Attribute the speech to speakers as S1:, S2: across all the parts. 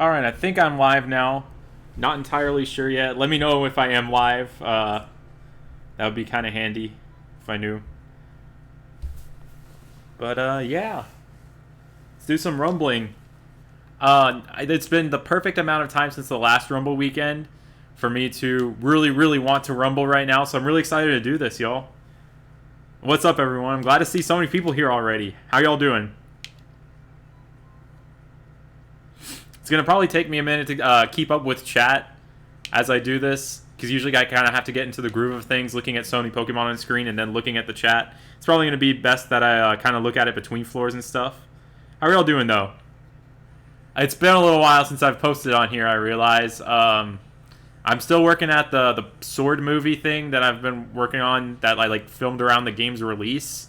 S1: Alright, I think I'm live now. Not entirely sure yet. Let me know if I am live. That would be kind of handy if I knew. But, yeah. Let's do some rumbling. It's been the perfect amount of time since the last Rumble weekend for me to really, really want to rumble right now. So I'm really excited to do this, y'all. What's up, everyone? I'm glad to see so many people here already. How y'all doing? It's going to probably take me a minute to keep up with chat as I do this, because usually I kind of have to get into the groove of things, looking at Sony Pokemon on screen and then looking at the chat. It's probably going to be best that I kind of look at it between floors and stuff. How are y'all doing, though? It's been a little while since I've posted on here, I realize. I'm still working at the Sword movie thing that I've been working on that I filmed around the game's release,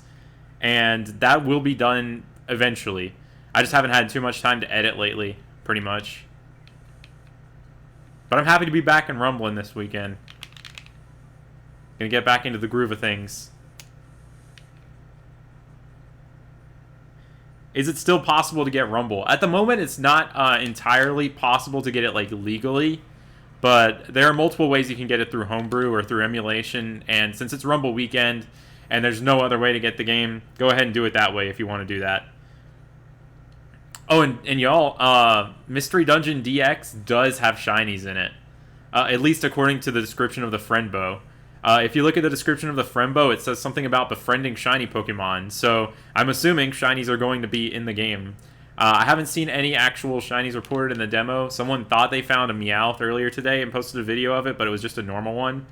S1: and that will be done eventually. I just haven't had too much time to edit lately, pretty much. But I'm happy to be back in rumbling this weekend. Gonna get back into the groove of things. Is it still possible to get Rumble? At the moment, it's not entirely possible to get it legally. But there are multiple ways you can get it through homebrew or through emulation, and since it's Rumble weekend and there's no other way to get the game, go ahead and do it that way if you want to do that. Oh, and y'all, Mystery Dungeon DX does have shinies in it, at least according to the description of the friend bow. If you look at the description of the friend bow, it says something about befriending shiny Pokemon, so I'm assuming shinies are going to be in the game. I haven't seen any actual shinies reported in the demo. Someone thought they found a Meowth earlier today and posted a video of it, but it was just a normal one.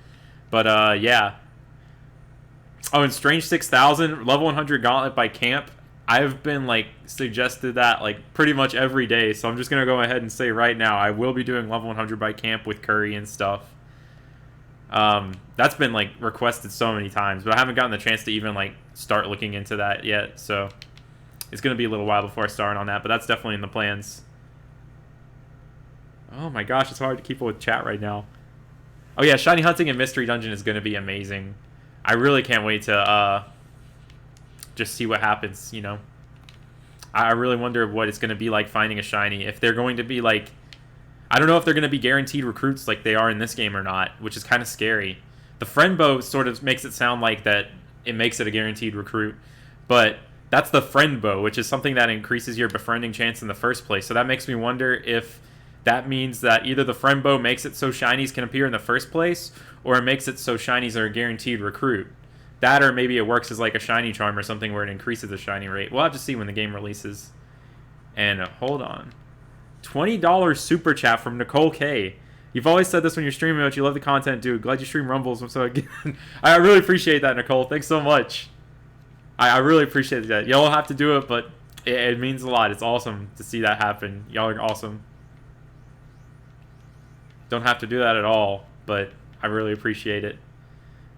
S1: But, yeah. Oh, and Strange 6000, level 100 Gauntlet by Camp. I've been, suggested that, pretty much every day, so I'm just going to go ahead and say right now, I will be doing level 100 by Camp with Curry and stuff. That's been, requested so many times, but I haven't gotten the chance to even, start looking into that yet, so it's going to be a little while before I start on that, but that's definitely in the plans. Oh my gosh, it's hard to keep up with chat right now. Oh yeah, Shiny Hunting and Mystery Dungeon is going to be amazing. I really can't wait to just see what happens, you know. I really wonder what it's going to be like finding a shiny. If they're going to be I don't know if they're going to be guaranteed recruits like they are in this game or not, which is kind of scary. The friend bow sort of makes it sound like that it makes it a guaranteed recruit, but that's the friend bow, which is something that increases your befriending chance in the first place. So that makes me wonder if that means that either the friend bow makes it so shinies can appear in the first place, or it makes it so shinies are a guaranteed recruit. That, or maybe it works as a shiny charm or something where it increases the shiny rate. We'll have to see when the game releases. And hold on. $20 super chat from Nicole K. You've always said this when you're streaming, but you love the content, dude. Glad you stream Rumbles. So again, I really appreciate that, Nicole. Thanks so much. I really appreciate that. Y'all don't have to do it, but it means a lot. It's awesome to see that happen. Y'all are awesome. Don't have to do that at all, but I really appreciate it.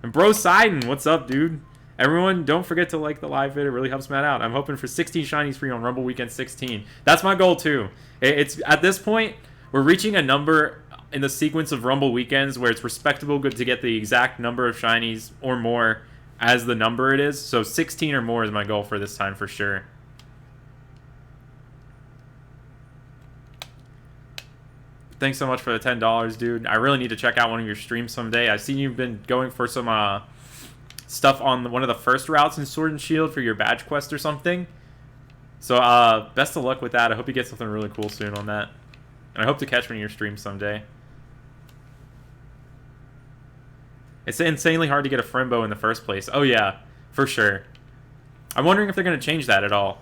S1: And Bro Sidon, what's up, dude? Everyone, don't forget to like the live vid. It really helps Matt out. I'm hoping for 16 shinies for you on Rumble Weekend 16. That's my goal, too. It's at this point, we're reaching a number in the sequence of Rumble Weekends where it's respectable good to get the exact number of shinies or more as the number it is. So 16 or more is my goal for this time for sure. Thanks so much for the $10, dude. I really need to check out one of your streams someday. I've seen you've been going for some stuff on one of the first routes in Sword and Shield for your badge quest or something. So best of luck with that. I hope you get something really cool soon on that. And I hope to catch one of your streams someday. It's insanely hard to get a Friendbow in the first place. Oh yeah, for sure. I'm wondering if they're going to change that at all.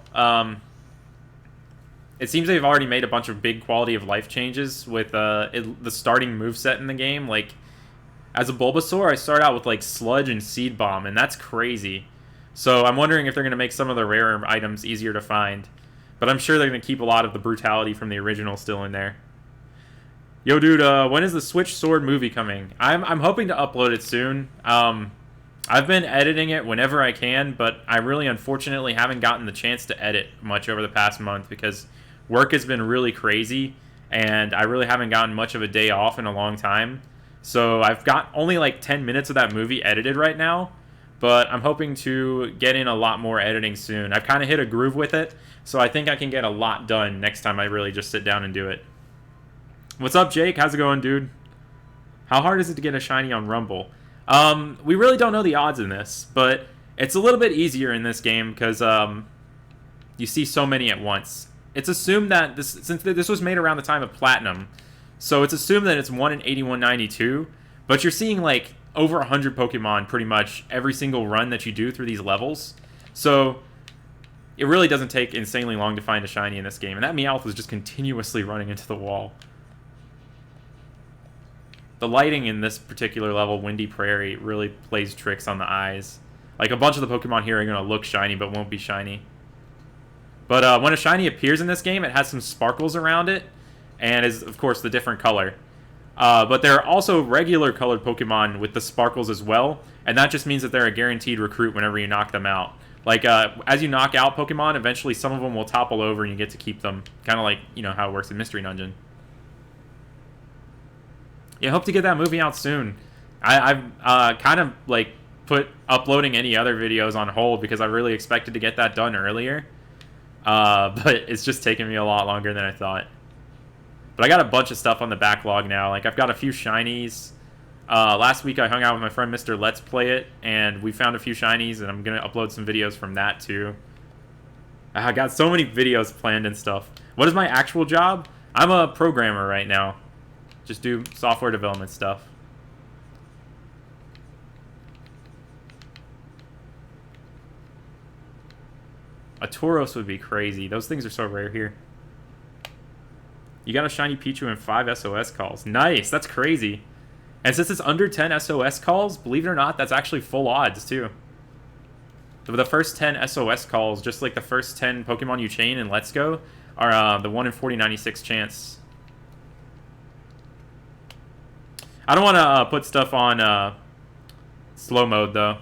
S1: It seems they've already made a bunch of big quality of life changes with the starting moveset in the game. As a Bulbasaur, I start out with Sludge and Seed Bomb, and that's crazy. So I'm wondering if they're going to make some of the rarer items easier to find. But I'm sure they're going to keep a lot of the brutality from the original still in there. Yo, dude, when is the Switch Sword movie coming? I'm hoping to upload it soon. I've been editing it whenever I can, but I really unfortunately haven't gotten the chance to edit much over the past month because work has been really crazy, and I really haven't gotten much of a day off in a long time. So I've got only 10 minutes of that movie edited right now, but I'm hoping to get in a lot more editing soon. I've kind of hit a groove with it, so I think I can get a lot done next time I really just sit down and do it. What's up, Jake? How's it going, dude? How hard is it to get a shiny on Rumble? We really don't know the odds in this, but it's a little bit easier in this game because you see so many at once. It's assumed that since this was made around the time of Platinum, so it's assumed that it's 1 in 8192, but you're seeing like over 100 Pokemon pretty much every single run that you do through these levels. So it really doesn't take insanely long to find a shiny in this game, and that Meowth was just continuously running into the wall. The lighting in this particular level, Windy Prairie, really plays tricks on the eyes. Like, a bunch of the Pokemon here are going to look shiny, but won't be shiny. But when a shiny appears in this game, it has some sparkles around it, and is, of course, the different color. But there are also regular colored Pokemon with the sparkles as well, and that just means that they're a guaranteed recruit whenever you knock them out. Like, as you knock out Pokemon, eventually some of them will topple over and you get to keep them. Kind of like, you know, how it works in Mystery Dungeon. Yeah, hope to get that movie out soon. I've kind of, like, put uploading any other videos on hold because I really expected to get that done earlier. But it's just taken me a lot longer than I thought. But I got a bunch of stuff on the backlog now. Like, I've got a few shinies. Last week I hung out with my friend Mr. Let's Play It, and we found a few shinies, and I'm going to upload some videos from that, too. I got so many videos planned and stuff. What is my actual job? I'm a programmer right now. Just do software development stuff. A Tauros would be crazy. Those things are so rare here. You got a shiny Pichu and 5 SOS calls. Nice, that's crazy. And since it's under 10 SOS calls, believe it or not, that's actually full odds, too. The first 10 SOS calls, just like the first 10 Pokemon you chain in Let's Go, are the 1 in 4096 chance. I don't want to put stuff on slow mode, though.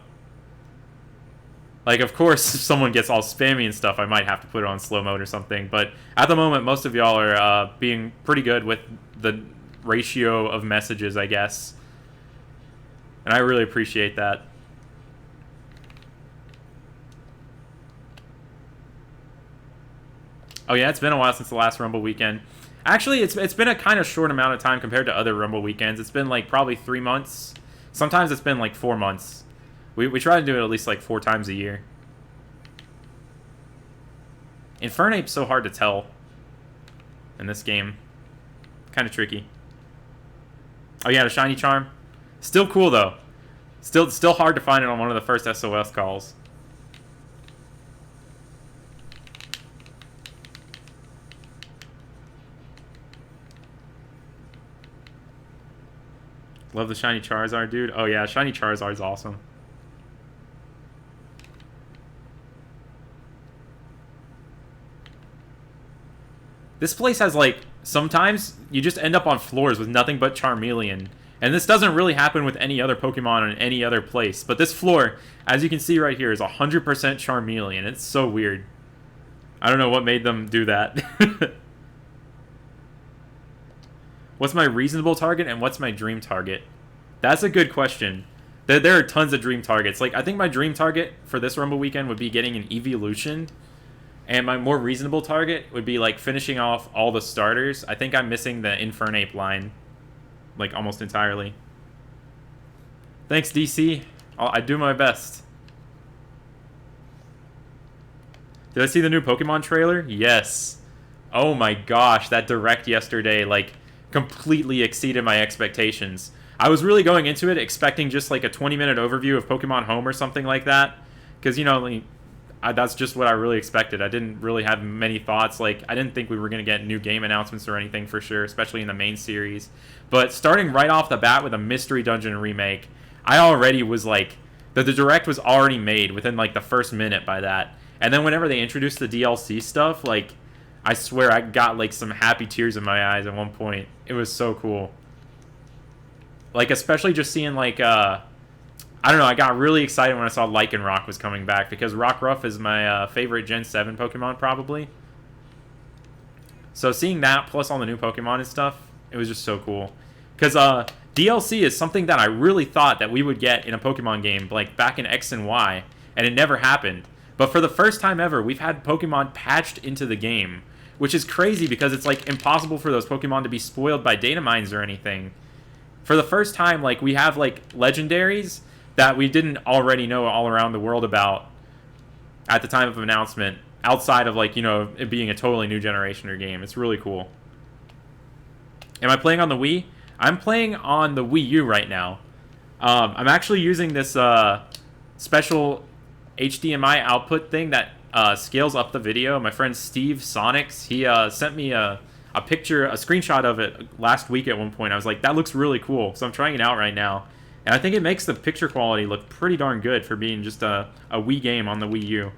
S1: Like, of course, if someone gets all spammy and stuff, I might have to put it on slow mode or something. But at the moment, most of y'all are being pretty good with the ratio of messages, I guess. And I really appreciate that. Oh yeah, it's been a while since the last Rumble weekend. Actually, it's been a kind of short amount of time compared to other Rumble weekends. It's been like probably 3 months. Sometimes it's been like 4 months. We try to do it at least like 4 times a year. Infernape's so hard to tell in this game. Kind of tricky. Oh yeah, the shiny charm. Still cool though. Still hard to find it on one of the first SOS calls. Love the shiny Charizard, dude. Oh yeah, shiny Charizard's awesome. This place has, like, sometimes you just end up on floors with nothing but Charmeleon. And this doesn't really happen with any other Pokemon in any other place. But this floor, as you can see right here, is 100% Charmeleon. It's so weird. I don't know what made them do that. What's my reasonable target and what's my dream target? That's a good question. There are tons of dream targets. Like, I think my dream target for this Rumble weekend would be getting an Evolution. And my more reasonable target would be, like, finishing off all the starters. I think I'm missing the Infernape line, like, almost entirely. Thanks, DC. I do my best. Did I see the new Pokemon trailer? Yes. Oh my gosh, that Direct yesterday, like, completely exceeded my expectations. I was really going into it expecting just, like, a 20-minute overview of Pokemon Home or something like that. Because, you know, like, that's just what I really expected. I didn't really have many thoughts. Like, I didn't think we were going to get new game announcements or anything for sure, especially in the main series. But starting right off the bat with a Mystery Dungeon remake, I already was like, the Direct was already made within, like, the first minute by that. And then whenever they introduced the DLC stuff, like, I swear I got, like, some happy tears in my eyes at one point. It was so cool. Like, especially just seeing, like, I don't know, I got really excited when I saw Lycanroc was coming back, because Rockruff is my favorite Gen 7 Pokemon, probably. So seeing that, plus all the new Pokemon and stuff, it was just so cool. Because DLC is something that I really thought that we would get in a Pokemon game, like back in X and Y, and it never happened. But for the first time ever, we've had Pokemon patched into the game, which is crazy because it's like impossible for those Pokemon to be spoiled by data mines or anything. For the first time, like, we have like legendaries that we didn't already know all around the world about at the time of announcement, outside of, like, you know, it being a totally new generation or game. It's really cool. Am I playing on the Wii? I'm playing on the Wii U right now. I'm actually using this special HDMI output thing that scales up the video. My friend Steve Sonics, he sent me a screenshot of it last week at one point. I was like, that looks really cool. So I'm trying it out right now. And I think it makes the picture quality look pretty darn good for being just a Wii game on the Wii U.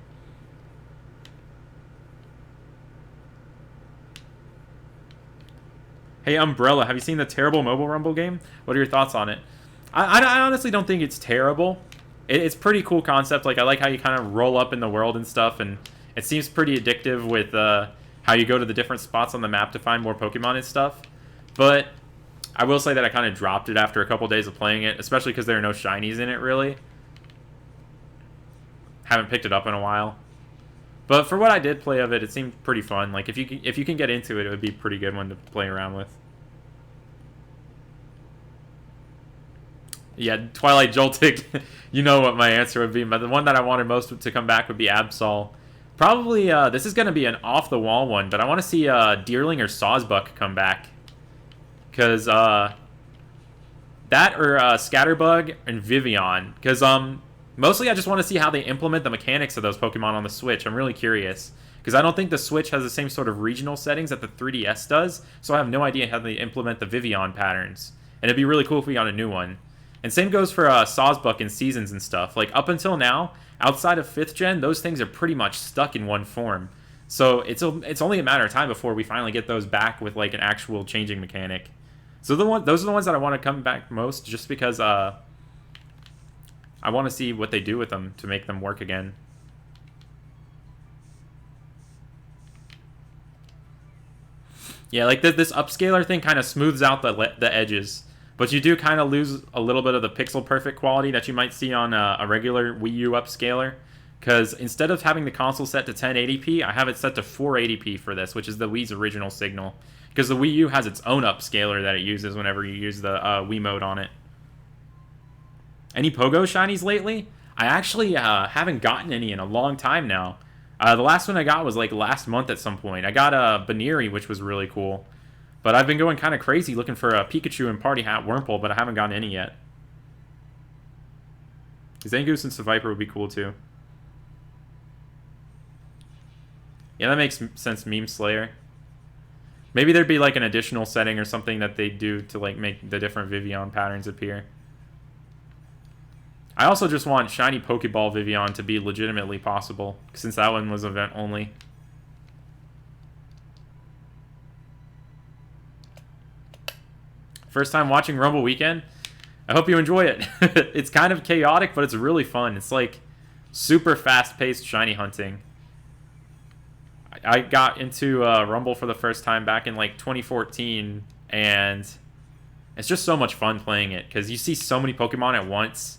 S1: Hey, Umbrella, have you seen the terrible Mobile Rumble game? What are your thoughts on it? I honestly don't think it's terrible. It's pretty cool concept. Like, I like how you kind of roll up in the world and stuff, and it seems pretty addictive with how you go to the different spots on the map to find more Pokemon and stuff. But I will say that I kind of dropped it after a couple days of playing it, especially because there are no shinies in it, really. Haven't picked it up in a while. But for what I did play of it, it seemed pretty fun. Like, if you can get into it, it would be a pretty good one to play around with. Yeah, Twilight Joltik. You know what my answer would be. But the one that I wanted most to come back would be Absol. Probably, this is going to be an off-the-wall one, but I want to see Deerling or Sawsbuck come back. Because, that or Scatterbug and Vivian. Because, mostly I just want to see how they implement the mechanics of those Pokemon on the Switch. I'm really curious. Because I don't think the Switch has the same sort of regional settings that the 3DS does, so I have no idea how they implement the Vivian patterns. And it'd be really cool if we got a new one. And same goes for Sawsbuck and Seasons and stuff. Like, up until now, outside of 5th gen, those things are pretty much stuck in one form. So it's only a matter of time before we finally get those back with, like, an actual changing mechanic. So those are the ones that I want to come back most, just because I want to see what they do with them to make them work again. Yeah, like this upscaler thing kind of smooths out the edges. But you do kind of lose a little bit of the pixel perfect quality that you might see on a regular Wii U upscaler. Because instead of having the console set to 1080p, I have it set to 480p for this, which is the Wii's original signal. Because the Wii U has its own upscaler that it uses whenever you use the Wii mode on it. Any Pogo shinies lately? I actually haven't gotten any in a long time now. The last one I got was like last month at some point. I got a Baneri, which was really cool. But I've been going kind of crazy looking for a Pikachu and Party Hat Wurmple, but I haven't gotten any yet. Zangoose and Seviper would be cool too. Yeah, that makes sense, Meme Slayer. Maybe there'd be like an additional setting or something that they do to like make the different Vivian patterns appear. I also just want Shiny Pokeball Vivian to be legitimately possible, since that one was event only. First time watching Rumble Weekend? I hope you enjoy it. It's kind of chaotic, but it's really fun. It's like super fast-paced shiny hunting. I got into Rumble for the first time back in like 2014, and it's just so much fun playing it because you see so many Pokemon at once.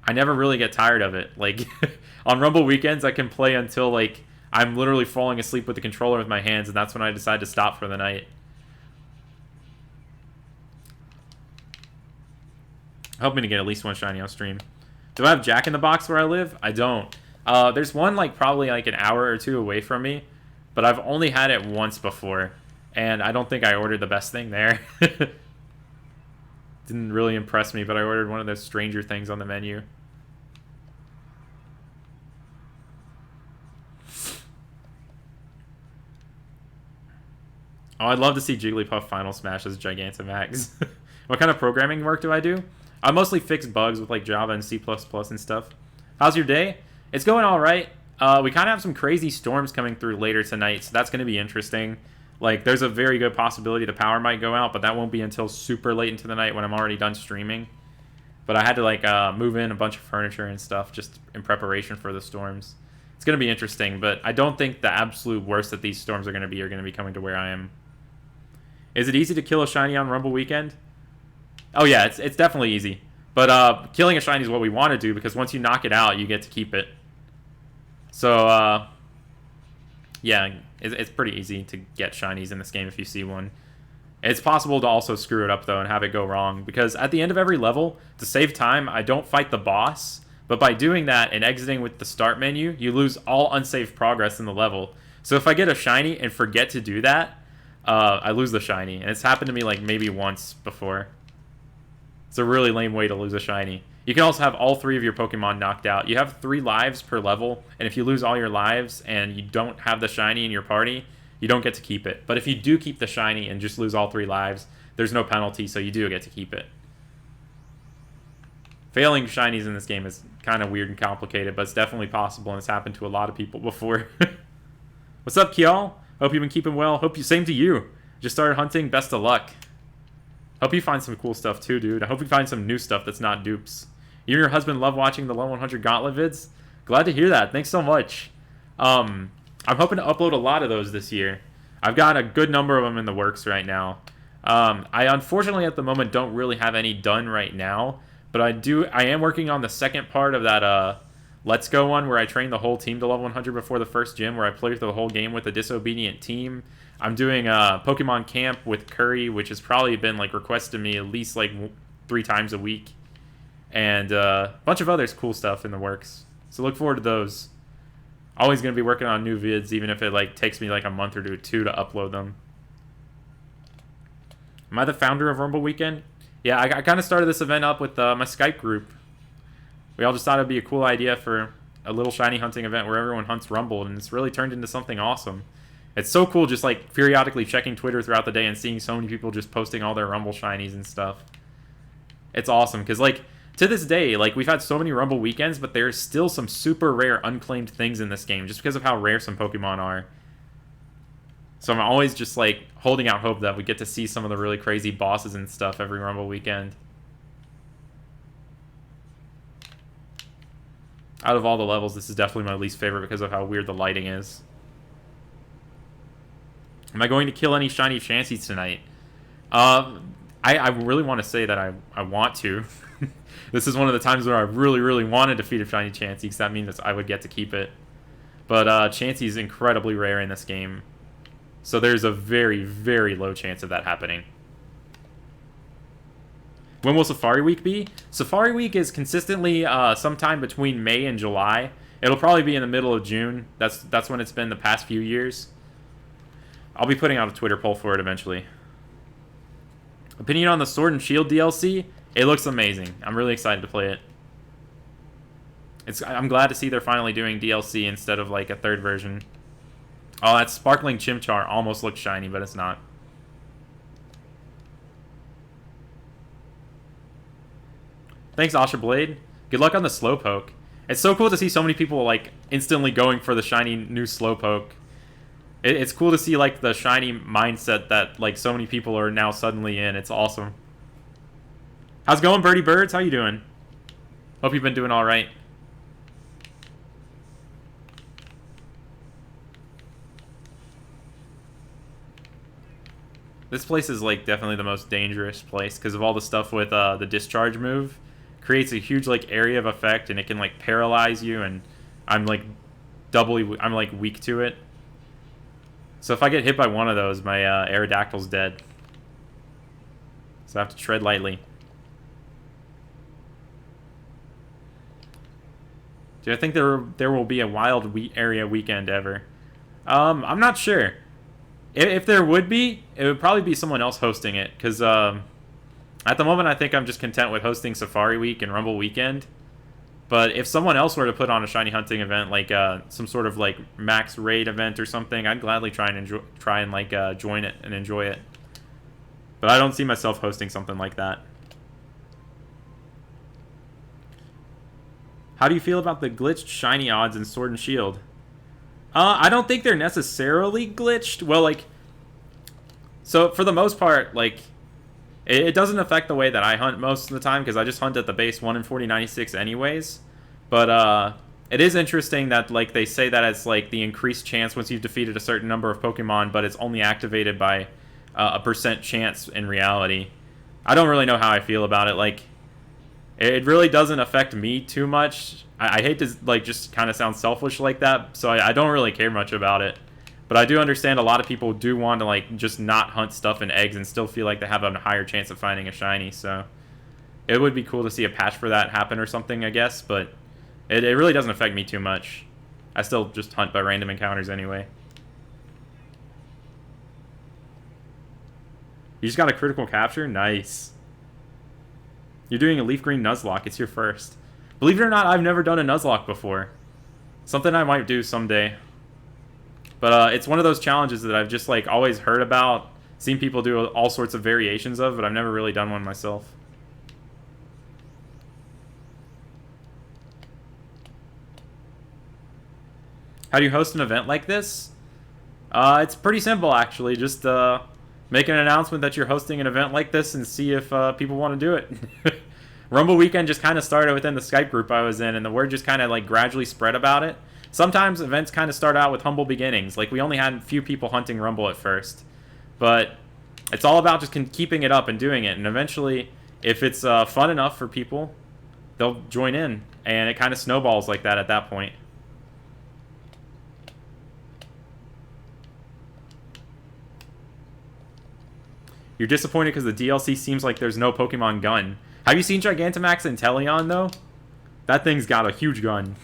S1: I never really get tired of it. Like on Rumble weekends, I can play until like I'm literally falling asleep with the controller with my hands, and that's when I decide to stop for the night. Hoping to get at least one shiny on stream. Do I have Jack in the Box where I live? I don't. There's one like probably like an hour or two away from me, but I've only had it once before, and I don't think I ordered the best thing there. Didn't really impress me, but I ordered one of those stranger things on the menu. Oh, I'd love to see Jigglypuff Final Smash as Gigantamax. What kind of programming work do I do? I mostly fix bugs with like Java and C++ and stuff. How's your day? It's going all right. We kind of have some crazy storms coming through later tonight, so that's going to be interesting. Like, there's a very good possibility the power might go out, but that won't be until super late into the night when I'm already done streaming. But I had to like move in a bunch of furniture and stuff just in preparation for the storms. It's going to be interesting, but I don't think the absolute worst that these storms are going to be coming to where I am. Is it easy to kill a shiny on Rumble Weekend? Oh yeah, it's definitely easy. But killing a shiny is what we want to do, because once you knock it out, you get to keep it. So Yeah, it's pretty easy to get shinies in this game if you see one. It's possible to also screw it up, though, and have it go wrong, because at the end of every level, to save time, I don't fight the boss, but by doing that and exiting with the start menu, you lose all unsaved progress in the level. So if I get a shiny and forget to do that, I lose the shiny, and it's happened to me like maybe once before. It's a really lame way to lose a shiny. You can also have all 3 of your Pokemon knocked out. You have 3 lives per level, and if you lose all your lives and you don't have the shiny in your party, you don't get to keep it. But if you do keep the shiny and just lose all 3 lives, there's no penalty, so you do get to keep it. Failing shinies in this game is kind of weird and complicated, but it's definitely possible, and it's happened to a lot of people before. What's up, Kial? Hope you've been keeping well. Same to you. Just started hunting. Best of luck. Hope you find some cool stuff too, dude. I hope you find some new stuff that's not dupes. You and your husband love watching the level 100 Gauntlet vids? Glad to hear that. Thanks so much. I'm hoping to upload a lot of those this year. I've got a good number of them in the works right now. I unfortunately at the moment don't really have any done right now, but I am working on the second part of that Let's Go one where I train the whole team to level 100 before the first gym, where I play through the whole game with a disobedient team. I'm doing Pokemon Camp with Curry, which has probably been like requested to me at least like 3 times a week. And a bunch of other cool stuff in the works. So look forward to those. Always going to be working on new vids, even if it like takes me like a month or two to upload them. Am I the founder of Rumble Weekend? Yeah, I kind of started this event up with my Skype group. We all just thought it'd be a cool idea for a little shiny hunting event where everyone hunts Rumble, and it's really turned into something awesome. It's so cool just like periodically checking Twitter throughout the day and seeing so many people just posting all their Rumble shinies and stuff. It's awesome, because like to this day, like we've had so many Rumble weekends, but there's still some super rare unclaimed things in this game just because of how rare some Pokemon are. So I'm always just like holding out hope that we get to see some of the really crazy bosses and stuff every Rumble weekend. Out of all the levels, this is definitely my least favorite because of how weird the lighting is. Am I going to kill any shiny Chanseys tonight? I really want to say that I want to. This is one of the times where I really, really want to defeat a shiny Chansey, because that means I would get to keep it. But Chansey is incredibly rare in this game, so there's a very, very low chance of that happening. When will Safari Week be? Safari Week is consistently sometime between May and July. It'll probably be in the middle of June. That's when it's been the past few years. I'll be putting out a Twitter poll for it eventually. Opinion on the Sword and Shield DLC? It looks amazing. I'm really excited to play it. I'm glad to see they're finally doing DLC instead of like a third version. Oh, that Sparkling Chimchar almost looks shiny, but it's not. Thanks, Asha Blade. Good luck on the Slowpoke. It's so cool to see so many people like instantly going for the shiny new Slowpoke. It's cool to see like the shiny mindset that like so many people are now suddenly in. It's awesome. How's it going, Birdie Birds? How you doing? Hope you've been doing all right. This place is like definitely the most dangerous place because of all the stuff with the discharge move. Creates a huge like area of effect, and it can like paralyze you, and I'm like weak to it. So if I get hit by one of those, my Aerodactyl's dead. So I have to tread lightly. Do I think there will be a wild area weekend ever? I'm not sure. If there would be, it would probably be someone else hosting it, because at the moment I think I'm just content with hosting Safari Week and Rumble Weekend. But if someone else were to put on a shiny hunting event, like some sort of like max raid event or something, I'd gladly try and join it and enjoy it. But I don't see myself hosting something like that. How do you feel about the glitched shiny odds in Sword and Shield? I don't think they're necessarily glitched. Well, like, so for the most part, like, it doesn't affect the way that I hunt most of the time, because I just hunt at the base 1 in 4096 anyways. But it is interesting that like they say that it's like the increased chance once you've defeated a certain number of Pokemon, but it's only activated by a % chance in reality. I don't really know how I feel about it. Like, it really doesn't affect me too much. I hate to like just kind of sound selfish like that, so I don't really care much about it. But I do understand a lot of people do want to like just not hunt stuff in eggs and still feel like they have a higher chance of finding a shiny. So it would be cool to see a patch for that happen or something, I guess. But it really doesn't affect me too much. I still just hunt by random encounters anyway. You just got a critical capture? Nice. You're doing a leaf green Nuzlocke. It's your first. Believe it or not, I've never done a Nuzlocke before. Something I might do someday. But it's one of those challenges that I've just like always heard about, seen people do all sorts of variations of, but I've never really done one myself. How do you host an event like this? It's pretty simple, actually. Just make an announcement that you're hosting an event like this and see if people want to do it. Rumble Weekend just kind of started within the Skype group I was in, and the word just kind of like gradually spread about it. Sometimes events kind of start out with humble beginnings. Like, we only had a few people hunting Rumble at first. But it's all about just keeping it up and doing it. And eventually, if it's fun enough for people, they'll join in. And it kind of snowballs like that at that point. You're disappointed because the DLC seems like there's no Pokemon gun. Have you seen Gigantamax and Teleon, though? That thing's got a huge gun.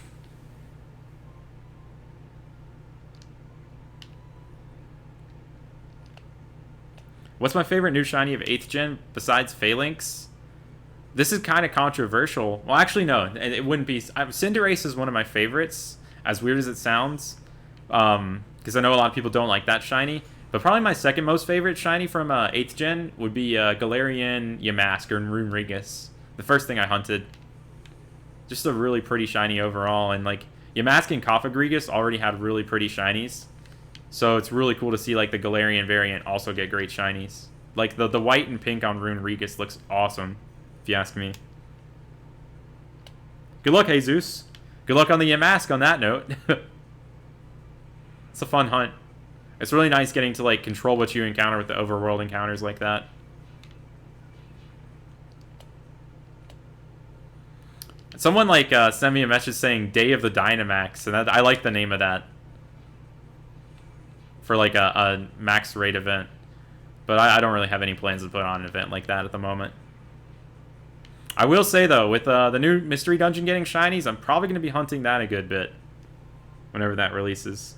S1: What's my favorite new shiny of 8th gen besides Phalanx? This is kind of controversial. Well, actually, no. It wouldn't be. Cinderace is one of my favorites, as weird as it sounds. Because I know a lot of people don't like that shiny. But probably my second most favorite shiny from 8th gen would be Galarian Yamask or Runerigus. The first thing I hunted. Just a really pretty shiny overall. And like Yamask and Cofagrigus already had really pretty shinies. So it's really cool to see like the Galarian variant also get great shinies. Like the white and pink on Runerigus looks awesome, if you ask me. Good luck, Jesus. Good luck on the Yamask on that note. It's a fun hunt. It's really nice getting to like control what you encounter with the overworld encounters like that. Someone like sent me a message saying Day of the Dynamax, and I like the name of that. For like a max rate event. But I don't really have any plans to put on an event like that at the moment. I will say though, with the new Mystery Dungeon getting shinies, I'm probably going to be hunting that a good bit. Whenever that releases.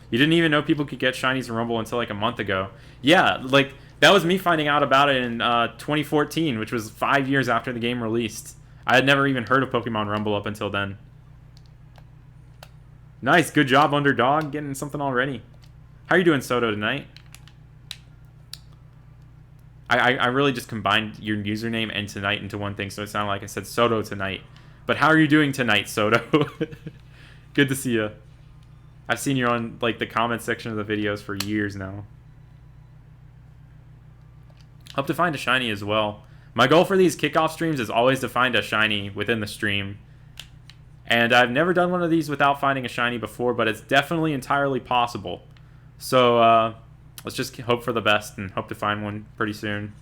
S1: You didn't even know people could get shinies in Rumble until like a month ago. Yeah, like that was me finding out about it in 2014, which was 5 years after the game released. I had never even heard of Pokemon Rumble up until then. Nice, good job, Underdog, getting something already. How are you doing, Soto, tonight? I really just combined your username and tonight into one thing, so it sounded like I said Soto tonight. But how are you doing tonight, Soto? Good to see you. I've seen you on like the comment section of the videos for years now. Hope to find a shiny as well. My goal for these kickoff streams is always to find a shiny within the stream. And I've never done one of these without finding a shiny before, but it's definitely entirely possible. So let's just hope for the best and hope to find one pretty soon.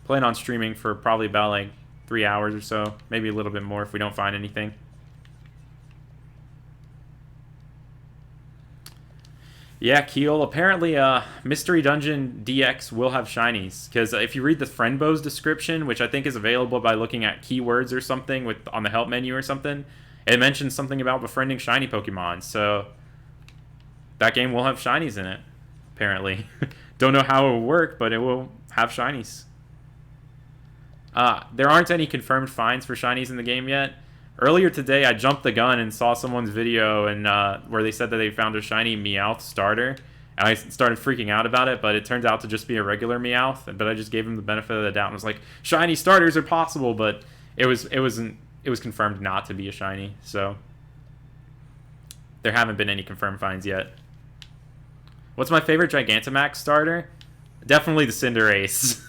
S1: Plan on streaming for probably about like 3 hours or so, maybe a little bit more if we don't find anything. Yeah, Keel. Apparently, Mystery Dungeon DX will have shinies. Because if you read the Friendbo's description, which I think is available by looking at keywords or something on the help menu or something, it mentions something about befriending shiny Pokemon. So that game will have shinies in it, apparently. Don't know how it will work, but it will have shinies. There aren't any confirmed finds for shinies in the game yet. Earlier today, I jumped the gun and saw someone's video and where they said that they found a shiny Meowth starter. And I started freaking out about it, but it turned out to just be a regular Meowth. But I just gave him the benefit of the doubt and was like, shiny starters are possible, but it was confirmed not to be a shiny. So there haven't been any confirmed finds yet. What's my favorite Gigantamax starter? Definitely the Cinderace.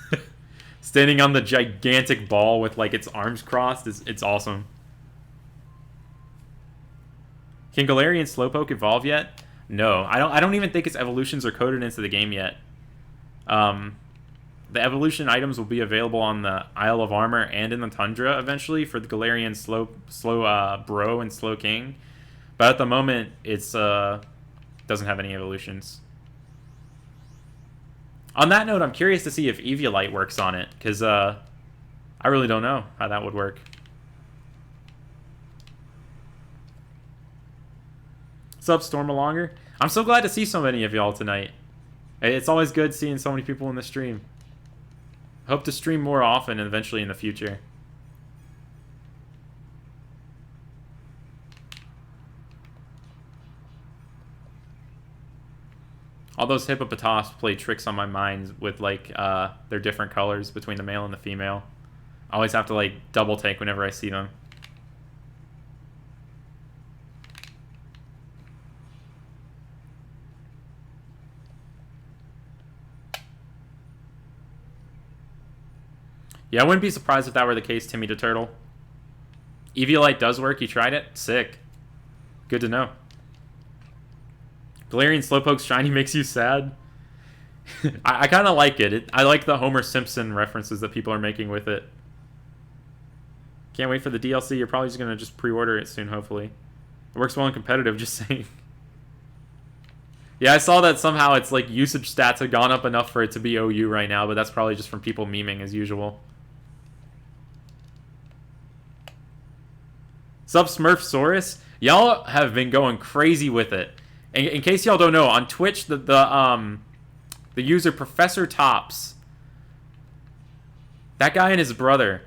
S1: Standing on the gigantic ball with like its arms crossed, it's awesome. Can Galarian Slowpoke evolve yet? No, I don't even think its evolutions are coded into the game yet. the evolution items will be available on the Isle of Armor and in the Tundra eventually for the Galarian slow Bro and Slow King. But at the moment, it's doesn't have any evolutions. On that note, I'm curious to see if Eviolite works on it, because I really don't know how that would work. What's up, Stormalonger? I'm so glad to see so many of y'all tonight. It's always good seeing so many people in the stream. Hope to stream more often and eventually in the future. All those hippopotas play tricks on my mind with, like, their different colors between the male and the female. I always have to, like, double take whenever I see them. Yeah, I wouldn't be surprised if that were the case, Timmy the Turtle. Eviolite does work. You tried it? Sick. Good to know. Galarian Slowpoke's shiny makes you sad. I kind of like it. I like the Homer Simpson references that people are making with it. Can't wait for the DLC. You're probably just going to just pre-order it soon, hopefully. It works well in competitive, just saying. Yeah, I saw that somehow it's like usage stats have gone up enough for it to be OU right now, but that's probably just from people memeing as usual. Sub Smurfsaurus, y'all have been going crazy with it. In case y'all don't know, on Twitch, the user Professor Tops, that guy and his brother,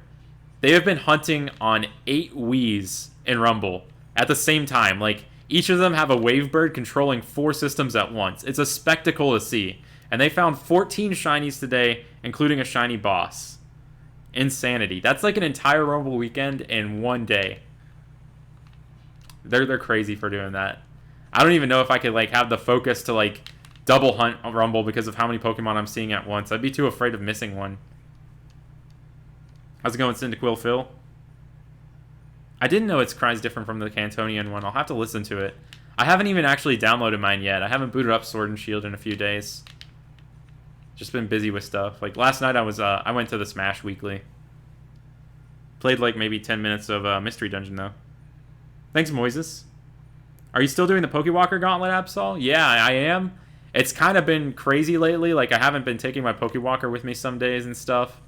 S1: they have been hunting on 8 Wiis in Rumble at the same time. Like, each of them have a Wavebird controlling 4 systems at once. It's a spectacle to see. And they found 14 shinies today, including a shiny boss. Insanity. That's like an entire Rumble weekend in one day. They're crazy for doing that. I don't even know if I could, like, have the focus to, like, double hunt a Rumble because of how many Pokemon I'm seeing at once. I'd be too afraid of missing one. How's it going, Cyndaquil Phil? I didn't know its cry is different from the Cantonian one. I'll have to listen to it. I haven't even actually downloaded mine yet. I haven't booted up Sword and Shield in a few days. Just been busy with stuff. Like, last night I went to the Smash Weekly. Played, like, maybe 10 minutes of Mystery Dungeon, though. Thanks, Moises. Are you still doing the Pokewalker Gauntlet, Absol? Yeah, I am. It's kind of been crazy lately. Like, I haven't been taking my Pokewalker with me some days and stuff.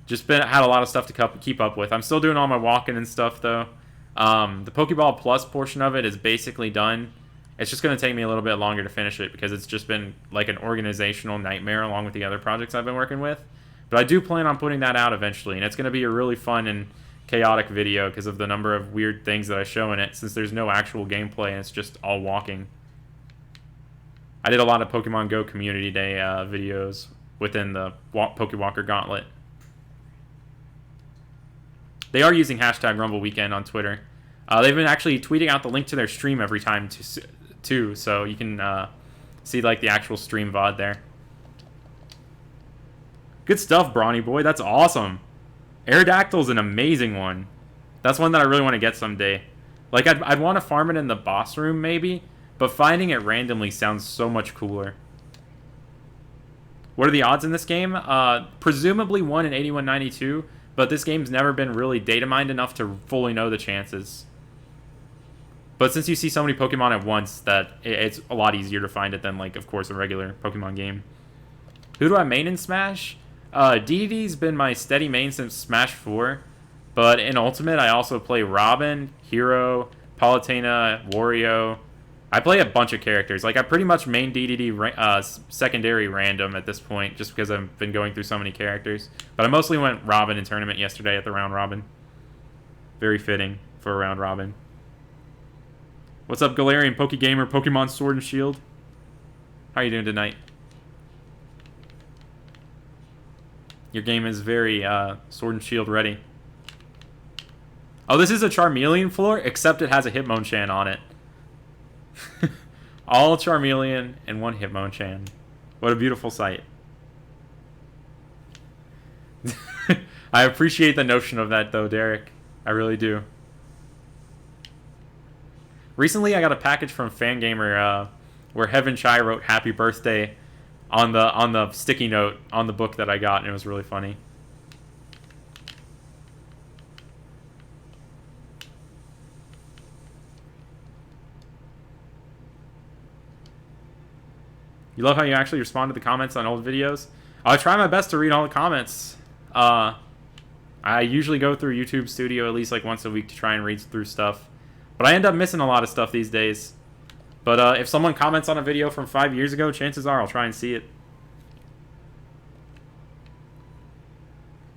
S1: Just had a lot of stuff to keep up with. I'm still doing all my walking and stuff, though. The Pokeball Plus portion of it is basically done. It's just going to take me a little bit longer to finish it because it's just been like an organizational nightmare along with the other projects I've been working with. But I do plan on putting that out eventually, and it's going to be a really fun and chaotic video because of the number of weird things that I show in it, since there's no actual gameplay and it's just all walking. I did a lot of Pokemon Go Community Day videos within the Pokewalker Gauntlet. They are using hashtag Rumble Weekend on Twitter. They've been actually tweeting out the link to their stream every time too, so you can see like the actual stream VOD there. Good stuff, Brawny Boy. That's awesome. Aerodactyl's an amazing one. That's one that I really want to get someday. Like, I'd want to farm it in the boss room, maybe, but finding it randomly sounds so much cooler. What are the odds in this game? Presumably 1 in 8192, but this game's never been really data mined enough to fully know the chances. But since you see so many Pokemon at once, that it's a lot easier to find it than, like, of course, a regular Pokemon game. Who do I main in Smash? DDD's been my steady main since Smash 4, but in Ultimate I also play Robin, Hero, Palutena, Wario. I play a bunch of characters. Like, I pretty much main DDD secondary random at this point, just because I've been going through so many characters. But I mostly went Robin in tournament yesterday at the round robin. Very fitting for a round robin. What's up, Galarian, Pokegamer, Pokemon Sword and Shield? How are you doing tonight? Your game is very Sword and Shield ready. Oh, this is a Charmeleon floor, except it has a Hitmonchan on it. All Charmeleon and one Hitmonchan. What a beautiful sight. I appreciate the notion of that, though, Derek. I really do. Recently, I got a package from Fangamer where Heaven Chai wrote "Happy Birthday" on the sticky note on the book that I got, and it was really funny. You love how you actually respond to the comments on old videos? I try my best to read all the comments. I usually go through YouTube Studio at least like once a week to try and read through stuff. But I end up missing a lot of stuff these days. But if someone comments on a video from 5 years ago, chances are I'll try and see it.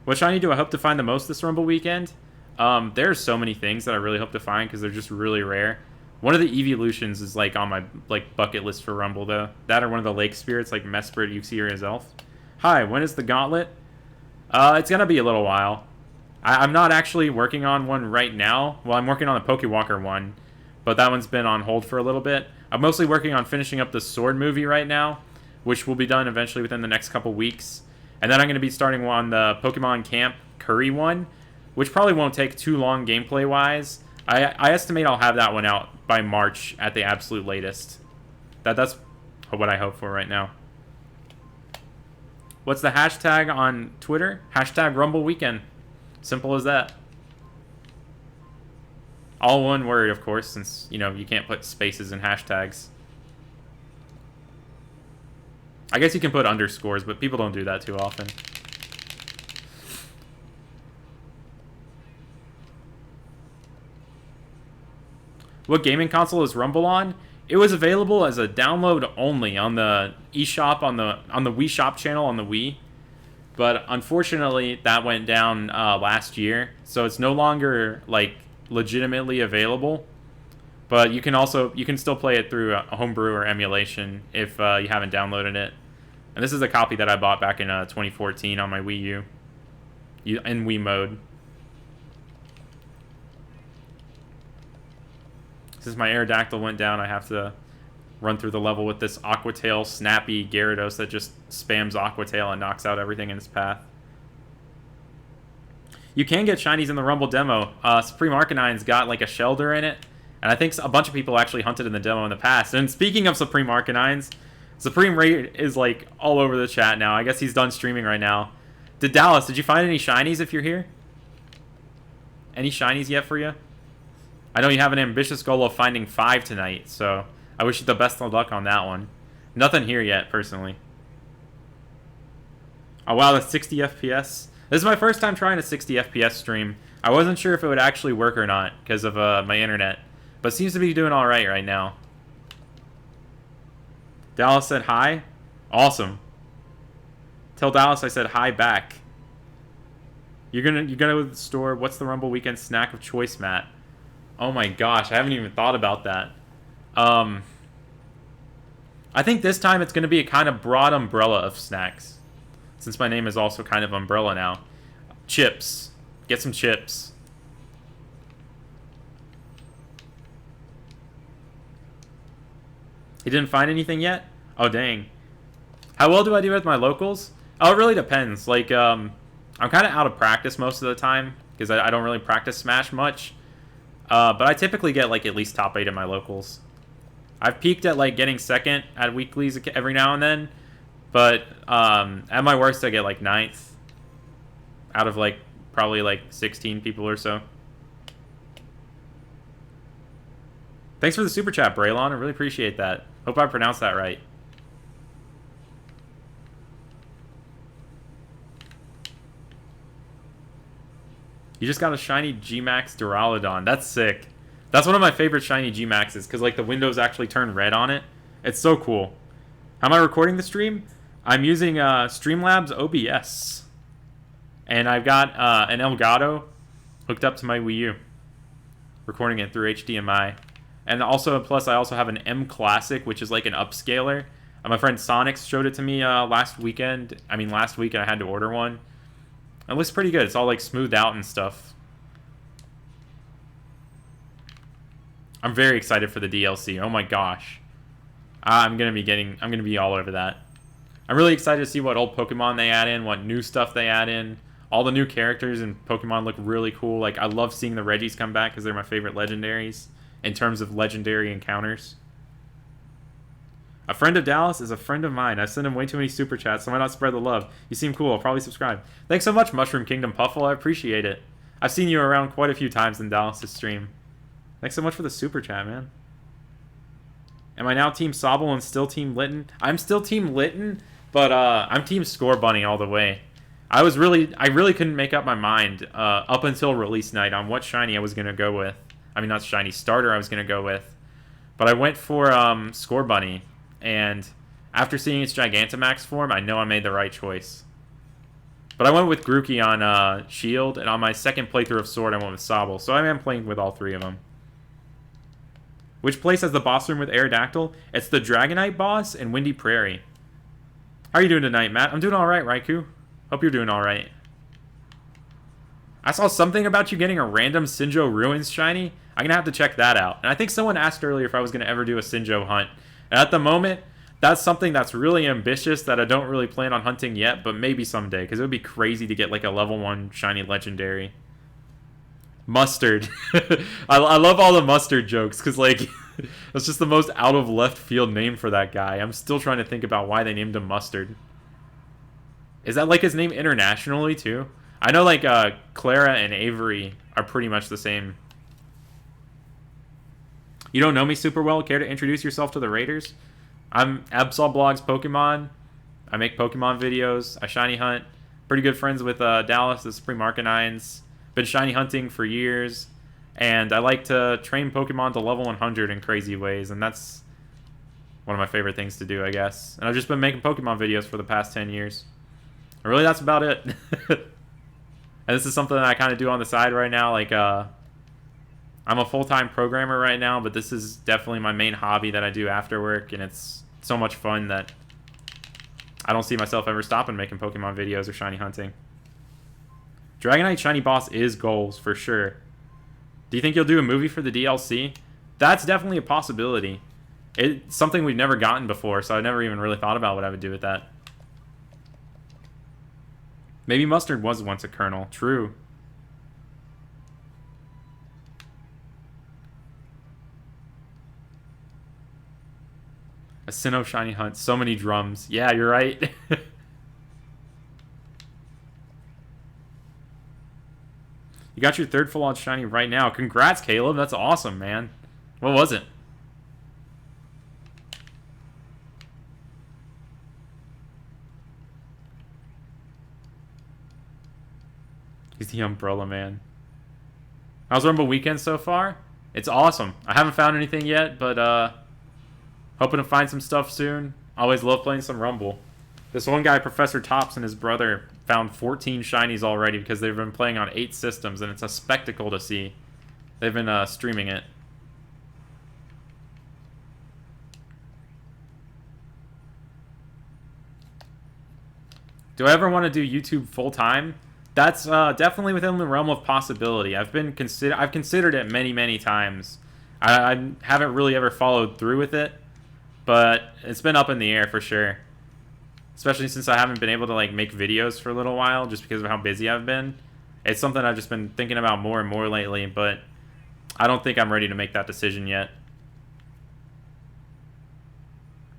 S1: What shiny do I hope to find the most this Rumble weekend? There's so many things that I really hope to find because they're just really rare. One of the evolutions is like on my bucket list for Rumble though. That or one of the lake spirits like Mesprit, Uxie, or his elf. Hi, when is the gauntlet? It's gonna be a little while. I'm not actually working on one right now. Well, I'm working on the Pokewalker one, but that one's been on hold for a little bit. I'm mostly working on finishing up the Sword movie right now, which will be done eventually within the next couple weeks. And then I'm going to be starting on the Pokemon Camp Curry one, which probably won't take too long gameplay-wise. I estimate I'll have that one out by March at the absolute latest. That's what I hope for right now. What's the hashtag on Twitter? Hashtag Rumble Weekend. Simple as that. All one word, of course, since, you know, you can't put spaces in hashtags. I guess you can put underscores, but people don't do that too often. What gaming console is Rumble on? It was available as a download only on the eShop on the Wii Shop channel on the Wii. But unfortunately, that went down last year, so it's no longer like legitimately available. But you can still play it through a homebrew or emulation if you haven't downloaded it. And this is a copy that I bought back in 2014 on my Wii U in Wii mode. Since my Aerodactyl went down, I have to run through the level with this Aquatail snappy Gyarados that just spams Aquatail and knocks out everything in its path. You can get shinies in the Rumble demo. Supreme Arcanine's got like a Shelder in it, and I think a bunch of people actually hunted in the demo in the past. And speaking of Supreme Arcanines, Supreme Rate is like all over the chat now. I guess he's done streaming right now. Dallas, did you find any shinies if you're here? Any shinies yet for you? I know you have an ambitious goal of finding 5 tonight, so I wish you the best of luck on that one. Nothing here yet, personally. Oh wow, that's 60 FPS. This is my first time trying a 60 FPS stream. I wasn't sure if it would actually work or not because of my internet, but it seems to be doing all right now. Dallas said hi. Awesome. Tell Dallas I said hi back. You're gonna go to the store. What's the Rumble weekend snack of choice, Matt? Oh my gosh, I haven't even thought about that. I think this time it's gonna be a kind of broad umbrella of snacks, since my name is also kind of Umbrella now. Chips. Get some chips. He didn't find anything yet? Oh, dang. How well do I do with my locals? Oh, it really depends. Like, I'm kind of out of practice most of the time, because I don't really practice Smash much. But I typically get, like, at least top 8 in my locals. I've peaked at, like, getting second at weeklies every now and then. But at my worst, I get, like, 9th. Out of, like, probably, like, 16 people or so. Thanks for the super chat, Braylon. I really appreciate that. Hope I pronounced that right. You just got a shiny G-Max Duraludon. That's sick. That's one of my favorite shiny G-Maxes because, like, the windows actually turn red on it. It's so cool. How am I recording the stream? I'm using Streamlabs OBS. And I've got an Elgato hooked up to my Wii U. Recording it through HDMI. And also, plus, I also have an M Classic, which is like an upscaler. My friend Sonics showed it to me last week, and I had to order one. It looks pretty good. It's all like smoothed out and stuff. I'm very excited for the DLC. Oh my gosh. I'm gonna be all over that. I'm really excited to see what old Pokemon they add in, what new stuff they add in. All the new characters in Pokemon look really cool. Like, I love seeing the Reggies come back because they're my favorite legendaries in terms of legendary encounters. A friend of Dallas is a friend of mine. I send him way too many super chats, so why not spread the love? You seem cool. I'll probably subscribe. Thanks so much, Mushroom Kingdom Puffle. I appreciate it. I've seen you around quite a few times in Dallas' stream. Thanks so much for the super chat, man. Am I now Team Sobble and still Team Litton? I'm still Team Litton, but I'm Team Score Bunny all the way. I really couldn't make up my mind up until release night on what shiny I was going to go with. I mean, not shiny, starter I was going to go with. But I went for Score Bunny, and after seeing its Gigantamax form, I know I made the right choice. But I went with Grookey on Shield, and on my second playthrough of Sword, I went with Sobble. So I am playing with all three of them. Which place has the boss room with Aerodactyl? It's the Dragonite boss in Windy Prairie. How are you doing tonight, Matt? I'm doing alright, Raikou. Hope you're doing alright. I saw something about you getting a random Sinjoh Ruins shiny. I'm going to have to check that out. And I think someone asked earlier if I was going to ever do a Sinjoh hunt. And at the moment, that's something that's really ambitious that I don't really plan on hunting yet, but maybe someday, because it would be crazy to get like a level 1 shiny legendary. Mustard. I love all the Mustard jokes, because like, that's just the most out of left field name for that guy. I'm still trying to think about why they named him Mustard. Is that like his name internationally too? I know like Clara and Avery are pretty much the same. You don't know me super well. Care to introduce yourself to the Raiders? I'm Absol Blogs Pokemon. I make Pokemon videos. I shiny hunt. Pretty good friends with Dallas, the Supreme Arcanines. Been shiny hunting for years. And I like to train Pokemon to level 100 in crazy ways. And that's one of my favorite things to do, I guess. And I've just been making Pokemon videos for the past 10 years. And really, that's about it. And this is something that I kind of do on the side right now. Like, I'm a full-time programmer right now, but this is definitely my main hobby that I do after work. And it's so much fun that I don't see myself ever stopping making Pokemon videos or shiny hunting. Dragonite shiny boss is goals, for sure. Do you think you'll do a movie for the DLC? That's definitely a possibility. It's something we've never gotten before, so I never even really thought about what I would do with that. Maybe Mustard was once a Colonel. True. A Sinnoh shiny hunt. So many drums. Yeah, you're right. You got your third full-on shiny right now. Congrats, Caleb. That's awesome, man. What was it? He's the Umbrella Man. How's Rumble Weekend so far? It's awesome. I haven't found anything yet, but hoping to find some stuff soon. Always love playing some Rumble. This one guy, Professor Tops, and his brother found 14 shinies already because they've been playing on 8 systems, and it's a spectacle to see. They've been streaming it. Do I ever want to do YouTube full-time? That's definitely within the realm of possibility. I've considered it many times. I haven't really ever followed through with it, but it's been up in the air for sure. Especially since I haven't been able to like make videos for a little while just because of how busy I've been. It's something I've just been thinking about more and more lately, but I don't think I'm ready to make that decision yet.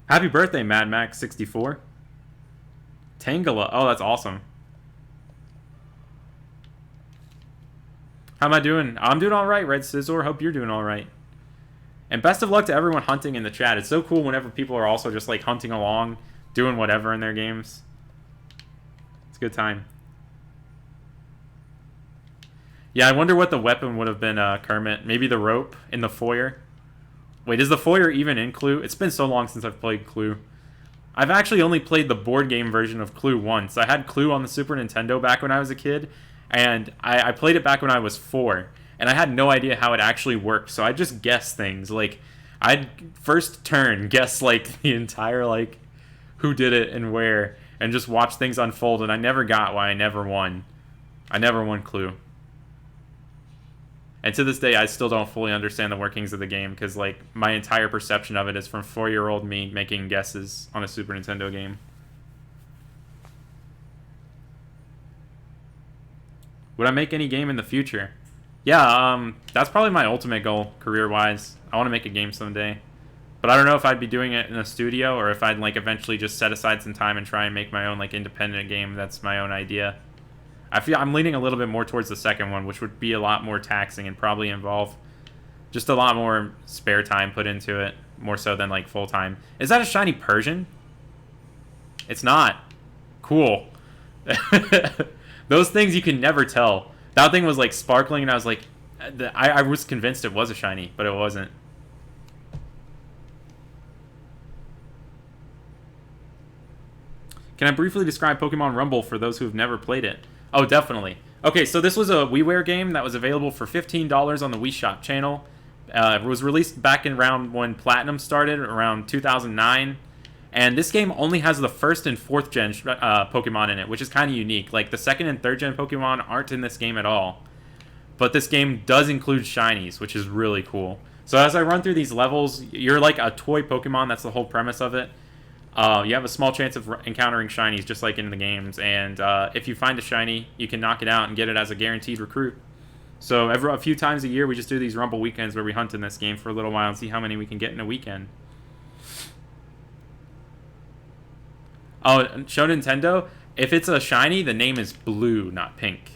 S1: Happy birthday, Mad Max 64. Tangela. Oh, that's awesome. How am I doing? I'm doing alright, Red Scizor. Hope you're doing alright. And best of luck to everyone hunting in the chat. It's so cool whenever people are also just like hunting along, doing whatever in their games. It's a good time. Yeah, I wonder what the weapon would have been, Kermit. Maybe the rope in the foyer. Wait, is the foyer even in Clue? It's been so long since I've played Clue. I've actually only played the board game version of Clue once. I had Clue on the Super Nintendo back when I was a kid, and I played it back when I was 4, and I had no idea how it actually worked, so I just guessed things. Like, I'd first turn guess, like, the entire, like, who did it and where, and just watch things unfold, and I never got why I never won. I never won Clue. And to this day, I still don't fully understand the workings of the game, because, like, my entire perception of it is from 4-year-old me making guesses on a Super Nintendo game. Would I make any game in the future? Yeah, that's probably my ultimate goal, career-wise. I want to make a game someday. But I don't know if I'd be doing it in a studio or if I'd like eventually just set aside some time and try and make my own like independent game that's my own idea. I feel I'm leaning a little bit more towards the second one, which would be a lot more taxing and probably involve just a lot more spare time put into it, more so than like full time. Is that a shiny Persian? It's not. Cool. Those things you can never tell. That thing was like sparkling and I was like, I was convinced it was a shiny, but it wasn't. Can I briefly describe Pokemon Rumble for those who have never played it? Oh, definitely. Okay, so this was a WiiWare game that was available for $15 on the Wii Shop channel. It was released back in around when Platinum started, around 2009. And this game only has the first and fourth gen Pokemon in it, which is kind of unique. Like, the second and third gen Pokemon aren't in this game at all. But this game does include shinies, which is really cool. So as I run through these levels, you're like a toy Pokemon. That's the whole premise of it. You have a small chance of encountering shinies, just like in the games. And if you find a shiny, you can knock it out and get it as a guaranteed recruit. So a few times a year, we just do these Rumble weekends where we hunt in this game for a little while and see how many we can get in a weekend. Oh, show Nintendo. If it's a shiny, the name is Blue, not Pink.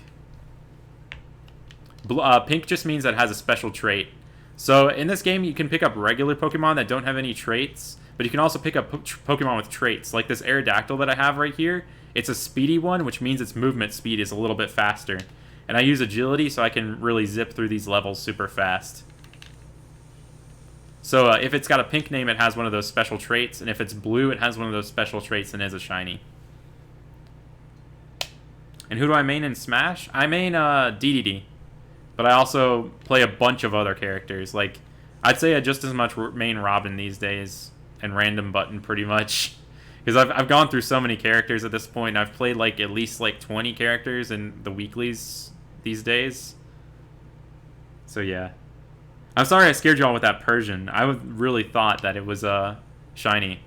S1: Pink just means that it has a special trait. So in this game, you can pick up regular Pokemon that don't have any traits, but you can also pick up Pokemon with traits. Like this Aerodactyl that I have right here, it's a speedy one, which means its movement speed is a little bit faster. And I use agility, so I can really zip through these levels super fast. So if it's got a pink name, it has one of those special traits, and if it's blue, it has one of those special traits and is a shiny. And who do I main in Smash? I main DDD, but I also play a bunch of other characters. Like, I'd say I just as much main Robin these days, and Random Button pretty much. Because I've gone through so many characters at this point, and I've played like at least like 20 characters in the weeklies these days. So yeah. I'm sorry I scared y'all with that Persian. I really thought that it was shiny.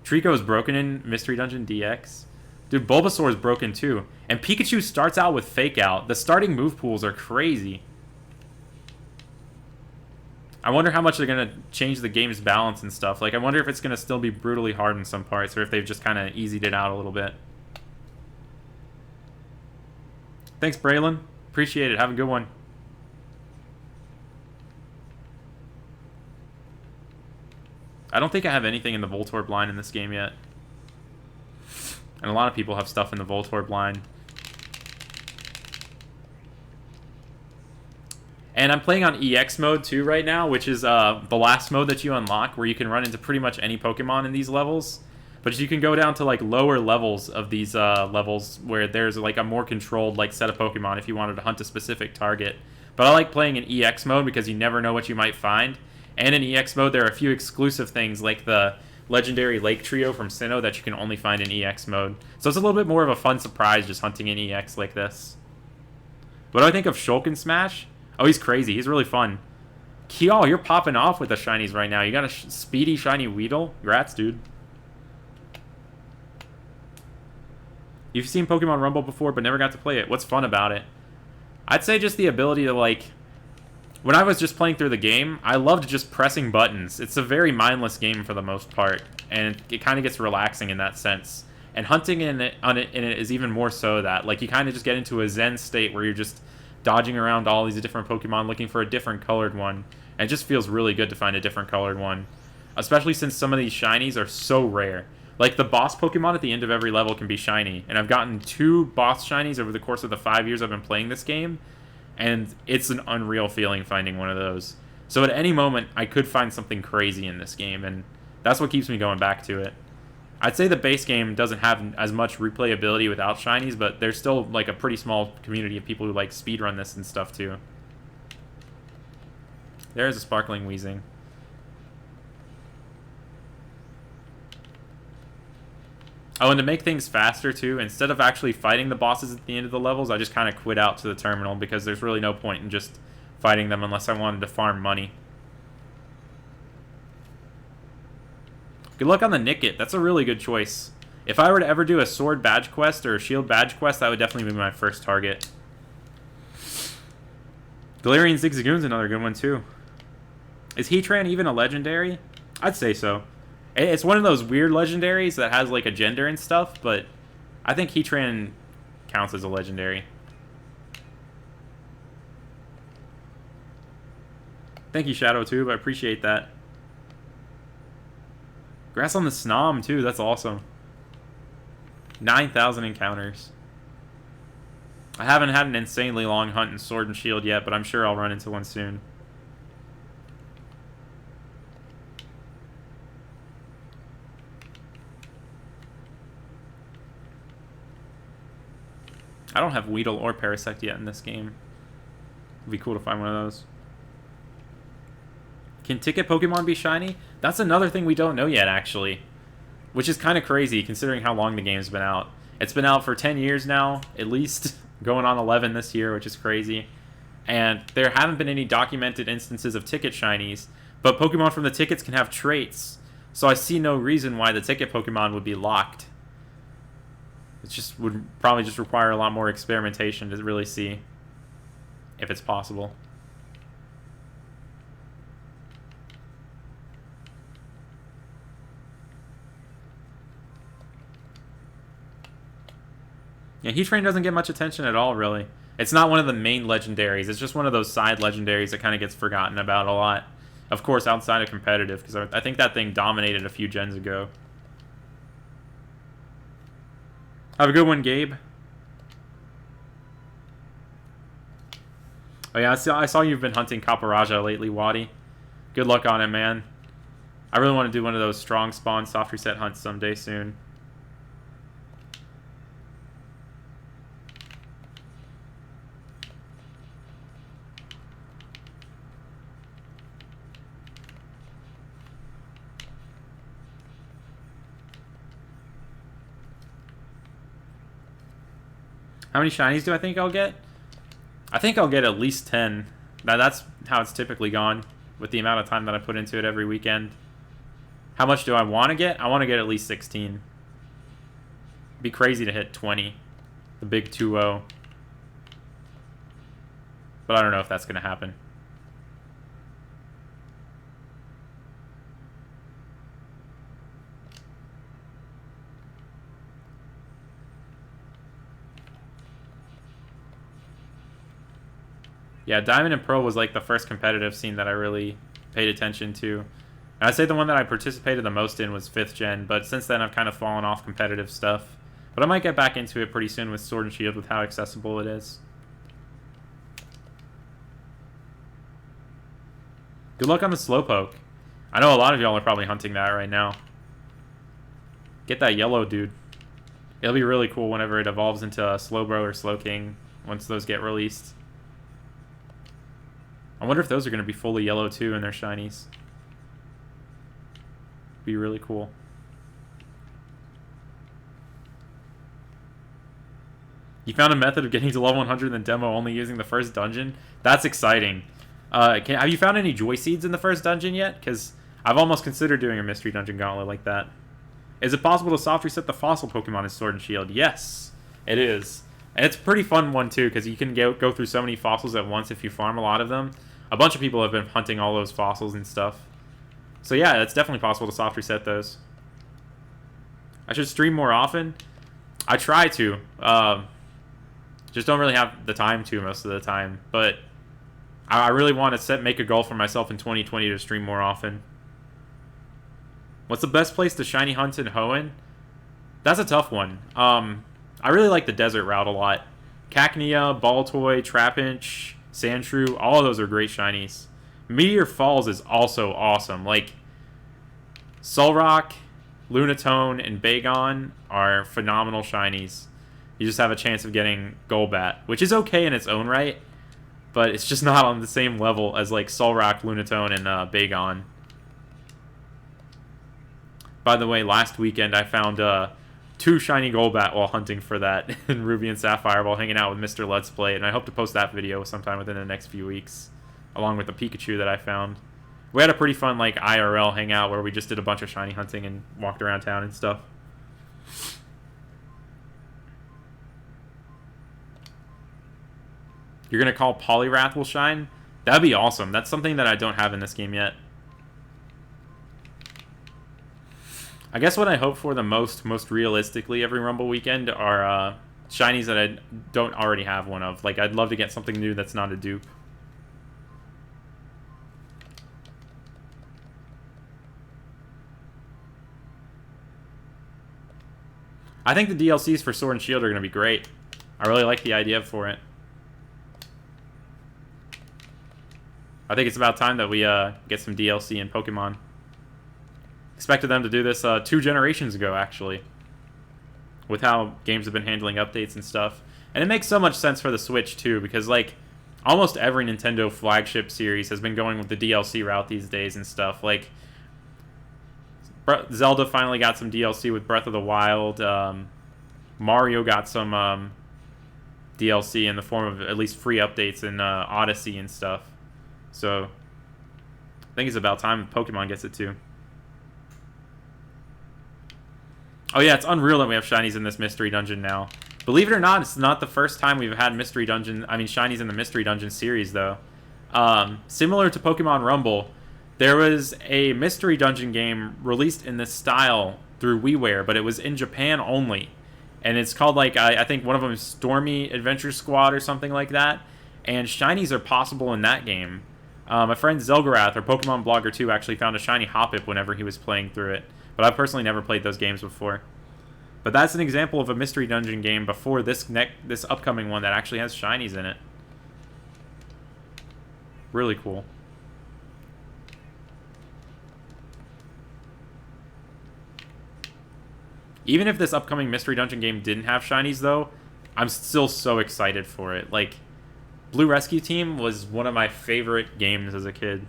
S1: Trico is broken in Mystery Dungeon DX. Dude, Bulbasaur is broken too. And Pikachu starts out with Fake Out. The starting move pools are crazy. I wonder how much they're going to change the game's balance and stuff. Like, I wonder if it's going to still be brutally hard in some parts, or if they've just kind of easied it out a little bit. Thanks, Braylon. Appreciate it. Have a good one. I don't think I have anything in the Voltorb line in this game yet. And a lot of people have stuff in the Voltorb line. And I'm playing on EX mode too right now, which is the last mode that you unlock, where you can run into pretty much any Pokemon in these levels. But you can go down to like lower levels of these levels where there's like a more controlled like set of Pokemon if you wanted to hunt a specific target. But I like playing in EX mode because you never know what you might find. And in EX mode, there are a few exclusive things like the legendary Lake Trio from Sinnoh that you can only find in EX mode. So it's a little bit more of a fun surprise just hunting in EX like this. What do I think of Shulk in Smash? Oh, he's crazy. He's really fun. Kiel, you're popping off with the shinies right now. You got a speedy shiny Weedle? Congrats, dude. You've seen Pokemon Rumble before, but never got to play it. What's fun about it? I'd say just the ability to, like... When I was just playing through the game, I loved just pressing buttons. It's a very mindless game for the most part, and it kind of gets relaxing in that sense. And hunting in it is even more so that. Like, you kind of just get into a zen state where you're just dodging around all these different Pokemon looking for a different colored one. And it just feels really good to find a different colored one. Especially since some of these shinies are so rare. Like, the boss Pokemon at the end of every level can be shiny. And I've gotten 2 boss shinies over the course of the 5 years I've been playing this game. And it's an unreal feeling finding one of those. So at any moment, I could find something crazy in this game, and that's what keeps me going back to it. I'd say the base game doesn't have as much replayability without shinies, but there's still like a pretty small community of people who like speedrun this and stuff too. There's a Sparkling Weezing. Oh, and to make things faster, too, instead of actually fighting the bosses at the end of the levels, I just kind of quit out to the terminal because there's really no point in just fighting them unless I wanted to farm money. Good luck on the Nickit. That's a really good choice. If I were to ever do a Sword Badge Quest or a Shield Badge Quest, that would definitely be my first target. Galarian Zigzagoon's another good one, too. Is Heatran even a legendary? I'd say so. It's one of those weird legendaries that has like a gender and stuff, but I think Heatran counts as a legendary. Thank you, Shadow Tube. I appreciate that. Grass on the Snom too. That's awesome. 9,000 encounters. I haven't had an insanely long hunt in Sword and Shield yet, but I'm sure I'll run into one soon. I don't have Weedle or Parasect yet in this game. It'd be cool to find one of those. Can Ticket Pokemon be shiny? That's another thing we don't know yet, actually. Which is kind of crazy, considering how long the game's been out. It's been out for 10 years now, at least. Going on 11 this year, which is crazy. And there haven't been any documented instances of Ticket shinies. But Pokemon from the Tickets can have traits. So I see no reason why the Ticket Pokemon would be locked. It just would probably just require a lot more experimentation to really see if it's possible. Yeah, Heatran doesn't get much attention at all, really. It's not one of the main legendaries. It's just one of those side legendaries that kind of gets forgotten about a lot. Of course, outside of competitive, because I think that thing dominated a few gens ago. Have a good one, Gabe. Oh yeah, I saw you've been hunting Caparaja lately, Waddy. Good luck on it, man. I really want to do one of those strong spawn soft reset hunts someday soon. How many shinies do I think I'll get? I think I'll get at least 10. Now that's how it's typically gone with the amount of time that I put into it every weekend. How much do I want to get? I want to get at least 16. It'd be crazy to hit 20. The big 2-0. But I don't know if that's going to happen. Yeah, Diamond and Pearl was like the first competitive scene that I really paid attention to. And I'd say the one that I participated the most in was 5th gen, but since then I've kind of fallen off competitive stuff. But I might get back into it pretty soon with Sword and Shield with how accessible it is. Good luck on the Slowpoke. I know a lot of y'all are probably hunting that right now. Get that yellow dude. It'll be really cool whenever it evolves into a Slowbro or Slowking once those get released. I wonder if those are going to be fully yellow too in their shinies. Be really cool. You found a method of getting to level 100 in the demo only using the first dungeon? That's exciting. Have you found any Joy Seeds in the first dungeon yet? Because I've almost considered doing a mystery dungeon gauntlet like that. Is it possible to soft reset the fossil Pokemon in Sword and Shield? Yes, it is. And it's a pretty fun one too, because you can go through so many fossils at once if you farm a lot of them. A bunch of people have been hunting all those fossils and stuff. So yeah, it's definitely possible to soft reset those. I should stream more often. I try to. Just don't really have the time to most of the time. But I really want to make a goal for myself in 2020 to stream more often. What's the best place to shiny hunt in Hoenn? That's a tough one. I really like the desert route a lot. Cacnea, Baltoy, Trapinch, Sandshrew, all of those are great shinies. Meteor Falls is also awesome. Like, Solrock, Lunatone, and Bagon are phenomenal shinies. You just have a chance of getting Golbat, which is okay in its own right, but it's just not on the same level as like Solrock, Lunatone, and Bagon. By the way, last weekend I found 2 shiny Golbat while hunting for that in Ruby and Sapphire while hanging out with Mr. Let's Play, and I hope to post that video sometime within the next few weeks, along with the Pikachu that I found. We had a pretty fun like IRL hangout where we just did a bunch of shiny hunting and walked around town and stuff. You're gonna call Poliwrath will shine? That'd be awesome. That's something that I don't have in this game yet. I guess what I hope for the most realistically every Rumble weekend are shinies that I don't already have one of. Like, I'd love to get something new that's not a dupe. I think the DLCs for Sword and Shield are going to be great. I really like the idea for it. I think it's about time that we get some DLC in Pokemon. Expected them to do this 2 generations ago, actually. With how games have been handling updates and stuff. And it makes so much sense for the Switch, too, because, like, almost every Nintendo flagship series has been going with the DLC route these days and stuff. Like, Zelda finally got some DLC with Breath of the Wild. Mario got some DLC in the form of at least free updates in Odyssey and stuff. So, I think it's about time Pokemon gets it too. Oh yeah, it's unreal that we have shinies in this mystery dungeon now. Believe it or not, it's not the first time we've had shinies in the mystery dungeon series though. Similar to Pokemon Rumble, there was a mystery dungeon game released in this style through WiiWare, but it was in Japan only. And it's called, like, I think one of them is Stormy Adventure Squad or something like that. And shinies are possible in that game. My friend Zelgarath, or Pokemon Blogger 2, actually found a shiny Hoppip whenever he was playing through it. But I've personally never played those games before. But that's an example of a mystery dungeon game before this upcoming one that actually has shinies in it. Really cool. Even if this upcoming mystery dungeon game didn't have shinies, though, I'm still so excited for it. Like, Blue Rescue Team was one of my favorite games as a kid.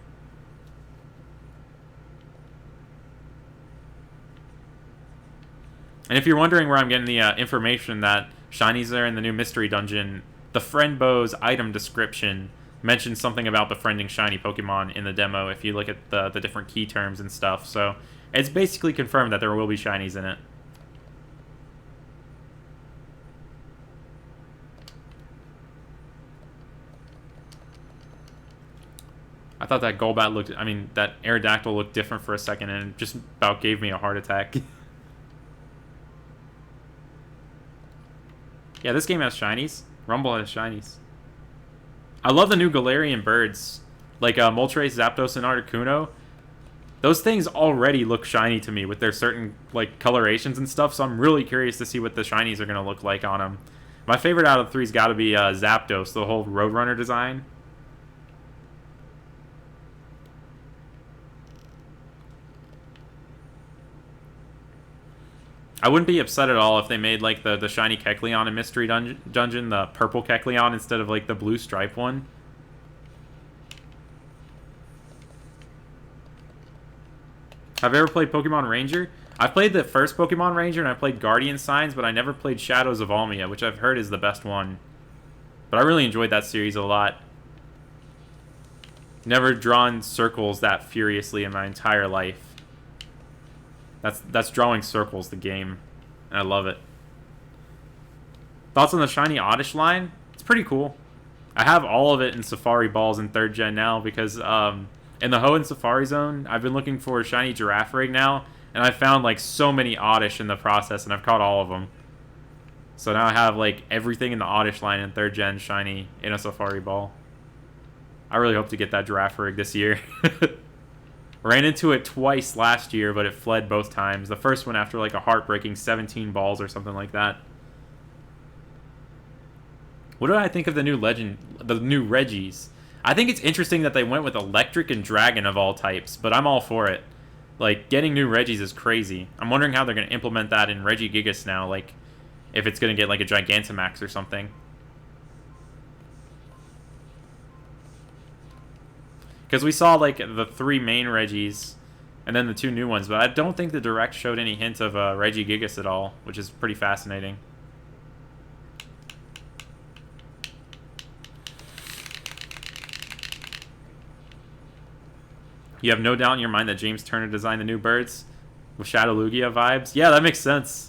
S1: And if you're wondering where I'm getting the information that shinies are in the new mystery dungeon, the Friend Bow's item description mentions something about befriending shiny Pokemon in the demo if you look at the different key terms and stuff. So it's basically confirmed that there will be shinies in it. I thought that that Aerodactyl looked different for a second, and it just about gave me a heart attack. Yeah, this game has shinies. Rumble has shinies. I love the new Galarian birds, like Moltres, Zapdos, and Articuno. Those things already look shiny to me with their certain like colorations and stuff, so I'm really curious to see what the shinies are going to look like on them. My favorite out of the three's got to be Zapdos, the whole Roadrunner design. I wouldn't be upset at all if they made like the shiny Kecleon in Mystery Dungeon, the purple Kecleon instead of like the blue stripe one. Have you ever played Pokemon Ranger? I played the first Pokemon Ranger and I played Guardian Signs, but I never played Shadows of Almia, which I've heard is the best one. But I really enjoyed that series a lot. Never drawn circles that furiously in my entire life. That's drawing circles, the game. And I love it. Thoughts on the shiny Oddish line? It's pretty cool. I have all of it in Safari Balls in 3rd gen now because in the Hoenn Safari Zone, I've been looking for a shiny Giraffe rig now, and I found like so many Oddish in the process, and I've caught all of them. So now I have like everything in the Oddish line in 3rd gen shiny in a Safari Ball. I really hope to get that Giraffe rig this year. Ran into it twice last year, but it fled both times. The first one after like a heartbreaking 17 balls or something like that. What do I think of the new Regis? I think it's interesting that they went with Electric and Dragon of all types, but I'm all for it. Like, getting new Regis is crazy. I'm wondering how they're going to implement that in Regigigas now, like, if it's going to get like a Gigantamax or something. Because we saw, like, the 3 main Regis, and then the 2 new ones, but I don't think the Direct showed any hint of Regigigas at all, which is pretty fascinating. You have no doubt in your mind that James Turner designed the new birds with Shadow Lugia vibes? Yeah, that makes sense.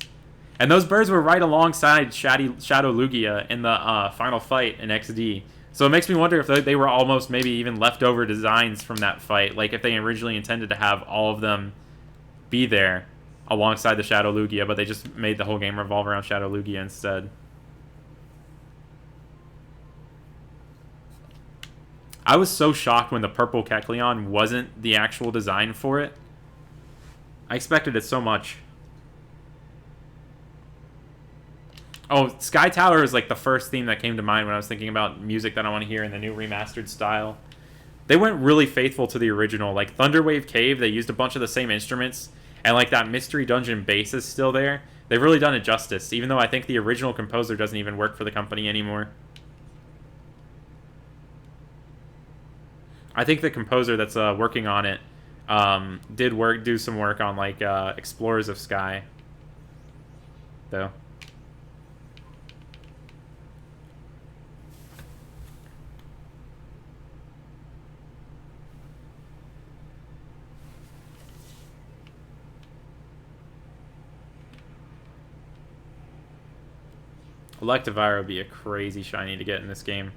S1: And those birds were right alongside Shadow Lugia in the final fight in XD. So it makes me wonder if they were almost maybe even leftover designs from that fight. Like if they originally intended to have all of them be there. alongside the Shadow Lugia, but they just made the whole game revolve around Shadow Lugia instead. I was so shocked when the purple Kecleon wasn't the actual design for it. I expected it so much. Oh, Sky Tower is like the first theme that came to mind when I was thinking about music that I want to hear in the new remastered style. They went really faithful to the original. Like Thunderwave Cave, they used a bunch of the same instruments, and like that Mystery Dungeon bass is still there. They've really done it justice, even though I think the original composer doesn't even work for the company anymore. I think the composer that's working on it did do some work on like Explorers of Sky, though. Electivire would be a crazy shiny to get in this game.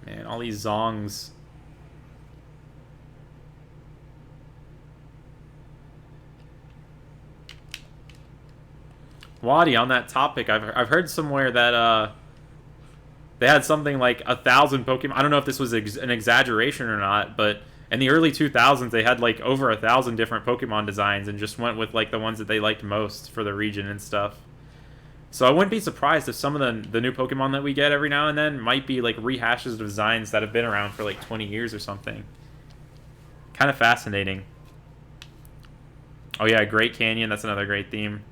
S1: Man, all these Zongs. Wadi, on that topic, I've heard somewhere that they had something like 1,000 Pokemon. I don't know if this was an exaggeration or not, but in the early 2000s, they had like over 1,000 different Pokemon designs and just went with like the ones that they liked most for the region and stuff. So I wouldn't be surprised if some of the new Pokemon that we get every now and then might be like rehashes of designs that have been around for like 20 years or something. Kind of fascinating. Oh yeah, Great Canyon, that's another great theme.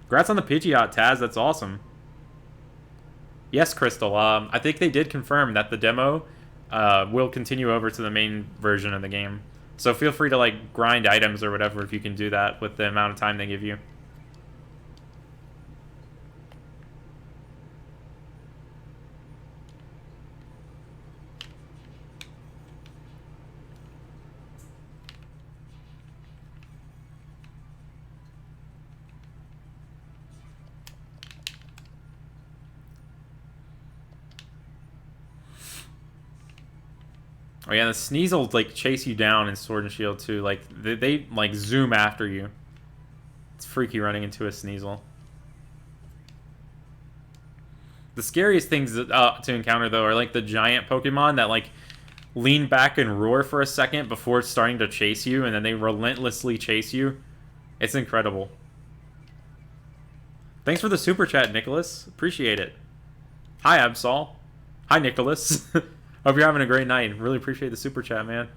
S1: Congrats on the Pidgeot, Taz, that's awesome. Yes, Crystal, I think they did confirm that the demo will continue over to the main version of the game. So feel free to like grind items or whatever if you can do that with the amount of time they give you. Oh yeah, the Sneasel like chase you down in Sword and Shield too. Like they like zoom after you. It's freaky running into a Sneasel. The scariest things to encounter though are like the giant Pokemon that like lean back and roar for a second before starting to chase you, and then they relentlessly chase you. It's incredible. Thanks for the super chat, Nicholas. Appreciate it. Hi, Absol. Hi, Nicholas. Hope you're having a great night. Really appreciate the super chat, man.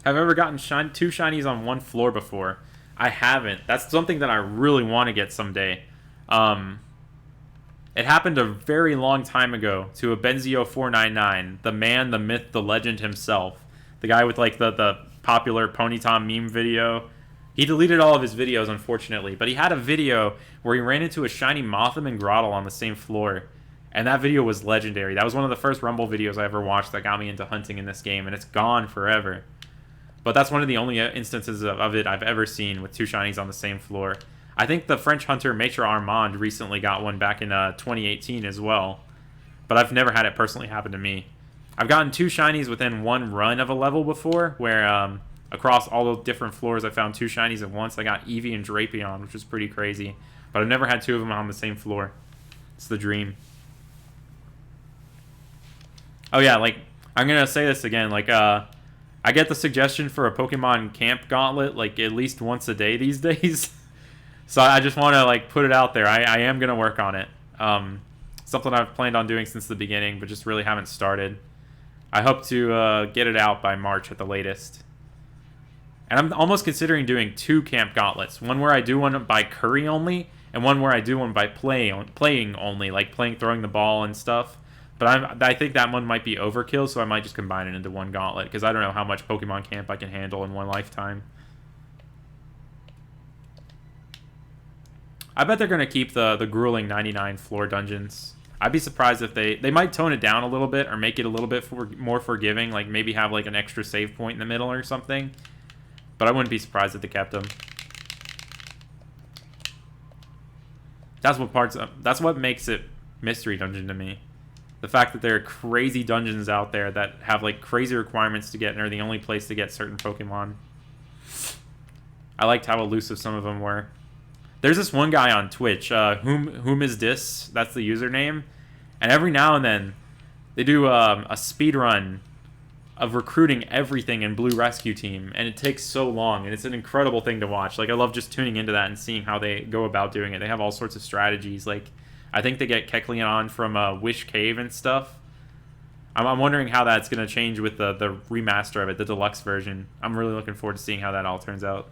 S1: Have I ever gotten two shinies on one floor before? I haven't. That's something that I really want to get someday. It happened a very long time ago to a Benzio 499, the man, the myth, the legend himself. The guy with like the popular Ponyta meme video. He deleted all of his videos, unfortunately, but he had a video where he ran into a shiny Mothim and Grottle on the same floor. And that video was legendary. That was one of the first Rumble videos I ever watched that got me into hunting in this game, and it's gone forever. But that's one of the only instances of it I've ever seen with two shinies on the same floor. I think the French hunter Maitre Armand recently got one back in 2018 as well. But I've never had it personally happen to me. I've gotten two shinies within one run of a level before, where across all the different floors I found two shinies at once. I got Eevee and Drapion, which was pretty crazy. But I've never had two of them on the same floor. It's the dream. Oh yeah, like, I'm going to say this again, like, I get the suggestion for a Pokemon Camp Gauntlet, like, at least once a day these days. So I just want to, like, put it out there. I am going to work on it. Something I've planned on doing since the beginning, but just really haven't started. I hope to get it out by March at the latest. And I'm almost considering doing two Camp Gauntlets. One where I do one by curry only, and one where I do one by playing only, like throwing the ball and stuff. But I think that one might be overkill, so I might just combine it into one gauntlet, because I don't know how much Pokemon Camp I can handle in one lifetime. I bet they're going to keep the grueling 99 floor dungeons. I'd be surprised if they might tone it down a little bit or make it a little bit more forgiving, like maybe have like an extra save point in the middle or something. But I wouldn't be surprised if they kept them. That's what makes it Mystery Dungeon to me. The fact that there are crazy dungeons out there that have like crazy requirements to get and are the only place to get certain Pokemon. I liked how elusive some of them were. There's this one guy on Twitch, whom is this? That's the username. And every now and then, they do a speed run of recruiting everything in Blue Rescue Team, and it takes so long, and it's an incredible thing to watch. Like, I love just tuning into that and seeing how they go about doing it. They have all sorts of strategies. Like, I think they get Kecleon from Wish Cave and stuff. I'm wondering how that's going to change with the remaster of it, the deluxe version. I'm really looking forward to seeing how that all turns out.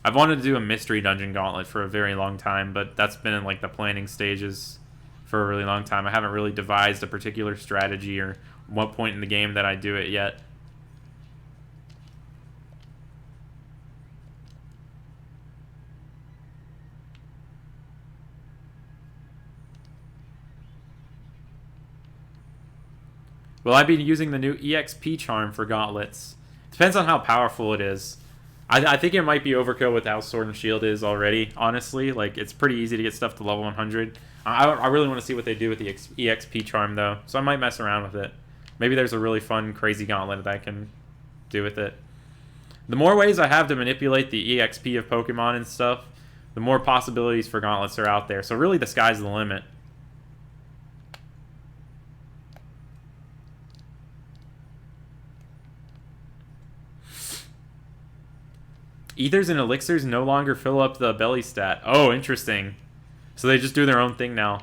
S1: I've wanted to do a Mystery Dungeon Gauntlet for a very long time, but that's been in like the planning stages for a really long time. I haven't really devised a particular strategy or what point in the game that I do it yet. Will I be using the new EXP charm for gauntlets? Depends on how powerful it is. I think it might be overkill with how Sword and Shield is already, honestly. Like, it's pretty easy to get stuff to level 100. I really want to see what they do with the EXP charm, though. So I might mess around with it. Maybe there's a really fun, crazy gauntlet that I can do with it. The more ways I have to manipulate the EXP of Pokemon and stuff, the more possibilities for gauntlets are out there. So really, the sky's the limit. Ethers and elixirs no longer fill up the belly stat. Oh, interesting. So they just do their own thing now.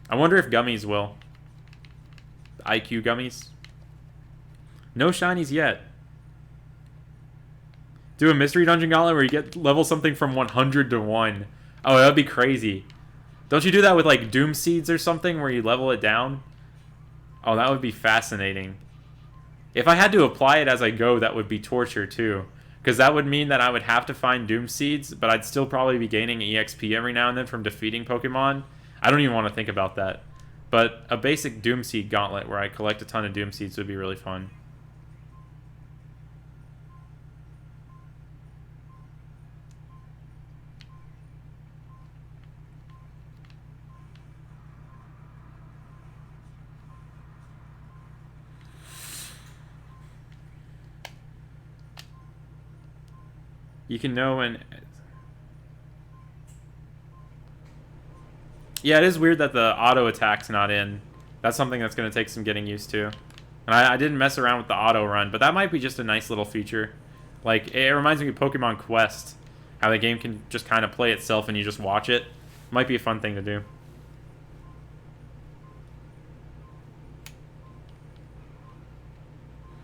S1: I wonder if gummies will. The IQ gummies. No shinies yet. Do a mystery dungeon gauntlet where you get level something from 100 to 1. Oh, that'd be crazy. Don't you do that with like Doom Seeds or something where you level it down? Oh, that would be fascinating. If I had to apply it as I go, that would be torture too. Because that would mean that I would have to find Doom Seeds, but I'd still probably be gaining EXP every now and then from defeating Pokemon. I don't even want to think about that. But a basic Doom Seed gauntlet where I collect a ton of Doom Seeds would be really fun. You can know when... Yeah, it is weird that the auto attack's not in. That's something that's going to take some getting used to. And I didn't mess around with the auto run, but that might be just a nice little feature. Like, it reminds me of Pokemon Quest. How the game can just kind of play itself and you just watch it. Might be a fun thing to do.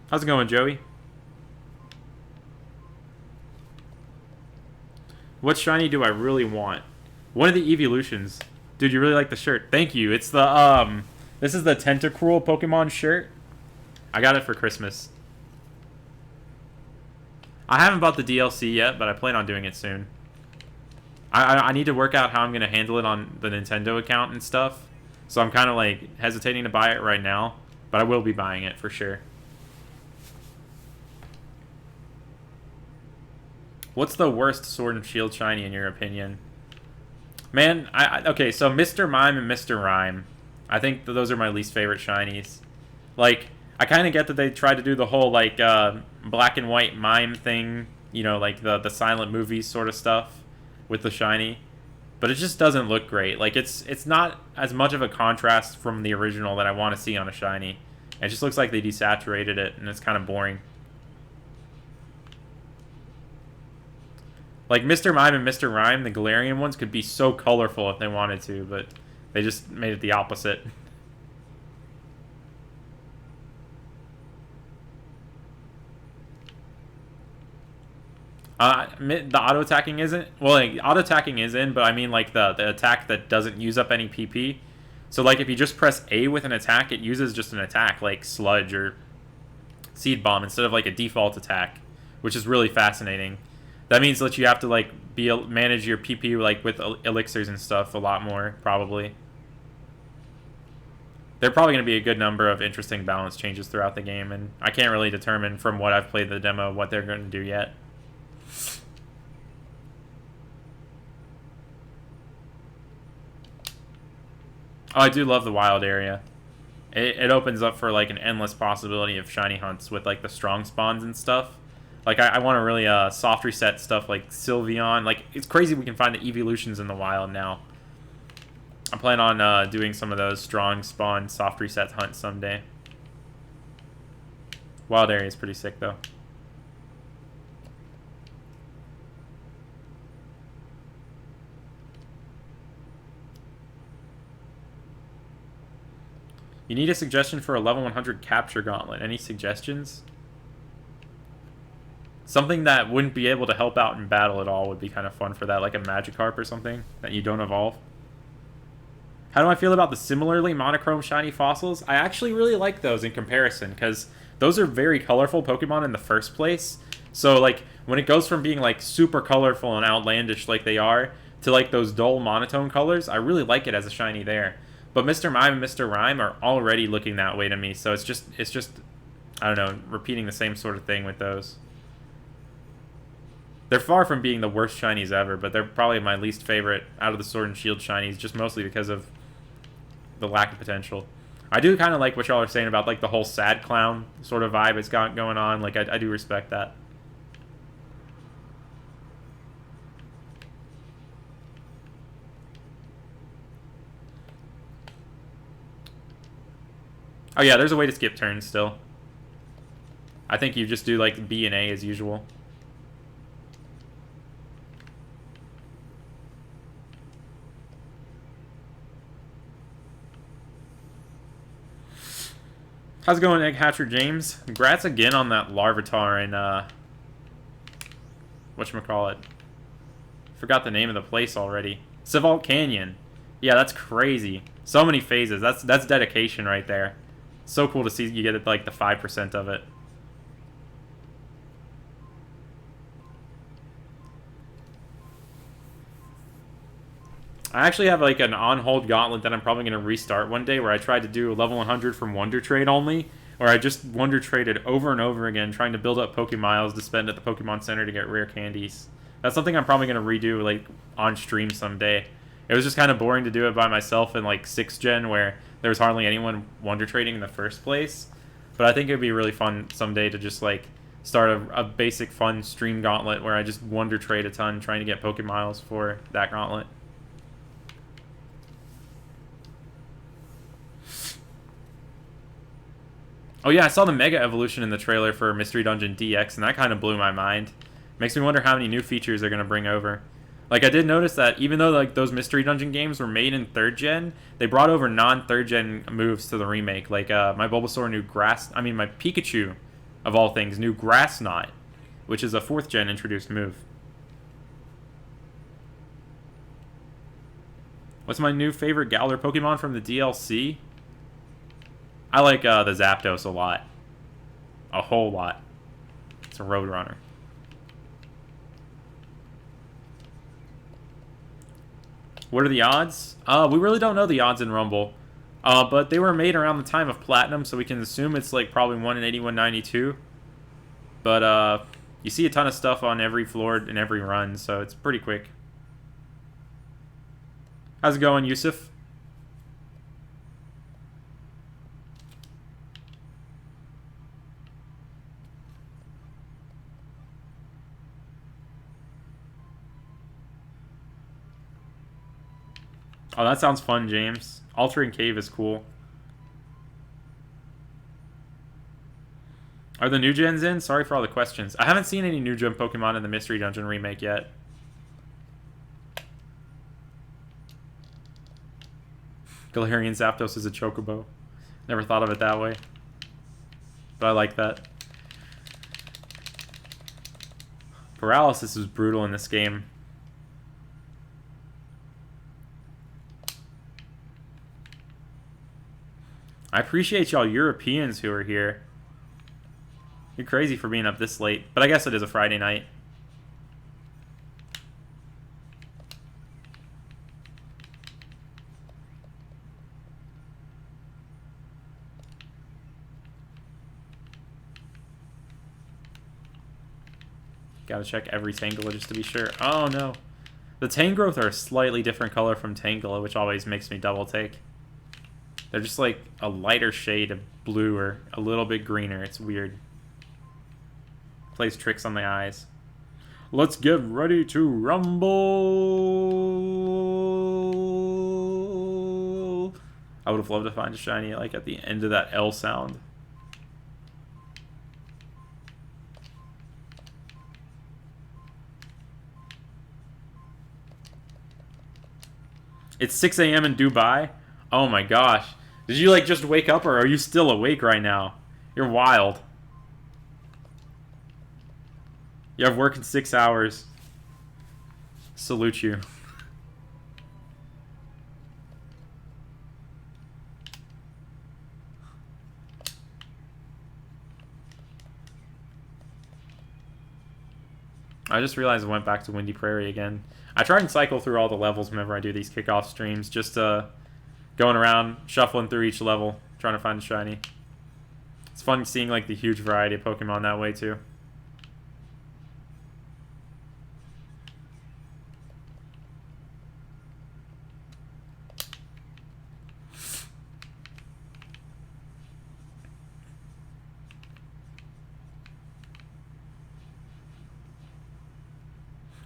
S1: How's it going, Joey? What shiny do I really want? One of the evolutions. Dude, you really like the shirt. Thank you. It's the, this is the Tentacruel Pokemon shirt. I got it for Christmas. I haven't bought the DLC yet, but I plan on doing it soon. I need to work out how I'm going to handle it on the Nintendo account and stuff. So I'm kind of, like, hesitating to buy it right now. But I will be buying it for sure. What's the worst Sword and Shield shiny in your opinion? Man, okay, so Mr. Mime and Mr. Rhyme. I think those are my least favorite shinies. Like, I kind of get that they tried to do the whole, like, black and white mime thing. You know, like the silent movies sort of stuff with the shiny. But it just doesn't look great. Like, it's not as much of a contrast from the original that I want to see on a shiny. It just looks like they desaturated it, and it's kind of boring. Like, Mr. Mime and Mr. Rhyme, the Galarian ones, could be so colorful if they wanted to, but they just made it the opposite. The auto-attacking isn't... Well, like, auto-attacking is in, but I mean, like, the attack that doesn't use up any PP. So, like, if you just press A with an attack, it uses just an attack, like Sludge or Seed Bomb, instead of, like, a default attack, which is really fascinating. That means that you have to like manage your PP like with elixirs and stuff a lot more probably. There are probably going to be a good number of interesting balance changes throughout the game, and I can't really determine from what I've played the demo what they're going to do yet. Oh, I do love the wild area. It opens up for like an endless possibility of shiny hunts with like the strong spawns and stuff. Like I want to really soft reset stuff like Sylveon. Like it's crazy we can find the evolutions in the wild now. I plan on doing some of those strong spawn soft reset hunts someday. Wild area is pretty sick though. You need a suggestion for a level 100 capture gauntlet. Any suggestions? Something that wouldn't be able to help out in battle at all would be kind of fun for that, like a Magikarp or something that you don't evolve. How do I feel about the similarly monochrome shiny fossils? I actually really like those in comparison, because those are very colorful Pokemon in the first place. So, like, when it goes from being, like, super colorful and outlandish like they are, to, like, those dull monotone colors, I really like it as a shiny there. But Mr. Mime and Mr. Rhyme are already looking that way to me, so it's just, I don't know, repeating the same sort of thing with those. They're far from being the worst shinies ever, but they're probably my least favorite out of the Sword and Shield shinies, just mostly because of the lack of potential. I do kind of like what y'all are saying about like the whole sad clown sort of vibe it's got going on. Like I do respect that. Oh yeah, there's a way to skip turns still. I think you just do like B and A as usual. How's it going, Egg Hatcher James? Congrats again on that Larvitar in, whatchamacallit. Forgot the name of the place already. Savalt Canyon. Yeah, that's crazy. So many phases. That's dedication right there. So cool to see you get like the 5% of it. I actually have like an on-hold gauntlet that I'm probably going to restart one day where I tried to do a level 100 from Wonder Trade only, or I just Wonder Traded over and over again trying to build up Pokémiles to spend at the Pokemon Center to get rare candies. That's something I'm probably going to redo like on stream someday. It was just kind of boring to do it by myself in like 6th gen where there was hardly anyone Wonder Trading in the first place. But I think it would be really fun someday to just like start a basic fun stream gauntlet where I just Wonder Trade a ton trying to get Pokémiles for that gauntlet. Oh yeah, I saw the Mega Evolution in the trailer for Mystery Dungeon DX, and that kind of blew my mind. Makes me wonder how many new features they're going to bring over. Like, I did notice that even though like those Mystery Dungeon games were made in 3rd gen, they brought over non-3rd gen moves to the remake. Like, my Bulbasaur knew my Pikachu, of all things, knew Grass Knot, which is a 4th gen introduced move. What's my new favorite Galar Pokemon from the DLC? I like the Zapdos a lot. A whole lot. It's a Roadrunner. What are the odds? We really don't know the odds in Rumble. But they were made around the time of Platinum, so we can assume it's like probably 1 in 8192. But you see a ton of stuff on every floor in every run, so it's pretty quick. How's it going, Yusuf? Oh, that sounds fun, James. Altering Cave is cool. Are the new gens in? Sorry for all the questions. I haven't seen any new gen Pokemon in the Mystery Dungeon remake yet. Galarian Zapdos is a Chocobo. Never thought of it that way. But I like that. Paralysis is brutal in this game. I appreciate y'all Europeans who are here. You're crazy for being up this late, but I guess it is a Friday night. Gotta check every Tangela just to be sure. Oh no. The Tangrowth are a slightly different color from Tangela, which always makes me double take. They're just like a lighter shade of blue or a little bit greener. It's weird. Plays tricks on the eyes. Let's get ready to rumble. I would have loved to find a shiny like at the end of that L sound. It's 6 a.m. in Dubai? Oh my gosh. Did you like just wake up or are you still awake right now? You're wild. You have work in 6 hours. Salute you. I just realized I went back to Windy Prairie again. I try and cycle through all the levels whenever I do these kickoff streams, just going around, shuffling through each level, trying to find a shiny. It's fun seeing like the huge variety of Pokemon that way too.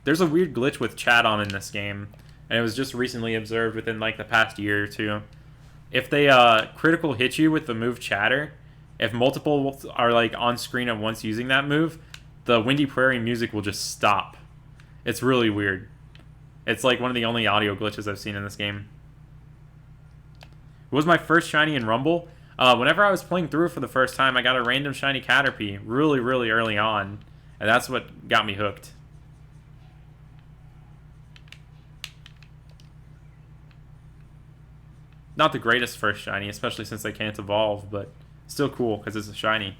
S1: There's a weird glitch with chat on in this game, and it was just recently observed within like the past year or two. If they critical hit you with the move Chatter, if multiple are like on screen at once using that move, the Windy Prairie music will just stop. It's really weird. It's like one of the only audio glitches I've seen in this game. It was my first shiny in Rumble. Whenever I was playing through it for the first time, I got a random shiny Caterpie really, really early on, and that's what got me hooked. Not the greatest first shiny, especially since they can't evolve, but still cool because it's a shiny.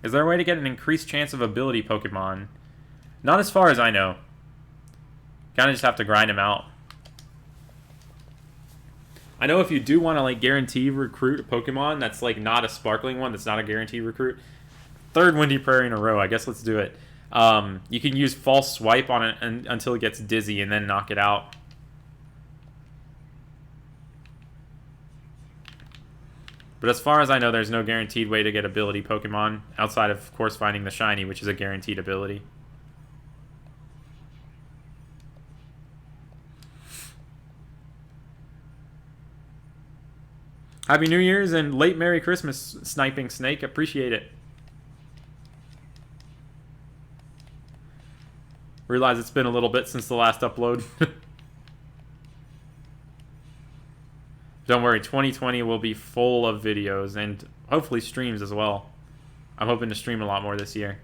S1: Is there a way to get an increased chance of ability Pokemon? Not as far as I know. Kind of just have to grind them out. I know if you do want to like guarantee recruit a Pokemon that's like not a sparkling one, that's not a guaranteed recruit. Third Windy Prairie in a row. I guess let's do it. You can use False Swipe on it until it gets dizzy and then knock it out. But as far as I know, there's no guaranteed way to get ability Pokemon outside of course, finding the shiny, which is a guaranteed ability. Happy New Year's and late Merry Christmas, Sniping Snake. Appreciate it. Realize it's been a little bit since the last upload. Don't worry, 2020 will be full of videos and hopefully streams as well. I'm hoping to stream a lot more this year.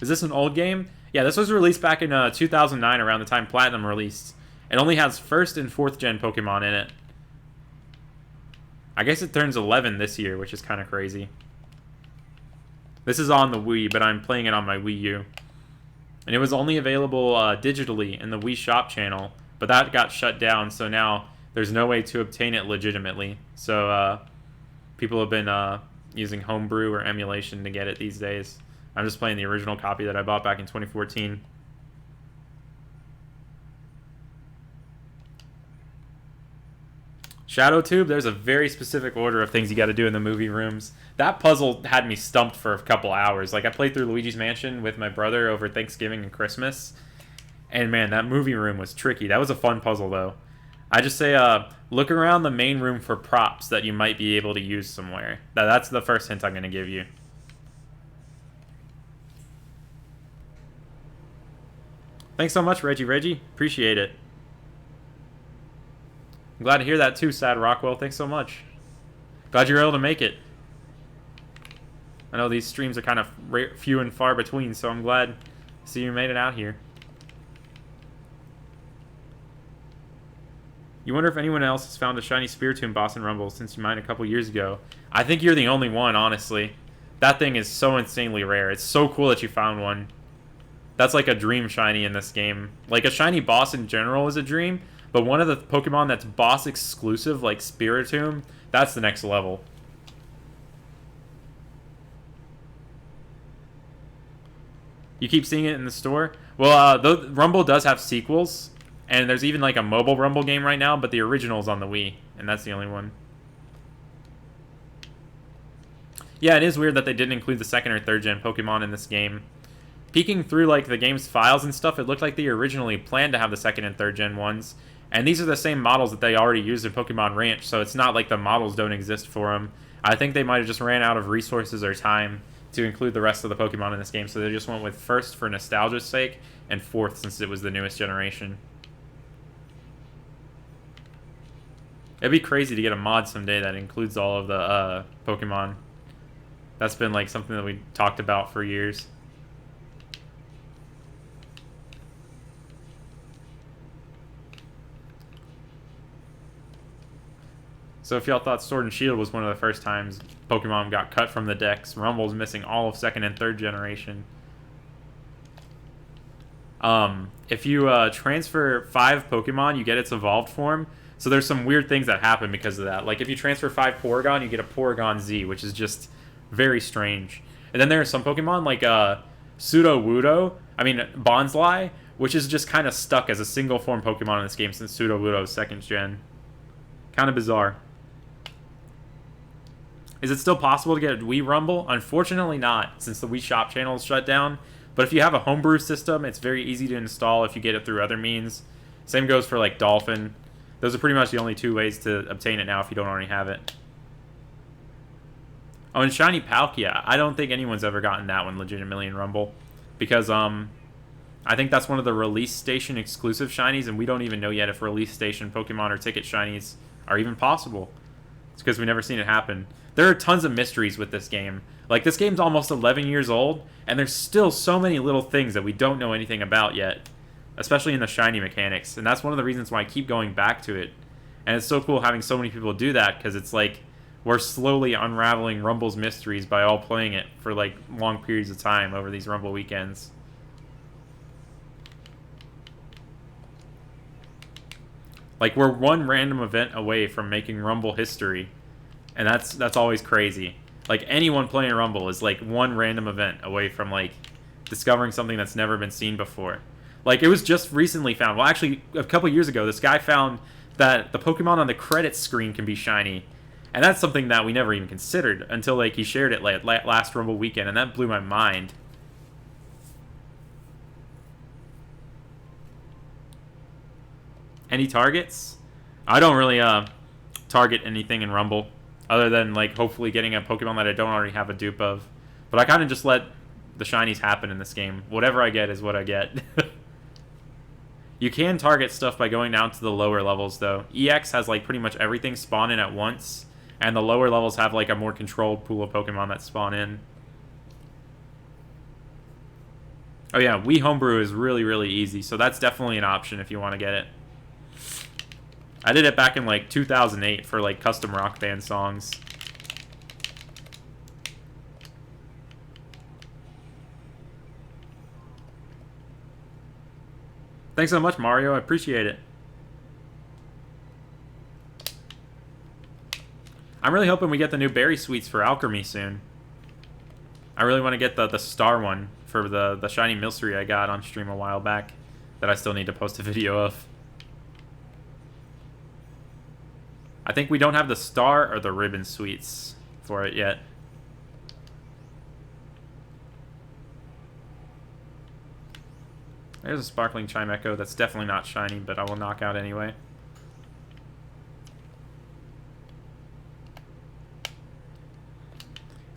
S1: Is this an old game? Yeah, this was released back in 2009, around the time Platinum released. It only has 1st and 4th gen Pokemon in it. I guess it turns 11 this year, which is kind of crazy. This is on the Wii, but I'm playing it on my Wii U. And it was only available digitally in the Wii Shop channel, but that got shut down, so now there's no way to obtain it legitimately. So people have been using homebrew or emulation to get it these days. I'm just playing the original copy that I bought back in 2014. Shadow Tube, there's a very specific order of things you got to do in the movie rooms. That puzzle had me stumped for a couple hours. Like, I played through Luigi's Mansion with my brother over Thanksgiving and Christmas. And man, that movie room was tricky. That was a fun puzzle, though. I just say, look around the main room for props that you might be able to use somewhere. That's the first hint I'm going to give you. Thanks so much, Reggie. Appreciate it. I'm glad to hear that too, Sad Rockwell. Thanks so much. Glad you were able to make it. I know these streams are kind of few and far between, so I'm glad to see you made it out here. You wonder if anyone else has found a shiny Spiritomb boss in Rumble since you mined a couple years ago. I think you're the only one, honestly. That thing is so insanely rare. It's so cool that you found one. That's like a dream shiny in this game. Like, a shiny boss in general is a dream, But one of the Pokemon that's boss exclusive, like Spiritomb, that's the next level. You keep seeing it in the store? Well, Rumble does have sequels, and there's even like a mobile Rumble game right now, but the original's on the Wii, and that's the only one. Yeah, it is weird that they didn't include the 2nd or 3rd gen Pokemon in this game. Peeking through like the game's files and stuff, it looked like they originally planned to have the 2nd and 3rd gen ones, and these are the same models that they already used in Pokemon Ranch, so it's not like the models don't exist for them. I think they might have just ran out of resources or time to include the rest of the Pokemon in this game, so they just went with 1st for nostalgia's sake, and 4th since it was the newest generation. It'd be crazy to get a mod someday that includes all of the Pokemon. That's been like something that we talked about for years. So if y'all thought Sword and Shield was one of the first times Pokemon got cut from the decks, Rumble's missing all of 2nd and 3rd generation. If you transfer 5 Pokemon, you get its evolved form. So there's some weird things that happen because of that. Like if you transfer 5 Porygon, you get a Porygon Z, which is just very strange. And then there are some Pokemon like Bonsly, which is just kind of stuck as a single form Pokemon in this game since Sudowoodo's 2nd gen. Kind of bizarre. Is it still possible to get a Wii Rumble? Unfortunately not, since the Wii Shop channel is shut down. But if you have a homebrew system, it's very easy to install if you get it through other means. Same goes for like Dolphin. Those are pretty much the only 2 ways to obtain it now if you don't already have it. Oh, and Shiny Palkia. I don't think anyone's ever gotten that one legitimately in Rumble. Because I think that's one of the release station exclusive shinies, and we don't even know yet if release station Pokemon or ticket shinies are even possible. It's because we've never seen it happen. There are tons of mysteries with this game. Like, this game's almost 11 years old, and there's still so many little things that we don't know anything about yet. Especially in the shiny mechanics. And that's one of the reasons why I keep going back to it. And it's so cool having so many people do that, because it's like we're slowly unraveling Rumble's mysteries by all playing it for like long periods of time over these Rumble weekends. Like, we're one random event away from making Rumble history. And that's always crazy. Like, anyone playing Rumble is like one random event away from like discovering something that's never been seen before. Like, it was just recently found. Well, actually, a couple years ago, this guy found that the Pokemon on the credits screen can be shiny. And that's something that we never even considered until like he shared it like last Rumble weekend, and that blew my mind. Any targets? I don't really target anything in Rumble other than like hopefully getting a Pokemon that I don't already have a dupe of. But I kind of just let the shinies happen in this game. Whatever I get is what I get. You can target stuff by going down to the lower levels though. EX has like pretty much everything spawn in at once, and the lower levels have like a more controlled pool of Pokemon that spawn in. Oh yeah, Wii Homebrew is really, really easy, so that's definitely an option if you want to get it. I did it back in like 2008 for like custom Rock Band songs. Thanks so much, Mario. I appreciate it. I'm really hoping we get the new berry sweets for Alchemy soon. I really want to get the star one for the shiny Milcery I got on stream a while back that I still need to post a video of. I think we don't have the star or the ribbon sweets for it yet. There's a sparkling Chimecho that's definitely not shiny, but I will knock out anyway.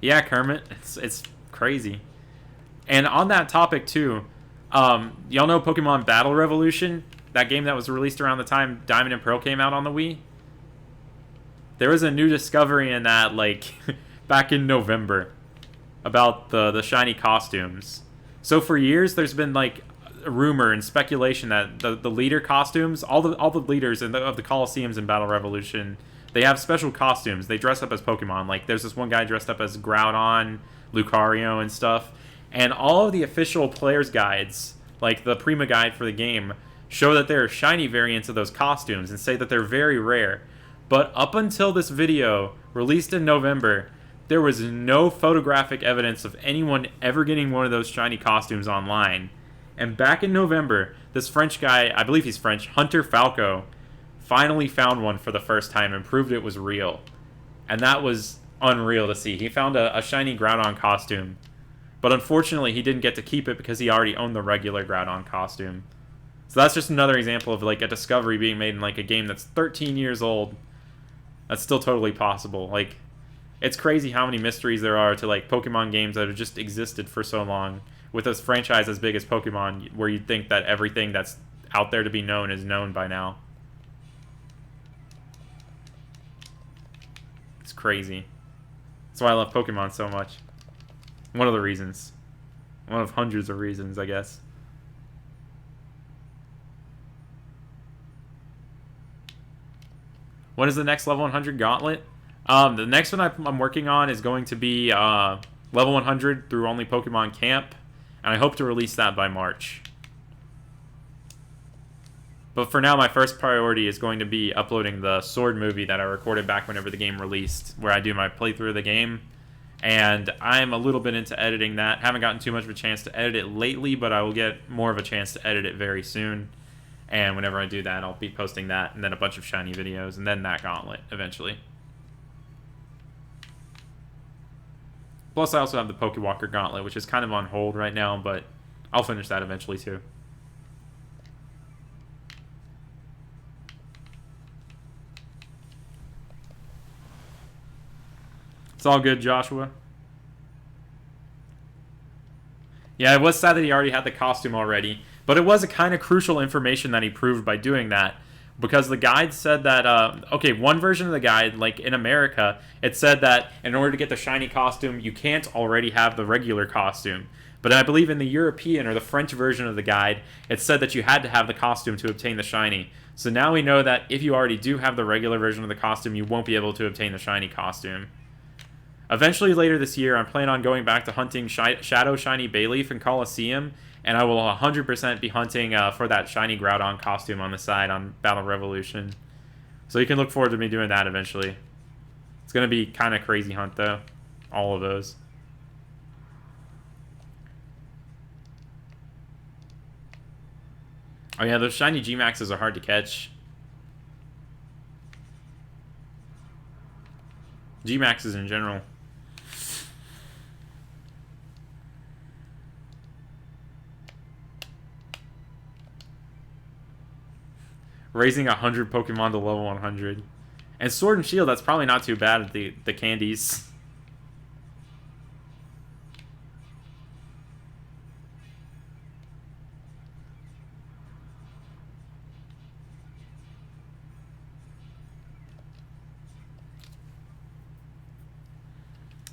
S1: Yeah, Kermit, it's crazy. And on that topic too, y'all know Pokemon Battle Revolution? That game that was released around the time Diamond and Pearl came out on the Wii? There was a new discovery in that, like, back in November about the shiny costumes. So for years, there's been, like, a rumor and speculation that the leader costumes, all the leaders of the Colosseums in Battle Revolution, they have special costumes. They dress up as Pokemon. Like, there's this one guy dressed up as Groudon, Lucario, and stuff. And all of the official player's guides, like the Prima guide for the game, show that there are shiny variants of those costumes and say that they're very rare. But up until this video, released in November, there was no photographic evidence of anyone ever getting one of those shiny costumes online. And back in November, this French guy, I believe he's French, Hunter Falco, finally found one for the first time and proved it was real. And that was unreal to see. He found a shiny Groudon costume. But unfortunately, he didn't get to keep it because he already owned the regular Groudon costume. So that's just another example of like a discovery being made in like a game that's 13 years old. That's still totally possible. Like, it's crazy how many mysteries there are to like Pokemon games that have just existed for so long. With a franchise as big as Pokemon, where you'd think that everything that's out there to be known is known by now. It's crazy. That's why I love Pokemon so much. One of the reasons. One of hundreds of reasons, I guess. When is the next level 100 gauntlet? The next one I'm working on is going to be level 100 through only Pokemon Camp, and I hope to release that by March. But for now, my first priority is going to be uploading the Sword movie that I recorded back whenever the game released, where I do my playthrough of the game. And I'm a little bit into editing that. Haven't gotten too much of a chance to edit it lately, but I will get more of a chance to edit it very soon. And whenever I do that, I'll be posting that, and then a bunch of shiny videos, and then that gauntlet, eventually. Plus, I also have the Pokewalker gauntlet, which is kind of on hold right now, but I'll finish that eventually, too. It's all good, Joshua. Yeah, it was sad that he already had the costume already, but it was a kind of crucial information that he proved by doing that, because the guide said that, okay, one version of the guide, like in America, it said that in order to get the shiny costume, you can't already have the regular costume. But I believe in the European or the French version of the guide, it said that you had to have the costume to obtain the shiny. So now we know that if you already do have the regular version of the costume, you won't be able to obtain the shiny costume. Eventually, later this year, I plan on going back to hunting Shadow Shiny Bayleaf and Coliseum, and I will 100% be hunting for that shiny Groudon costume on the side on Battle Revolution. So you can look forward to me doing that eventually. It's going to be kind of crazy hunt, though. All of those. Oh yeah, those shiny G-Maxes are hard to catch. G-Maxes in general. Raising 100 Pokemon to level 100. And Sword and Shield, that's probably not too bad at the candies.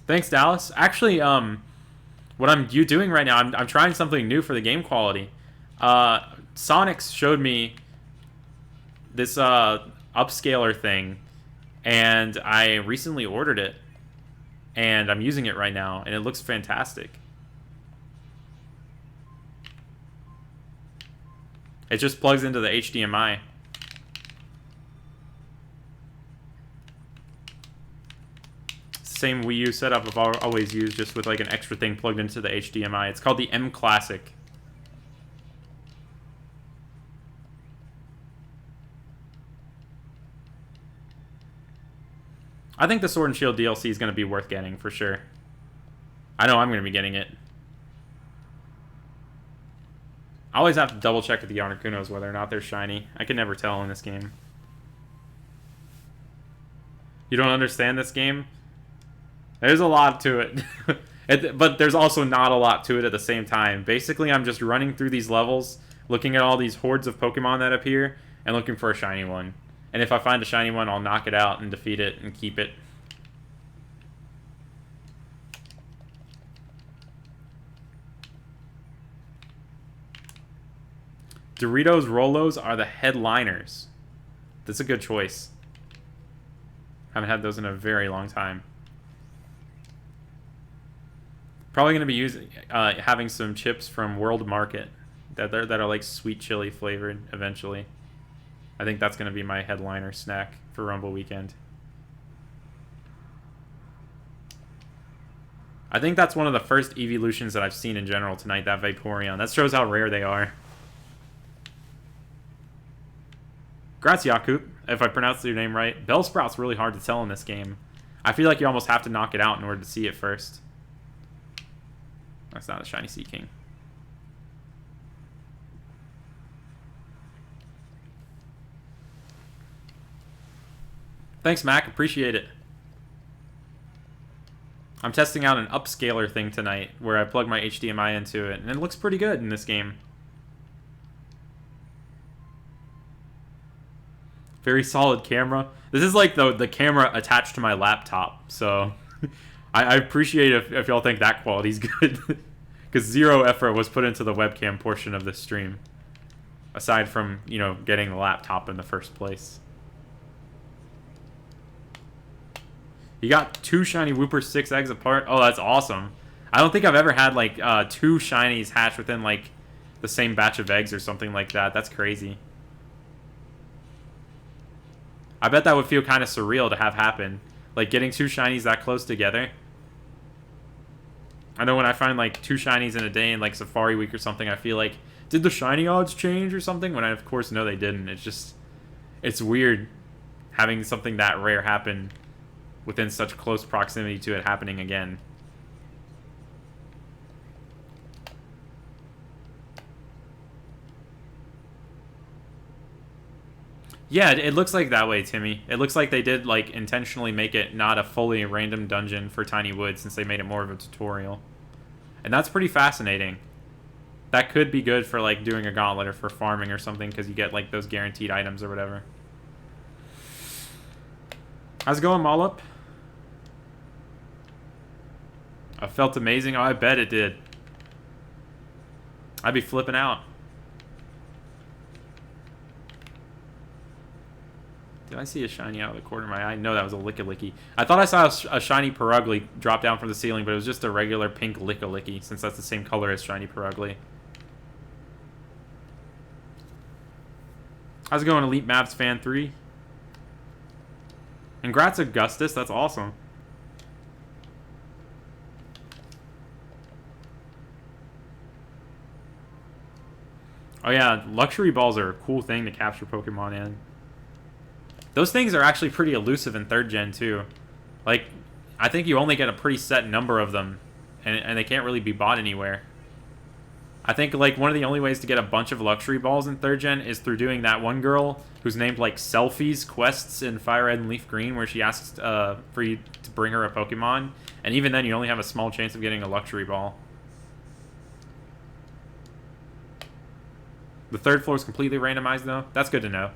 S1: Thanks, Dallas. Actually, what I'm doing right now, I'm trying something new for the game quality. Sonics showed me this upscaler thing, and I recently ordered it, and I'm using it right now, and it looks fantastic. It just plugs into the HDMI. Same Wii U setup I've always used, just with like an extra thing plugged into the HDMI. It's called the M Classic. I think the Sword and Shield DLC is going to be worth getting, for sure. I know I'm going to be getting it. I always have to double check with the Articunos whether or not they're shiny. I can never tell in this game. You don't understand this game? There's a lot to it. But there's also not a lot to it at the same time. Basically, I'm just running through these levels, looking at all these hordes of Pokemon that appear, and looking for a shiny one. And if I find a shiny one, I'll knock it out and defeat it and keep it. Doritos Rolos are the headliners. That's a good choice. Haven't had those in a very long time. Probably going to be having some chips from World Market. that are like sweet chili flavored eventually. I think that's going to be my headliner snack for Rumble weekend. I think that's one of the first evolutions that I've seen in general tonight, that Vaporeon. That shows how rare they are. Grats, Yakub, if I pronounced your name right. Bellsprout's really hard to tell in this game. I feel like you almost have to knock it out in order to see it first. That's not a shiny Sea King. Thanks, Mac. Appreciate it. I'm testing out an upscaler thing tonight where I plug my HDMI into it, and it looks pretty good in this game. Very solid camera. This is like the camera attached to my laptop, so I appreciate if y'all think that quality's good. Because zero effort was put into the webcam portion of this stream. Aside from, you know, getting the laptop in the first place. You got 2 shiny Whoopers 6 eggs apart? Oh, that's awesome. I don't think I've ever had, like, 2 shinies hatch within, like, the same batch of eggs or something like that. That's crazy. I bet that would feel kind of surreal to have happen. Like, getting 2 shinies that close together. I know when I find, like, 2 shinies in a day in, like, Safari Week or something, I feel like, did the shiny odds change or something? When I, of course, know they didn't. It's just, it's weird having something that rare happen within such close proximity to it happening again. Yeah, it looks like that way, Timmy. It looks like they did, like, intentionally make it not a fully random dungeon for Tiny Wood since they made it more of a tutorial. And that's pretty fascinating. That could be good for, like, doing a gauntlet or for farming or something because you get, like, those guaranteed items or whatever. How's it going, Mollop? I felt amazing. Oh, I bet it did. I'd be flipping out. Did I see a shiny out of the corner of my eye? No, that was a Lickilicky. I thought I saw a shiny Perugly drop down from the ceiling, but it was just a regular pink Lickilicky, since that's the same color as shiny Perugly. How's it going, Elite Maps Fan 3? Congrats, Augustus. That's awesome. Oh yeah, luxury balls are a cool thing to capture Pokemon in. Those things are actually pretty elusive in 3rd gen too. Like, I think you only get a pretty set number of them, and they can't really be bought anywhere. I think, like, one of the only ways to get a bunch of luxury balls in 3rd gen is through doing that one girl who's named, like, Selfies quests in Fire Red and Leaf Green, where she asks for you to bring her a Pokemon, and even then you only have a small chance of getting a luxury ball. The 3rd floor is completely randomized, though. That's good to know.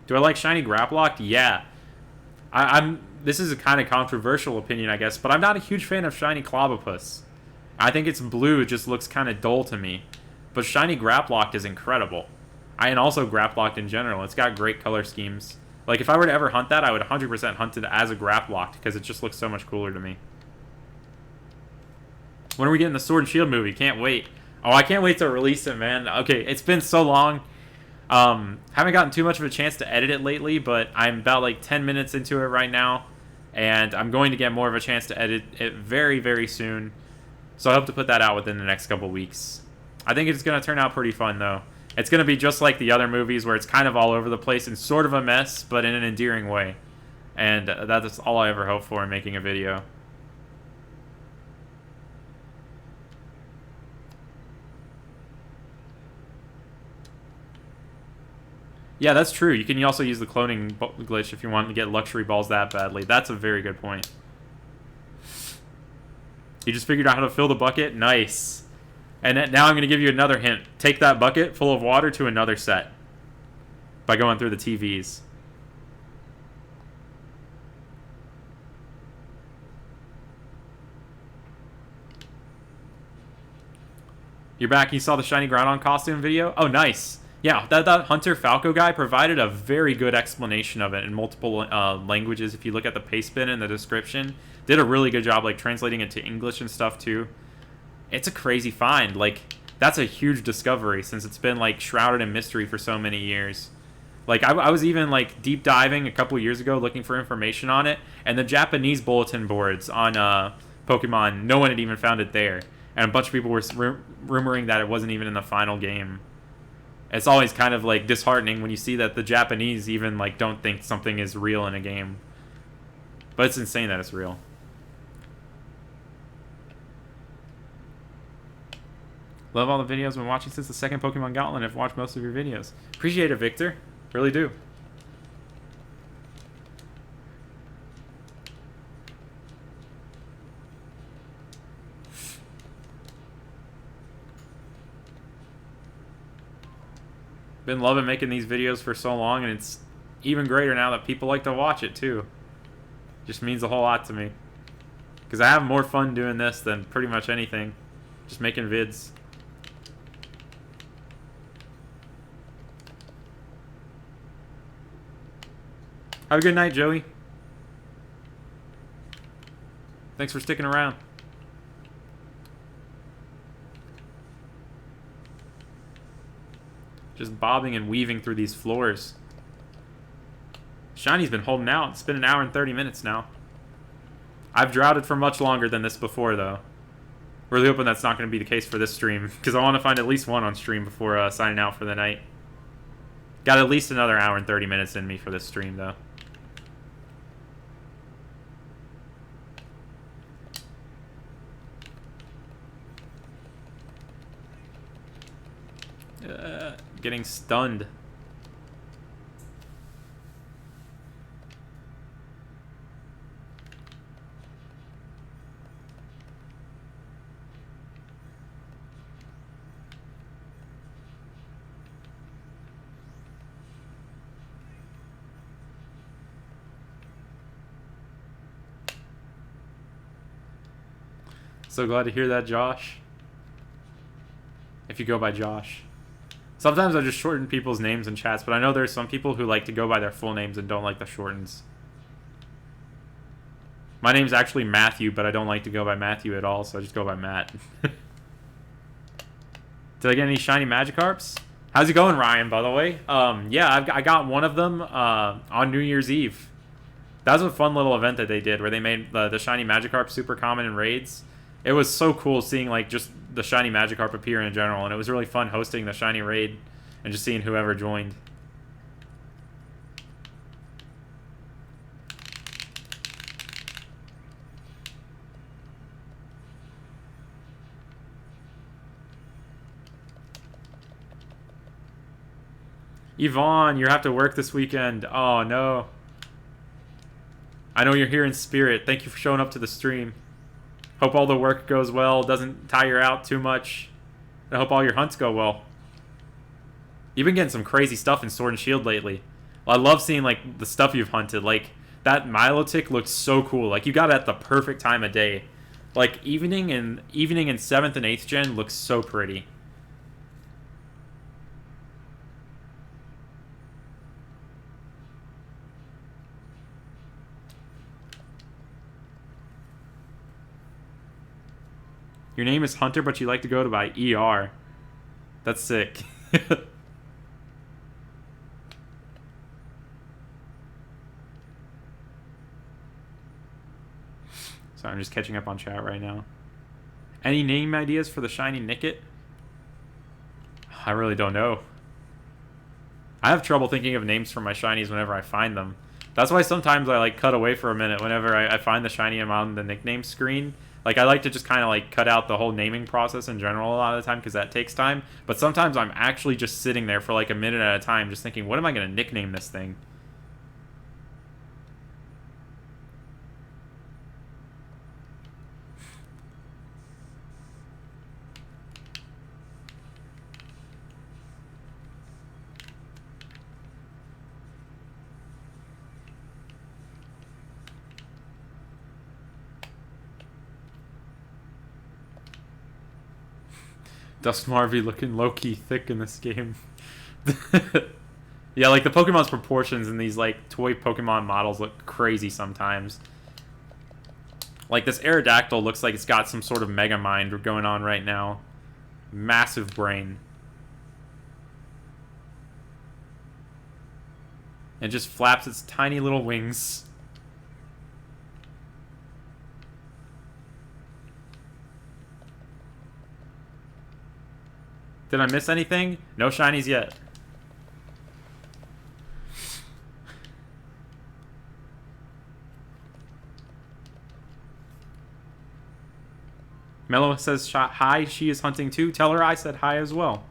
S1: Do I like shiny Graplock? Yeah. This is a kind of controversial opinion, I guess, but I'm not a huge fan of shiny Clobopus. I think its blue just looks kind of dull to me. But shiny Graplock is incredible. And also Graplock in general. It's got great color schemes. Like, if I were to ever hunt that, I would 100% hunt it as a Graplock, because it just looks so much cooler to me. When are we getting the Sword and Shield movie? Can't wait. Oh, I can't wait to release it, man. Okay, it's been so long. Haven't gotten too much of a chance to edit it lately, but I'm about like 10 minutes into it right now, and I'm going to get more of a chance to edit it very, very soon. So I hope to put that out within the next couple weeks. I think it's going to turn out pretty fun, though. It's going to be just like the other movies, where it's kind of all over the place and sort of a mess, but in an endearing way. And that's all I ever hope for in making a video. Yeah, that's true. You can also use the cloning glitch if you want to get luxury balls that badly. That's a very good point. You just figured out how to fill the bucket? Nice. And now I'm going to give you another hint. Take that bucket full of water to another set by going through the TVs. You're back. You saw the shiny Groudon costume video? Oh, nice. Yeah, that Hunter Falco guy provided a very good explanation of it in multiple languages. If you look at the paste bin in the description, did a really good job like translating it to English and stuff too. It's a crazy find. Like, that's a huge discovery since it's been like shrouded in mystery for so many years. Like, I was even like deep diving a couple years ago looking for information on it, and the Japanese bulletin boards on Pokemon, no one had even found it there, and a bunch of people were rumoring that it wasn't even in the final game. It's always kind of like disheartening when you see that the Japanese even like don't think something is real in a game. But it's insane that it's real. Love all the videos. Been watching since the second Pokemon Gauntlet. I've watched most of your videos. Appreciate it, Victor. Really do. Been loving making these videos for so long, and it's even greater now that people like to watch it too. Just means a whole lot to me. Because I have more fun doing this than pretty much anything. Just making vids. Have a good night, Joey. Thanks for sticking around. Just bobbing and weaving through these floors. Shiny's been holding out. It's been an hour and 30 minutes now. I've droughted for much longer than this before, though. Really hoping that's not going to be the case for this stream, because I want to find at least one on stream before signing out for the night. Got at least another hour and 30 minutes in me for this stream, though. Getting stunned. So glad to hear that, Josh. If you go by Josh. Sometimes I just shorten people's names in chats, but I know there's some people who like to go by their full names and don't like the shortens. My name's actually Matthew, but I don't like to go by Matthew at all, so I just go by Matt. Did I get any shiny Magikarps? How's it going, Ryan, by the way? Yeah, I got one of them on New Year's Eve. That was a fun little event that they did where they made the shiny Magikarp super common in raids. It was so cool seeing like just the shiny Magikarp appear in general, and it was really fun hosting the shiny raid and just seeing whoever joined. Yvonne, you have to work this weekend. Oh no. I know you're here in spirit. Thank you for showing up to the stream. Hope all the work goes well, doesn't tire out too much. I hope all your hunts go well. You've been getting some crazy stuff in Sword and Shield lately. I love seeing like the stuff you've hunted. Like that Milotic looks so cool. Like you got it at the perfect time of day. Like evening in 7th and 8th gen looks so pretty. Your name is Hunter, but you like to go by ER. That's sick. Sorry, I'm just catching up on chat right now. Any name ideas for the shiny Nickit? I really don't know. I have trouble thinking of names for my shinies whenever I find them. That's why sometimes I like cut away for a minute whenever I find the shiny I'm on the nickname screen. Like, I like to just kind of, like, cut out the whole naming process in general a lot of the time because that takes time. But sometimes I'm actually just sitting there for, like, a minute at a time just thinking, what am I going to nickname this thing? Dust Marvy looking low-key thick in this game. Yeah, like the Pokemon's proportions in these like toy Pokemon models look crazy sometimes. Like this Aerodactyl looks like it's got some sort of Mega Mind going on right now. Massive brain. And just flaps its tiny little wings. Did I miss anything? No shinies yet. Mello says hi, she is hunting too. Tell her I said hi as well.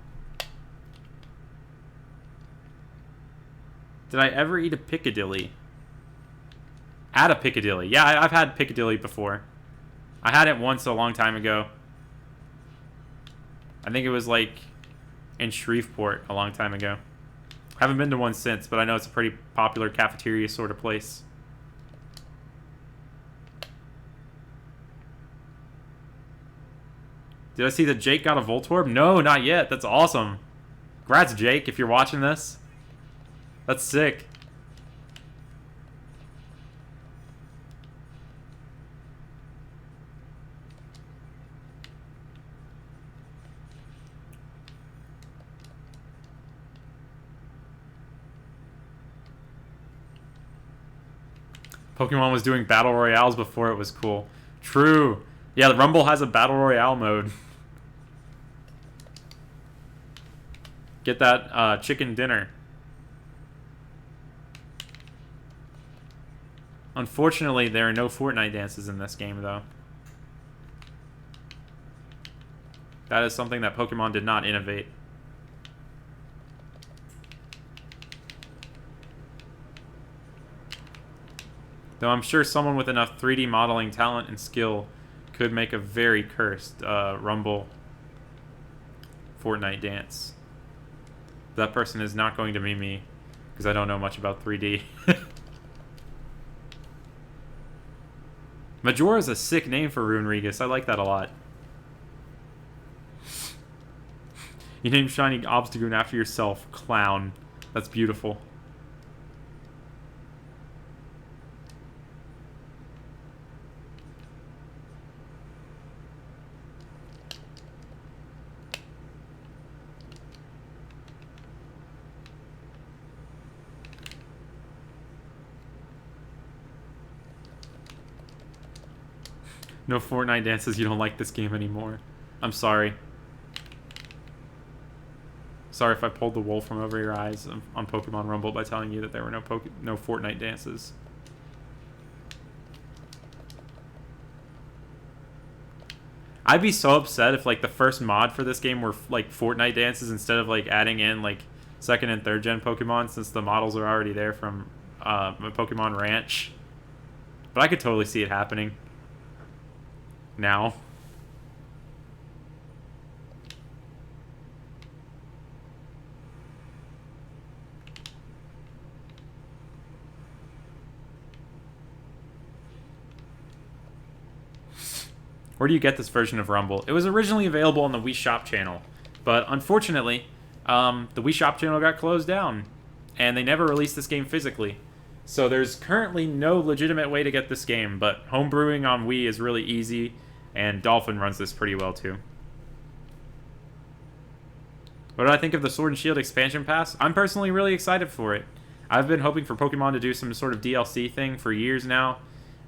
S1: Did I ever eat a Piccadilly? At a Piccadilly. Yeah, I've had Piccadilly before. I had it once a long time ago. I think it was like in Shreveport a long time ago. Haven't been to one since, but I know it's a pretty popular cafeteria sort of place. Did I see that Jake got a Voltorb? No, not yet. That's awesome. Congrats, Jake, if you're watching this. That's sick. Pokemon was doing Battle Royales before it was cool. True. Yeah, the Rumble has a Battle Royale mode. Get that chicken dinner. Unfortunately, there are no Fortnite dances in this game, though. That is something that Pokemon did not innovate. Though I'm sure someone with enough 3D modeling talent and skill could make a very cursed Rumble Fortnite dance. That person is not going to be me, because I don't know much about 3D. Majora is a sick name for Rune Regis. I like that a lot. You named Shiny Obstagoon after yourself. Clown. That's beautiful. No Fortnite dances, you don't like this game anymore. I'm sorry. Sorry if I pulled the wool from over your eyes on Pokemon Rumble by telling you that there were no Fortnite dances. I'd be so upset if like the first mod for this game were like Fortnite dances instead of like adding in like second and third gen Pokemon, since the models are already there from Pokemon Ranch. But I could totally see it happening now. Where do you get this version of Rumble? It was originally available on the Wii Shop channel, but unfortunately, the Wii Shop channel got closed down, and they never released this game physically. So there's currently no legitimate way to get this game, but homebrewing on Wii is really easy, and Dolphin runs this pretty well too. What do I think of the Sword and Shield expansion pass? I'm personally really excited for it. I've been hoping for Pokemon to do some sort of DLC thing for years now,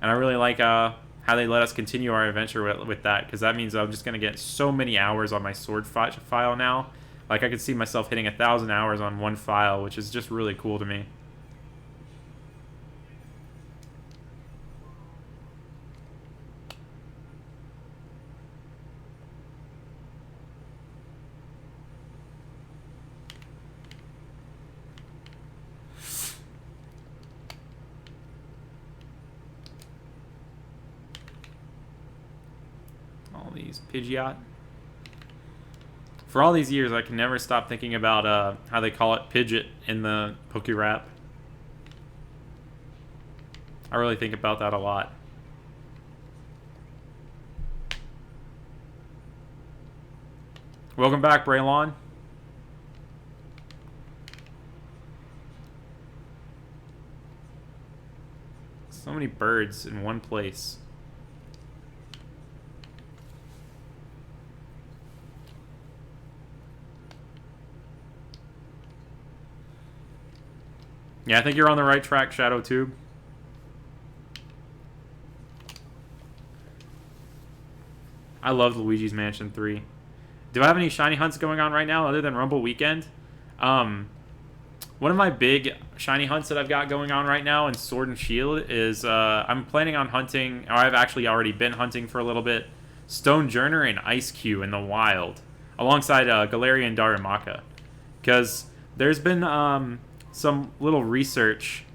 S1: and I really like how they let us continue our adventure with that, because that means I'm just going to get so many hours on my Sword file now. Like, I could see myself hitting 1,000 hours on one file, which is just really cool to me. Pidgeot. For all these years, I can never stop thinking about how they call it Pidgeot in the Pokérap. I really think about that a lot. Welcome back, Braylon. many birds in one place. Yeah, I think you're on the right track, Shadow Tube. I love Luigi's Mansion 3. Do I have any shiny hunts going on right now other than Rumble Weekend? One of my big shiny hunts that I've got going on right now in Sword and Shield is I'm planning on hunting, or I've actually already been hunting for a little bit, Stonejourner and Ice Cube in the wild, alongside Galarian Darumaka. Because there's been some little research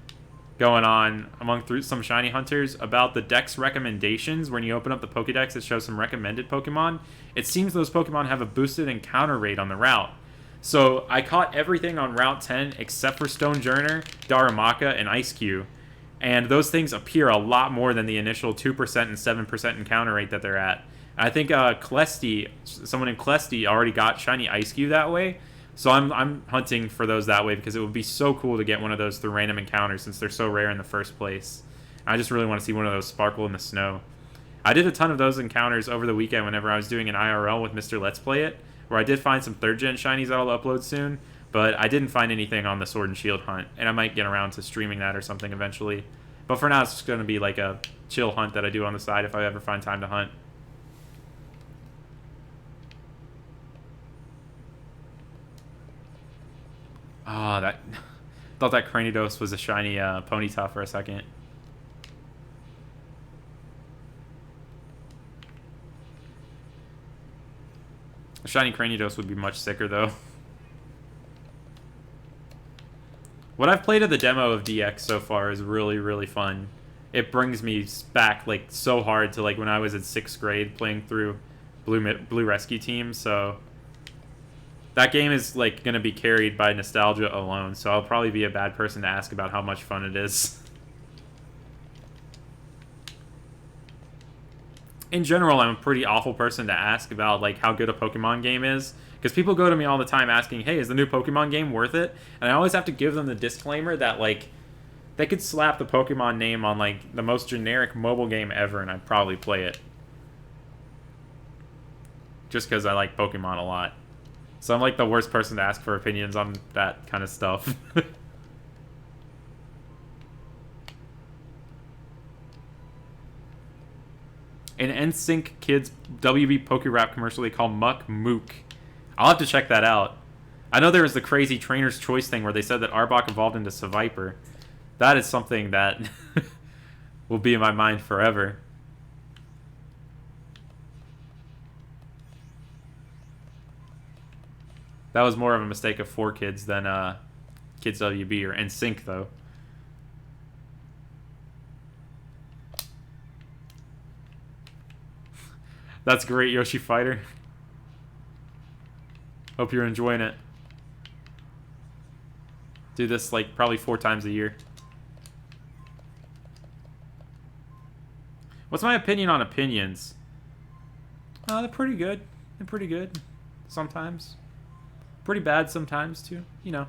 S1: going on among some shiny hunters about the dex recommendations. When you open up the Pokédex, it shows some recommended Pokemon. It seems those Pokemon have a boosted encounter rate on the route. So I caught everything on Route 10 except for Stonejourner, Darumaka, and Ice Cube. And those things appear a lot more than the initial 2% and 7% encounter rate that they're at. And I think someone in Clesty already got shiny Ice Cube that way. So I'm hunting for those that way because it would be so cool to get one of those through random encounters since they're so rare in the first place. I just really want to see one of those sparkle in the snow. I did a ton of those encounters over the weekend whenever I was doing an IRL with Mr. Let's Play It, where I did find some 3rd gen shinies that I'll upload soon, but I didn't find anything on the Sword and Shield hunt, and I might get around to streaming that or something eventually. But for now, it's just going to be like a chill hunt that I do on the side if I ever find time to hunt. Ah, that thought that Cranidos was a shiny Ponyta for a second. A shiny Cranidos would be much sicker, though. What I've played of the demo of DX so far is really, really fun. It brings me back like so hard to like when I was in 6th grade playing through Blue Rescue Team. So that game is like going to be carried by nostalgia alone. So I'll probably be a bad person to ask about how much fun it is. In general, I'm a pretty awful person to ask about like how good a Pokemon game is, because people go to me all the time asking, hey, is the new Pokemon game worth it? And I always have to give them the disclaimer that like they could slap the Pokemon name on like the most generic mobile game ever and I'd probably play it, just because I like Pokemon a lot. So I'm like the worst person to ask for opinions on that kind of stuff. An NSYNC Kids WB Pokerap commercial they call Muck Mook. I'll have to check that out. I know there was the crazy Trainer's Choice thing where they said that Arbok evolved into Seviper. That is something that will be in my mind forever. That was more of a mistake of 4Kids than Kids WB or NSYNC, though. That's great, Yoshi Fighter. Hope you're enjoying it. Do this like probably 4 times a year. What's my opinion on opinions? They're pretty good. They're pretty good. Sometimes. Pretty bad sometimes, too. You know.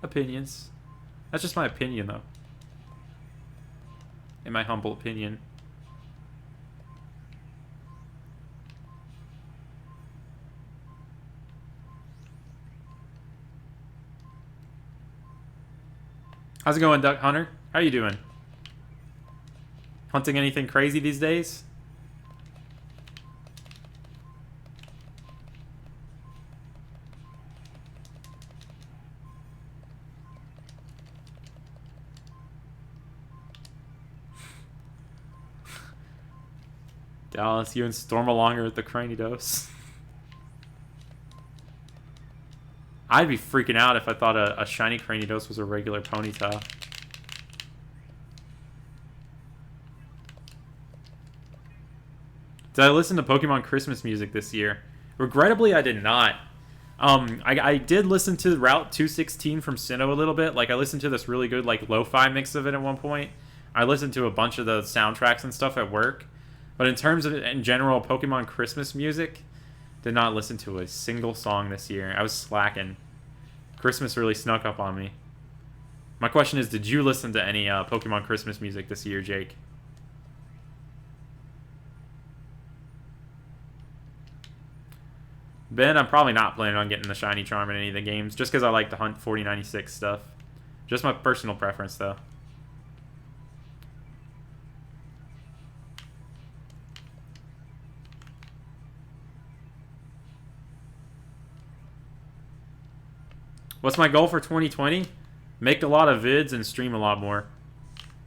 S1: Opinions. That's just my opinion, though. In my humble opinion. How's it going, Duck Hunter? How you doing? Hunting anything crazy these days? Dallas, you and Stormalonger with the Cranidos. I'd be freaking out if I thought a shiny Cranidos was a regular Ponyta. Did I listen to Pokemon Christmas music this year? Regrettably, I did not. I did listen to Route 216 from Sinnoh a little bit. Like, I listened to this really good, like, lo-fi mix of it at one point. I listened to a bunch of the soundtracks and stuff at work. But in terms of, in general, Pokemon Christmas music, did not listen to a single song this year. I was slacking. Christmas really snuck up on me. My question is, did you listen to any Pokemon Christmas music this year, Jake? Ben, I'm probably not planning on getting the Shiny Charm in any of the games, just because I like to hunt 4096 stuff. Just my personal preference, though. What's my goal for 2020? Make a lot of vids and stream a lot more.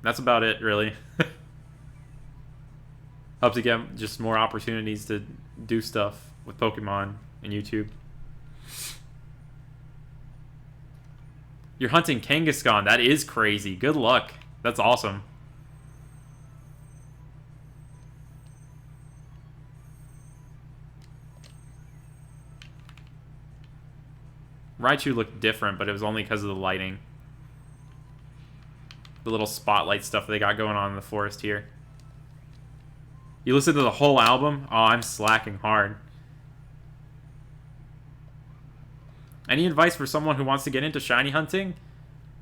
S1: That's about it, really. Hope to get just more opportunities to do stuff with Pokemon and YouTube. You're hunting Kangaskhan. That is crazy. Good luck. That's awesome. Raichu looked different, but it was only because of the lighting. The little spotlight stuff they got going on in the forest here. You listen to the whole album? Oh, I'm slacking hard. Any advice for someone who wants to get into shiny hunting?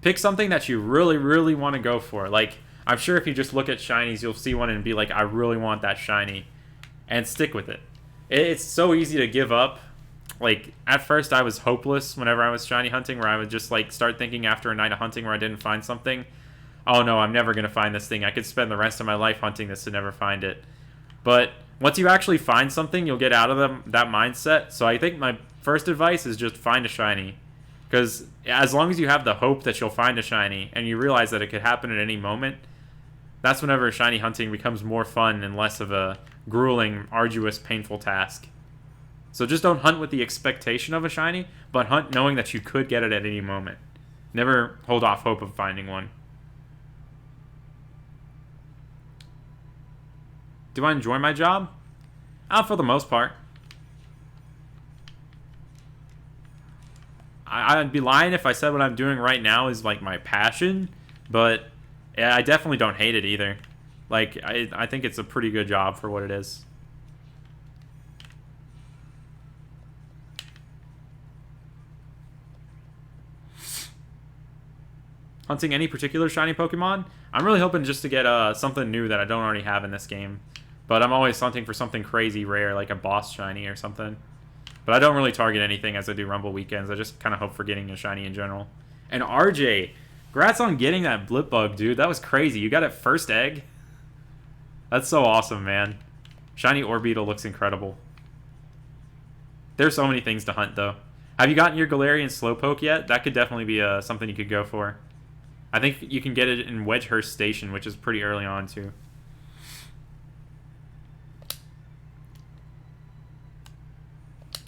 S1: Pick something that you really, really want to go for. Like, I'm sure if you just look at shinies, you'll see one and be like, I really want that shiny. And stick with it. It's so easy to give up. Like, at first I was hopeless whenever I was shiny hunting, where I would just, like, start thinking after a night of hunting where I didn't find something, oh no, I'm never going to find this thing. I could spend the rest of my life hunting this to never find it. But once you actually find something, you'll get out of that mindset. So I think my first advice is just find a shiny. Because as long as you have the hope that you'll find a shiny, and you realize that it could happen at any moment, that's whenever shiny hunting becomes more fun and less of a grueling, arduous, painful task. So just don't hunt with the expectation of a shiny, but hunt knowing that you could get it at any moment. Never hold off hope of finding one. Do I enjoy my job? For the most part. I'd be lying if I said what I'm doing right now is like my passion, but yeah, I definitely don't hate it either. Like, I think it's a pretty good job for what it is. Hunting any particular shiny Pokemon? I'm really hoping just to get something new that I don't already have in this game. But I'm always hunting for something crazy rare, like a boss shiny or something. But I don't really target anything as I do Rumble weekends. I just kind of hope for getting a shiny in general. And RJ, congrats on getting that Blip Bug, dude. That was crazy. You got it first egg? That's so awesome, man. Shiny Orbeetle looks incredible. There's so many things to hunt, though. Have you gotten your Galarian Slowpoke yet? That could definitely be something you could go for. I think you can get it in Wedgehurst Station, which is pretty early on, too.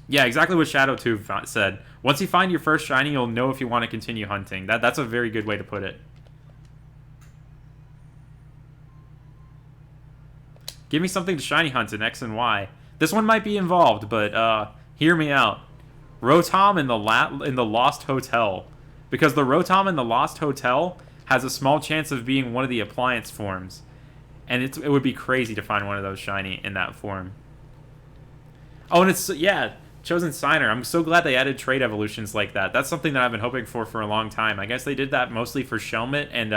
S1: Yeah, exactly what Shadow2 said. Once you find your first shiny, you'll know if you want to continue hunting. That's a very good way to put it. Give me something to shiny hunt in X and Y. This one might be involved, but hear me out. Rotom in the Lost Hotel. Because the Rotom in the Lost Hotel has a small chance of being one of the appliance forms. And it would be crazy to find one of those shiny in that form. Oh, and yeah, Chosen Signer. I'm so glad they added trade evolutions like that. That's something that I've been hoping for a long time. I guess they did that mostly for Shelmet and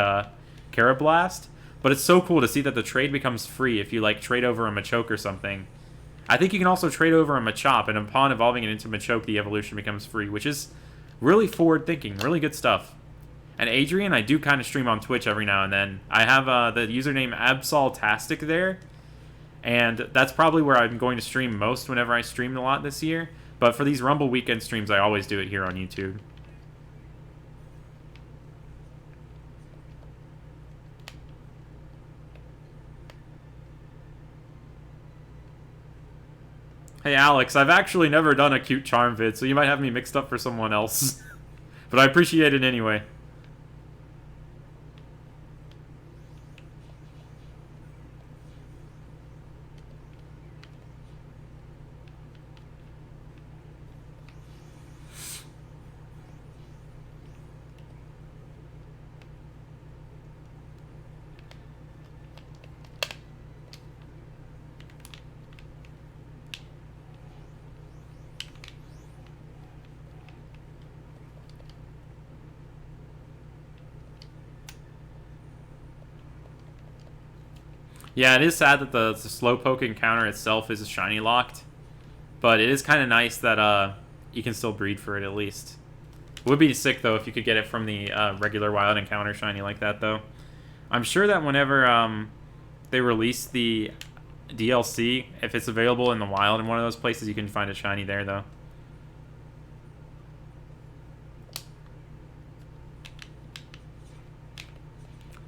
S1: Carablast. But it's so cool to see that the trade becomes free if you, like, trade over a Machoke or something. I think you can also trade over a Machop, and upon evolving it into Machoke, the evolution becomes free, which is really forward-thinking, really good stuff. And Adrian, I do kind of stream on Twitch every now and then. I have the username Absoltastic there, and that's probably where I'm going to stream most whenever I stream a lot this year. But for these Rumble weekend streams, I always do it here on YouTube. Hey Alex, I've actually never done a cute charm vid, so you might have me mixed up for someone else. But I appreciate it anyway. Yeah, it is sad that the Slowpoke encounter itself is shiny locked, but it is kind of nice that you can still breed for it at least. It would be sick though if you could get it from the regular wild encounter shiny like that though. I'm sure that whenever they release the DLC, if it's available in the wild in one of those places, you can find a shiny there though.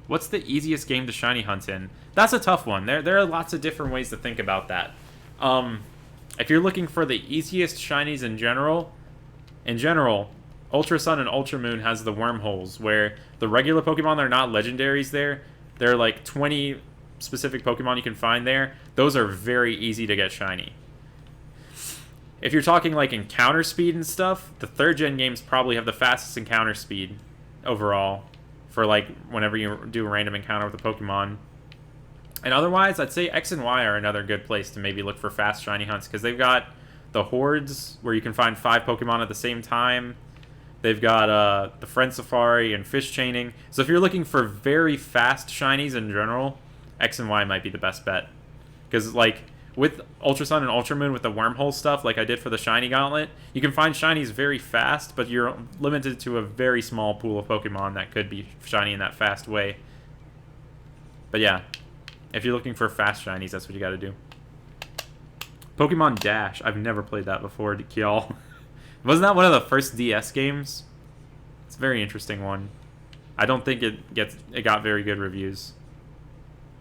S1: What's the easiest game to shiny hunt in? That's a tough one. There are lots of different ways to think about that. If you're looking for the easiest shinies in general, Ultra Sun and Ultra Moon has the wormholes, where the regular Pokemon that are not legendaries there are like 20 specific Pokemon you can find there. Those are very easy to get shiny. If you're talking like encounter speed and stuff, the 3rd gen games probably have the fastest encounter speed overall for like whenever you do a random encounter with a Pokemon. And otherwise, I'd say X and Y are another good place to maybe look for fast shiny hunts, because they've got the hordes where you can find 5 Pokemon at the same time. They've got the Friend Safari and fish chaining. So if you're looking for very fast shinies in general, X and Y might be the best bet. Because like with Ultra Sun and Ultra Moon with the wormhole stuff, like I did for the shiny gauntlet, you can find shinies very fast, but you're limited to a very small pool of Pokemon that could be shiny in that fast way. But yeah, if you're looking for fast shinies, that's what you gotta do. Pokemon Dash. I've never played that before, Kial. Wasn't that one of the first DS games? It's a very interesting one. I don't think it got very good reviews.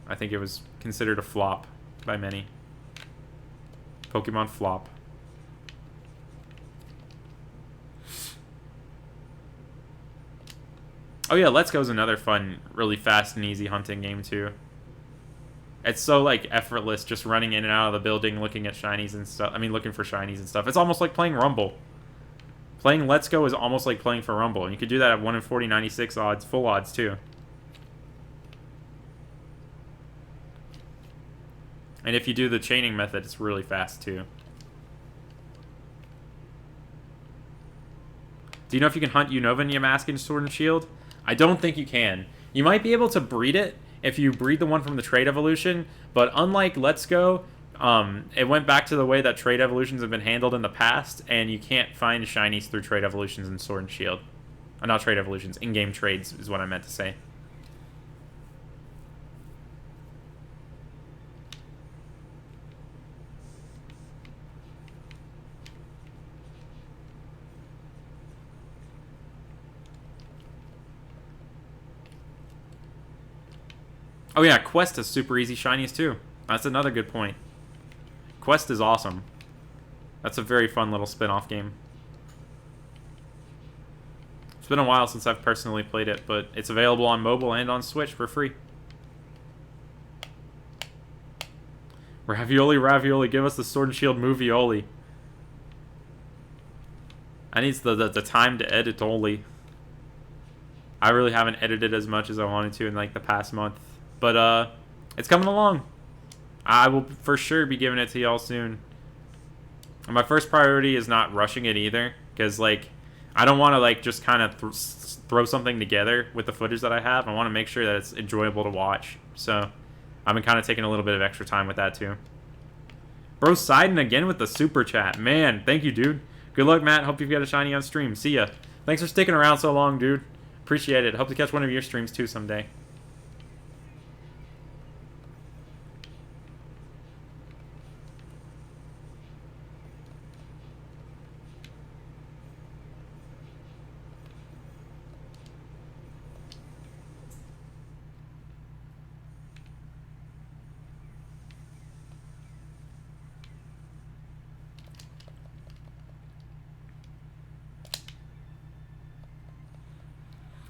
S1: I think it was considered a flop by many. Pokemon flop. Oh yeah, Let's Go is another fun, really fast and easy hunting game too. It's so like effortless, just running in and out of the building, looking at shinies and stuff. I mean, looking for shinies and stuff. It's almost like playing Rumble. Playing Let's Go is almost like playing for Rumble, and you could do that at 1 in 40, 96 odds, full odds too. And if you do the chaining method, it's really fast too. Do you know if you can hunt Unova and Yamask in Sword and Shield? I don't think you can. You might be able to breed it if you breed the one from the Trade Evolution, but unlike Let's Go, it went back to the way that Trade Evolutions have been handled in the past, and you can't find shinies through Trade Evolutions in Sword and Shield. Not Trade Evolutions, in-game trades is what I meant to say. Oh yeah, Quest has super easy shinies too. That's another good point. Quest is awesome. That's a very fun little spin-off game. It's been a while since I've personally played it, but it's available on mobile and on Switch for free. Ravioli, give us the Sword and Shield movie-oli. I need the time to edit only. I really haven't edited as much as I wanted to in like the past month. But it's coming along. I will for sure be giving it to y'all soon. And my first priority is not rushing it either, because like I don't want to like just kind of throw something together with the footage that I have. I want to make sure that it's enjoyable to watch. So I've been kind of taking a little bit of extra time with that too. Bro, Sidon again with the super chat. Man, thank you, dude. Good luck, Matt. Hope you've got a shiny on stream. See ya. Thanks for sticking around so long, dude. Appreciate it. Hope to catch one of your streams too someday.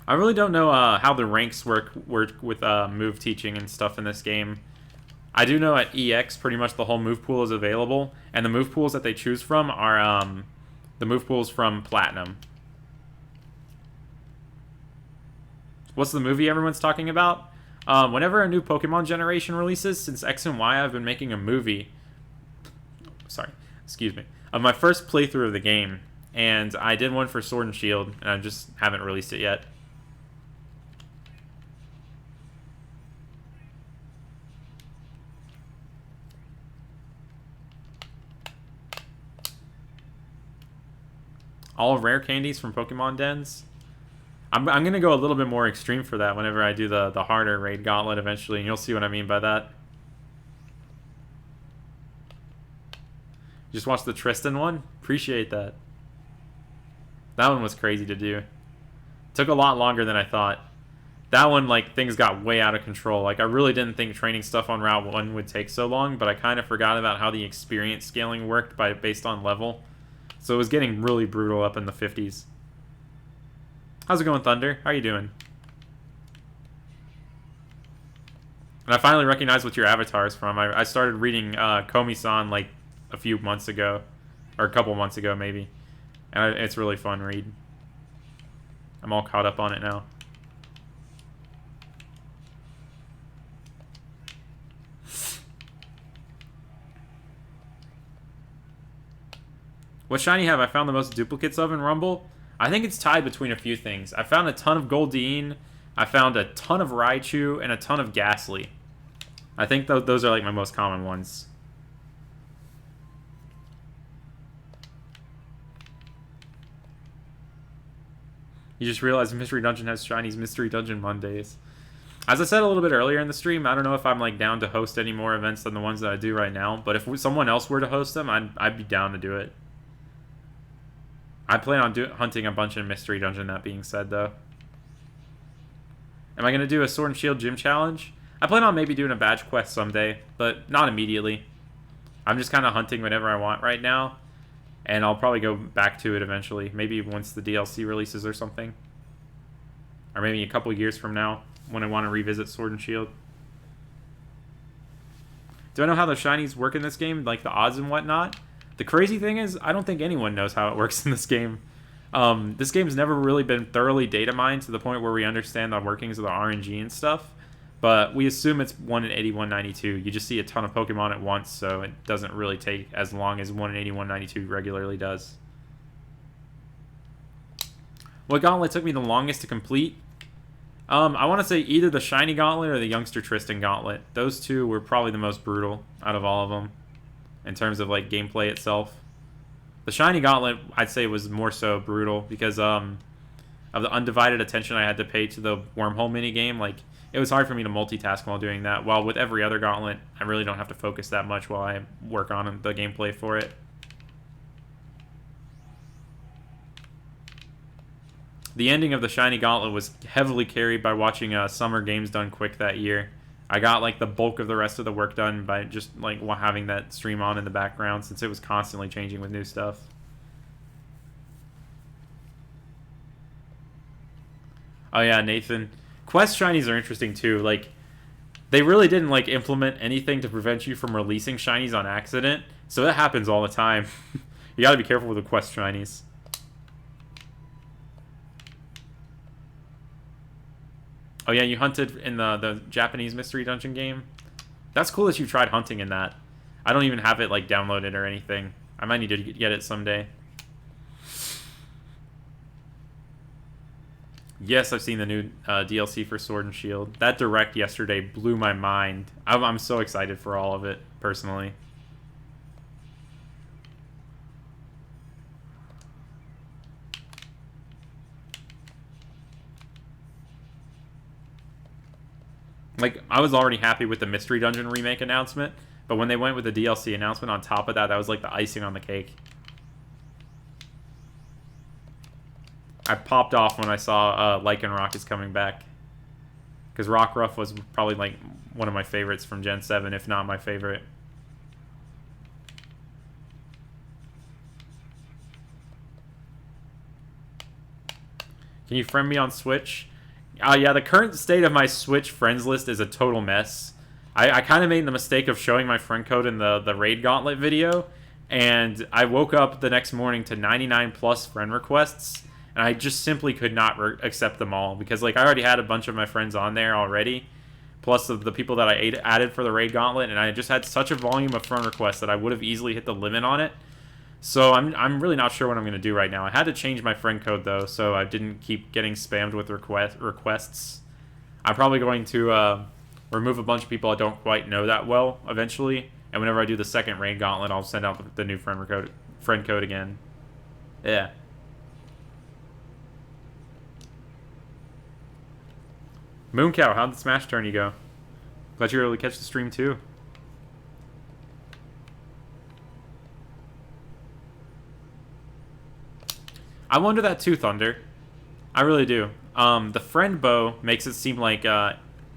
S1: I really don't know how the ranks work with move teaching and stuff in this game. I do know at EX pretty much the whole move pool is available, and the move pools that they choose from are the move pools from Platinum. What's the movie everyone's talking about? Whenever a new Pokemon generation releases, since X and Y, I've been making a movie. Sorry, excuse me. Of my first playthrough of the game, and I did one for Sword and Shield, and I just haven't released it yet. All rare candies from Pokemon dens. I'm going to go a little bit more extreme for that whenever I do the harder raid gauntlet eventually, and you'll see what I mean by that. Just watch the Tristan one? Appreciate that. That one was crazy to do. Took a lot longer than I thought. That one, like, things got way out of control. Like, I really didn't think training stuff on Route 1 would take so long, but I kind of forgot about how the experience scaling worked based on level. So it was getting really brutal up in the 50s. How's it going, Thunder? How you doing? And I finally recognized what your avatar is from. I started reading Komi-san, like, a few months ago. Or a couple months ago, maybe. And it's really fun read. I'm all caught up on it now. What shiny have I found the most duplicates of in Rumble? I think it's tied between a few things. I found a ton of Goldeen, I found a ton of Raichu, and a ton of Ghastly. I think those are like my most common ones. You just realized Mystery Dungeon has shinies Mystery Dungeon Mondays. As I said a little bit earlier in the stream, I don't know if I'm like down to host any more events than the ones that I do right now, but if someone else were to host them, I'd be down to do it. I plan on hunting a bunch in Mystery Dungeon, that being said, though. Am I going to do a Sword and Shield Gym Challenge? I plan on maybe doing a badge quest someday, but not immediately. I'm just kind of hunting whenever I want right now, and I'll probably go back to it eventually. Maybe once the DLC releases or something. Or maybe a couple years from now, when I want to revisit Sword and Shield. Do I know how the shinies work in this game? Like the odds and whatnot? The crazy thing is, I don't think anyone knows how it works in this game. This game's never really been thoroughly data mined to the point where we understand the workings of the RNG and stuff. But we assume it's 1 in 8192. You just see a ton of Pokemon at once, so it doesn't really take as long as 1 in 8192 regularly does. What gauntlet took me the longest to complete? I want to say either the Shiny Gauntlet or the Youngster Tristan Gauntlet. Those two were probably the most brutal out of all of them. In terms of like gameplay itself, the Shiny Gauntlet I'd say was more so brutal because of the undivided attention I had to pay to the wormhole mini game. Like it was hard for me to multitask while doing that. While with every other Gauntlet, I really don't have to focus that much while I work on the gameplay for it. The ending of the Shiny Gauntlet was heavily carried by watching Summer Games Done Quick that year. I got like the bulk of the rest of the work done by just like having that stream on in the background since it was constantly changing with new stuff. Oh yeah, Nathan. Quest shinies are interesting too. Like they really didn't like implement anything to prevent you from releasing shinies on accident, so that happens all the time. You got to be careful with the quest shinies. Oh yeah, you hunted in the Japanese Mystery Dungeon game? That's cool that you tried hunting in that. I don't even have it like downloaded or anything. I might need to get it someday. Yes, I've seen the new DLC for Sword and Shield. That Direct yesterday blew my mind. I'm so excited for all of it, personally. Like, I was already happy with the Mystery Dungeon remake announcement, but when they went with the DLC announcement on top of that, that was like the icing on the cake. I popped off when I saw Lycanroc is coming back. Because Rockruff was probably like one of my favorites from Gen 7, if not my favorite. Can you friend me on Switch? Yeah, the current state of my Switch friends list is a total mess. I kind of made the mistake of showing my friend code in the Raid Gauntlet video, and I woke up the next morning to 99 plus friend requests, and I just simply could not accept them all, because like I already had a bunch of my friends on there already, plus the people that I added for the Raid Gauntlet, and I just had such a volume of friend requests that I would have easily hit the limit on it. So I'm really not sure what I'm going to do right now. I had to change my friend code, though, so I didn't keep getting spammed with requests. I'm probably going to remove a bunch of people I don't quite know that well eventually, and whenever I do the second Raid Gauntlet, I'll send out the new friend code again. Yeah. Mooncow, how'd the Smash tourney go? Glad you were able to catch the stream too. I wonder that too, Thunder. I really do. The friend bow makes it seem like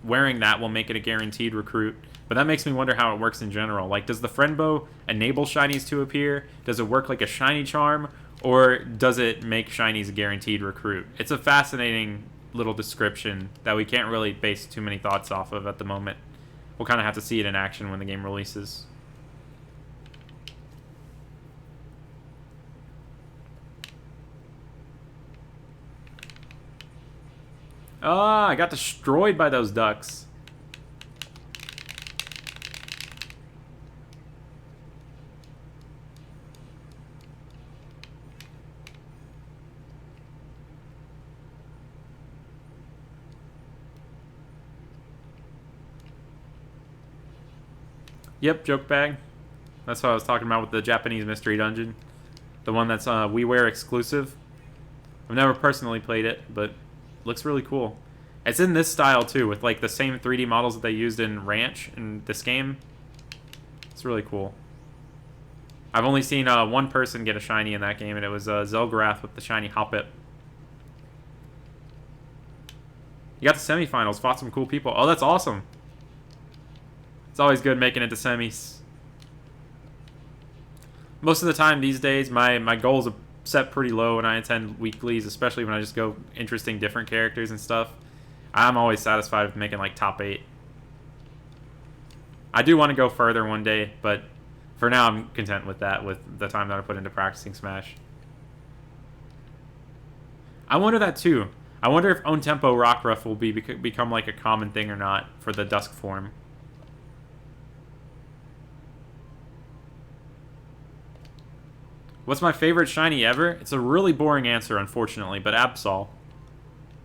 S1: wearing that will make it a guaranteed recruit, but that makes me wonder how it works in general. Like, does the friend bow enable shinies to appear? Does it work like a shiny charm? Or does it make shinies a guaranteed recruit? It's a fascinating little description that we can't really base too many thoughts off of at the moment. We'll kind of have to see it in action when the game releases. Ah, I got destroyed by those ducks. Yep, joke bag. That's what I was talking about with the Japanese mystery dungeon. The one that's WiiWare exclusive. I've never personally played it, but looks really cool. It's in this style too, with like the same 3D models that they used in Ranch in this game. It's really cool. I've only seen one person get a shiny in that game, and it was Zelgrath with the shiny Hoppip. You got the semifinals, fought some cool people. Oh, that's awesome. It's always good making it to semis. Most of the time these days, my goals are set pretty low when I attend weeklies, especially when I just go interesting different characters and stuff. I'm always satisfied with making like top 8. I do want to go further one day, but for now I'm content with that, with the time that I put into practicing Smash. I wonder that too. I wonder if Own Tempo Rockruff will become like a common thing or not for the Dusk form. What's my favorite shiny ever? It's a really boring answer, unfortunately, but Absol.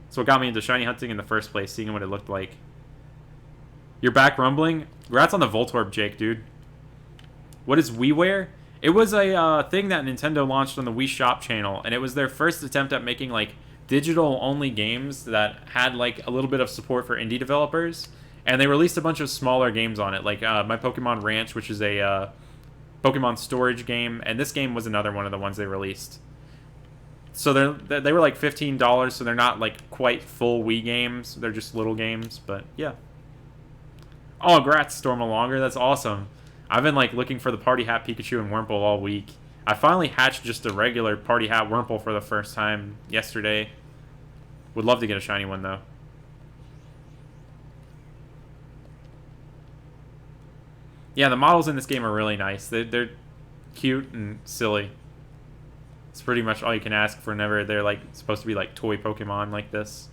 S1: That's what got me into shiny hunting in the first place, seeing what it looked like. You're back rumbling? Congrats on the Voltorb, Jake, dude. What is WiiWare? It was a thing that Nintendo launched on the Wii Shop channel, and it was their first attempt at making like digital-only games that had like a little bit of support for indie developers. And they released a bunch of smaller games on it, like My Pokemon Ranch, which is a Pokemon storage game, and this game was another one of the ones they released. So they were like $15, so they're not like quite full Wii games. They're just little games, but yeah. Oh, congrats, Stormalonger. That's awesome. I've been like looking for the Party Hat Pikachu and Wurmple all week. I finally hatched just a regular Party Hat Wurmple for the first time yesterday. Would love to get a shiny one though. Yeah, the models in this game are really nice. They're cute and silly. It's pretty much all you can ask for whenever they're like supposed to be like toy Pokemon like this.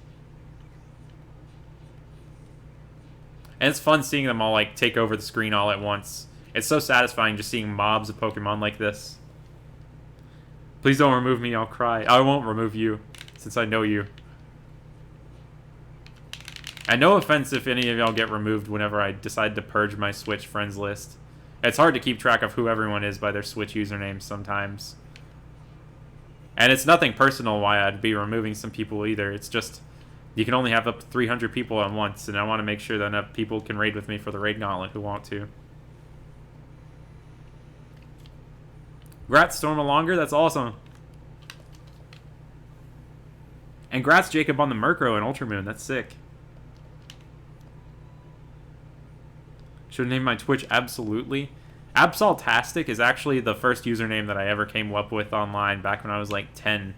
S1: And it's fun seeing them all like take over the screen all at once. It's so satisfying just seeing mobs of Pokemon like this. Please don't remove me, I'll cry. I won't remove you, since I know you. And no offense if any of y'all get removed whenever I decide to purge my Switch friends list. It's hard to keep track of who everyone is by their Switch usernames sometimes. And it's nothing personal why I'd be removing some people either. It's just, you can only have up to 300 people at once, and I want to make sure that enough people can raid with me for the Raid Gauntlet who want to. Grats, Stormalonger, that's awesome. And grats, Jacob, on the Murkrow and Ultramoon, that's sick. Should name my Twitch Absolutely. Absoltastic is actually the first username that I ever came up with online back when I was like 10.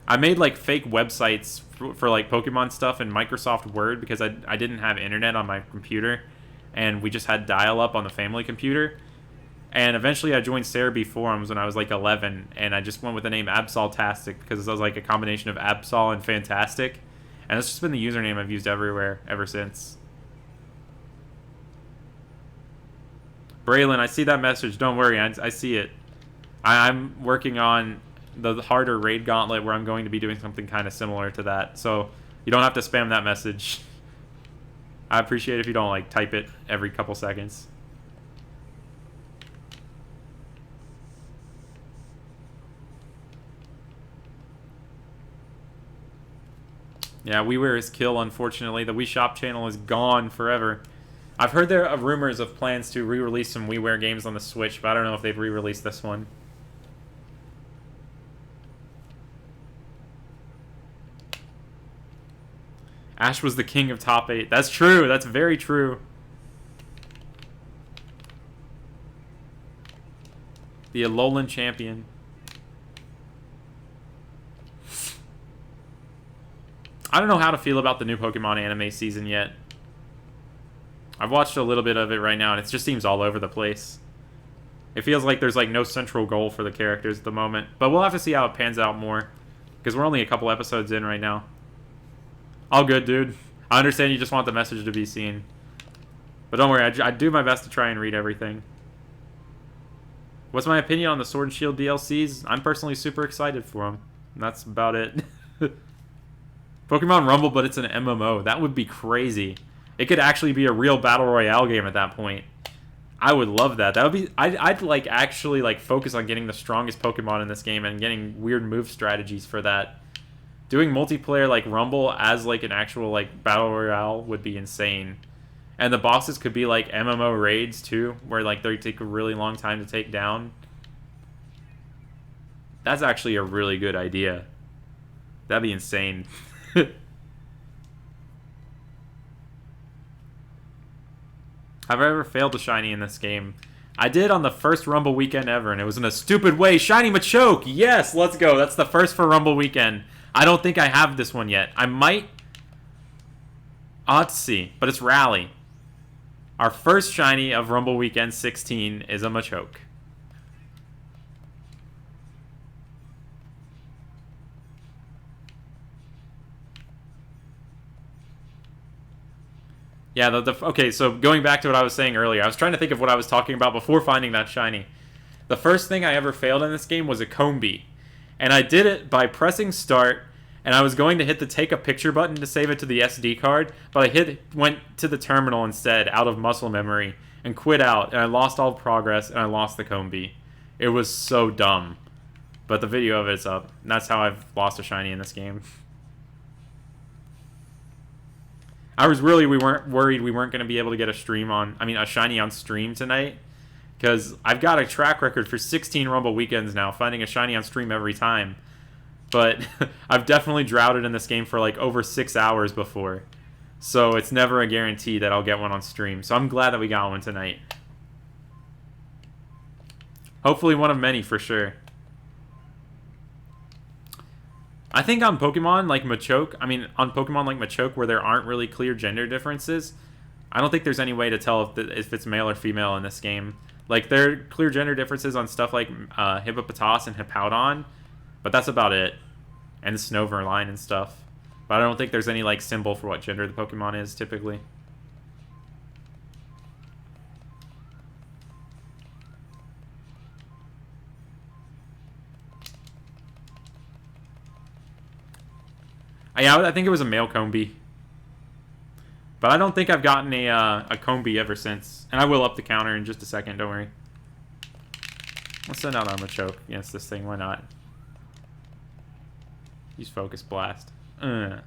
S1: I made like fake websites for like Pokemon stuff in Microsoft Word because I didn't have internet on my computer, and we just had dial-up on the family computer. And eventually I joined Cerebi forums when I was like 11, and I just went with the name Absoltastic because it was like a combination of Absol and Fantastic. And it's just been the username I've used everywhere ever since. Braylon, I see that message. Don't worry, I see it. I'm working on the harder Raid Gauntlet where I'm going to be doing something kind of similar to that. So you don't have to spam that message. I appreciate it if you don't like type it every couple seconds. Yeah, WiiWare is kill, unfortunately. The Wii Shop channel is gone forever. I've heard there are rumors of plans to re-release some WiiWare games on the Switch, but I don't know if they've re-released this one. Ash was the king of top 8. That's true. That's very true. The Alolan champion. I don't know how to feel about the new Pokemon anime season yet. I've watched a little bit of it right now, and it just seems all over the place. It feels like there's like no central goal for the characters at the moment. But we'll have to see how it pans out more. Because we're only a couple episodes in right now. All good, dude. I understand you just want the message to be seen. But don't worry, I do my best to try and read everything. What's my opinion on the Sword and Shield DLCs? I'm personally super excited for them. And that's about it. Pokemon Rumble, but it's an MMO. That would be crazy. It could actually be a real Battle Royale game at that point. I would love that. That would be... I'd like actually like focus on getting the strongest Pokemon in this game and getting weird move strategies for that. Doing multiplayer like Rumble as like an actual like Battle Royale would be insane. And the bosses could be like MMO raids too, where like they take a really long time to take down. That's actually a really good idea. That'd be insane. Have I ever failed a shiny in this game? I did on the first Rumble weekend ever, and it was in a stupid way. Shiny Machoke! Yes, let's go. That's the first for Rumble weekend. I don't think I have this one yet. I might. I'll have to see, but it's Rally. Our first shiny of Rumble Weekend 16 is a Machoke. Yeah, okay, so going back to what I was saying earlier, I was trying to think of what I was talking about before finding that shiny. The first thing I ever failed in this game was a Combi. And I did it by pressing start, and I was going to hit the take a picture button to save it to the SD card, but I went to the terminal instead, out of muscle memory, and quit out, and I lost all progress, and I lost the Combi. It was so dumb. But the video of it's up, and that's how I've lost a shiny in this game. We weren't worried we weren't going to be able to get a shiny on stream tonight. Because I've got a track record for 16 Rumble weekends now, finding a shiny on stream every time. But I've definitely droughted in this game for like over 6 hours before. So it's never a guarantee that I'll get one on stream. So I'm glad that we got one tonight. Hopefully one of many for sure. I think on Pokemon like Machoke, where there aren't really clear gender differences, I don't think there's any way to tell if it's male or female in this game. Like, there are clear gender differences on stuff like Hippopotas and Hippowdon, but that's about it. And Snoverline and stuff. But I don't think there's any, like, symbol for what gender the Pokemon is, typically. Yeah, I think it was a male Combi. But I don't think I've gotten a Combi ever since. And I will up the counter in just a second, don't worry. Let's send out our Machoke against this thing, why not? Use Focus Blast. Beat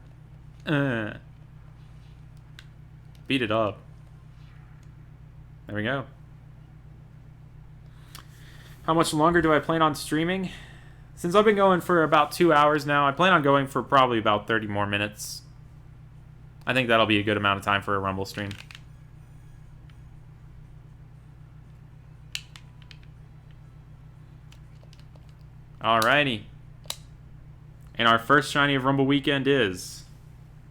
S1: it up. There we go. How much longer do I plan on streaming? Since I've been going for about 2 hours now, I plan on going for probably about 30 more minutes. I think that'll be a good amount of time for a Rumble stream. Alrighty. And our first shiny of Rumble Weekend is...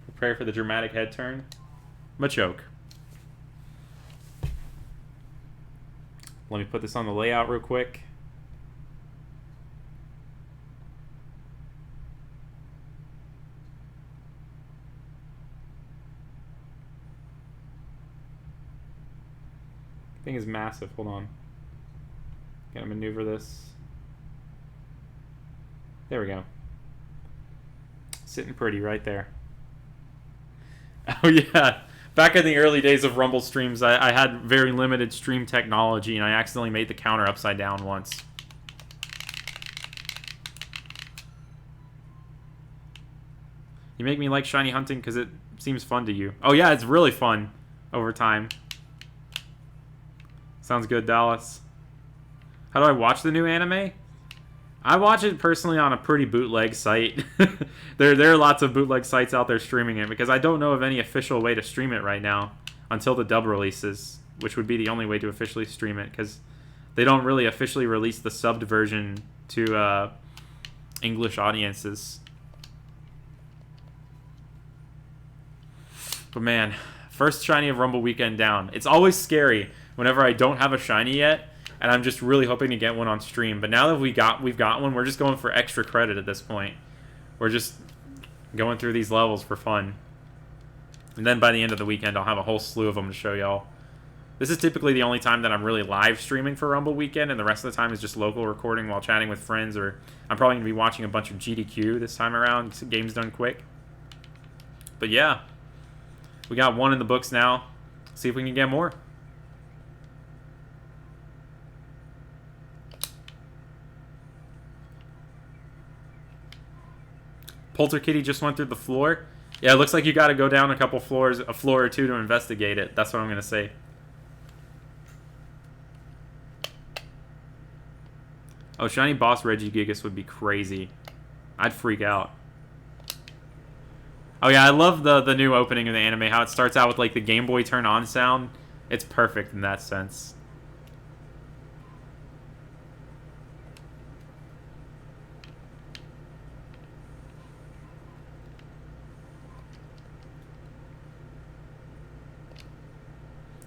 S1: Prepare for the dramatic head turn. Machoke. Let me put this on the layout real quick. Thing is massive. Hold on. Gotta maneuver this. There we go. Sitting pretty right there. Oh yeah. Back in the early days of Rumble streams, I had very limited stream technology, and I accidentally made the counter upside down once. You make me like shiny hunting because it seems fun to you. Oh yeah, it's really fun over time. Sounds good, Dallas. How do I watch the new anime? I watch it personally on a pretty bootleg site. There are lots of bootleg sites out there streaming it because I don't know of any official way to stream it right now until the dub releases, which would be the only way to officially stream it because they don't really officially release the subbed version to English audiences. But man, first shiny of Rumble Weekend down. It's always scary whenever I don't have a shiny yet, and I'm just really hoping to get one on stream. But now that we've got one, we're just going for extra credit at this point. We're just going through these levels for fun. And then by the end of the weekend, I'll have a whole slew of them to show y'all. This is typically the only time that I'm really live streaming for Rumble Weekend, and the rest of the time is just local recording while chatting with friends, or I'm probably going to be watching a bunch of GDQ this time around. Game's done quick. But yeah, we got one in the books now. See if we can get more. Polter Kitty just went through the floor. Yeah, it looks like you got to go down a couple floors, a floor or two to investigate it. That's what I'm going to say. Oh, shiny boss Regigigas would be crazy. I'd freak out. Oh yeah, I love the new opening of the anime, how it starts out with like the Game Boy turn on sound. It's perfect in that sense.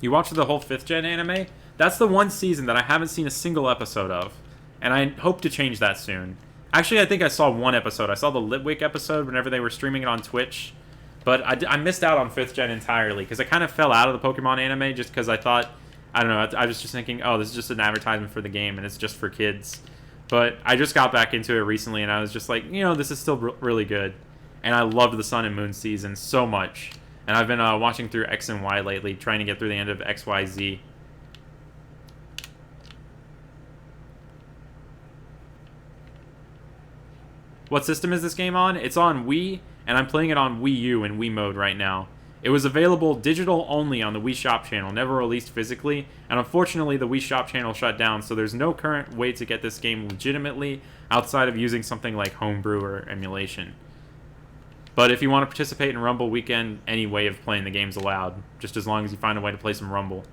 S1: You watched the whole 5th gen anime? That's the one season that I haven't seen a single episode of. And I hope to change that soon. Actually, I think I saw one episode. I saw the Litwick episode whenever they were streaming it on Twitch. But I missed out on 5th gen entirely, because I kind of fell out of the Pokemon anime just because I thought, I don't know, I was just thinking, oh, this is just an advertisement for the game and it's just for kids. But I just got back into it recently and I was just like, you know, this is still really good. And I loved the Sun and Moon season so much. And I've been watching through X and Y lately, trying to get through the end of XYZ. What system is this game on? It's on Wii, and I'm playing it on Wii U in Wii mode right now. It was available digital only on the Wii Shop channel, never released physically, and unfortunately the Wii Shop channel shut down, so there's no current way to get this game legitimately outside of using something like homebrew or emulation. But if you want to participate in Rumble Weekend, any way of playing the game's allowed, just as long as you find a way to play some Rumble.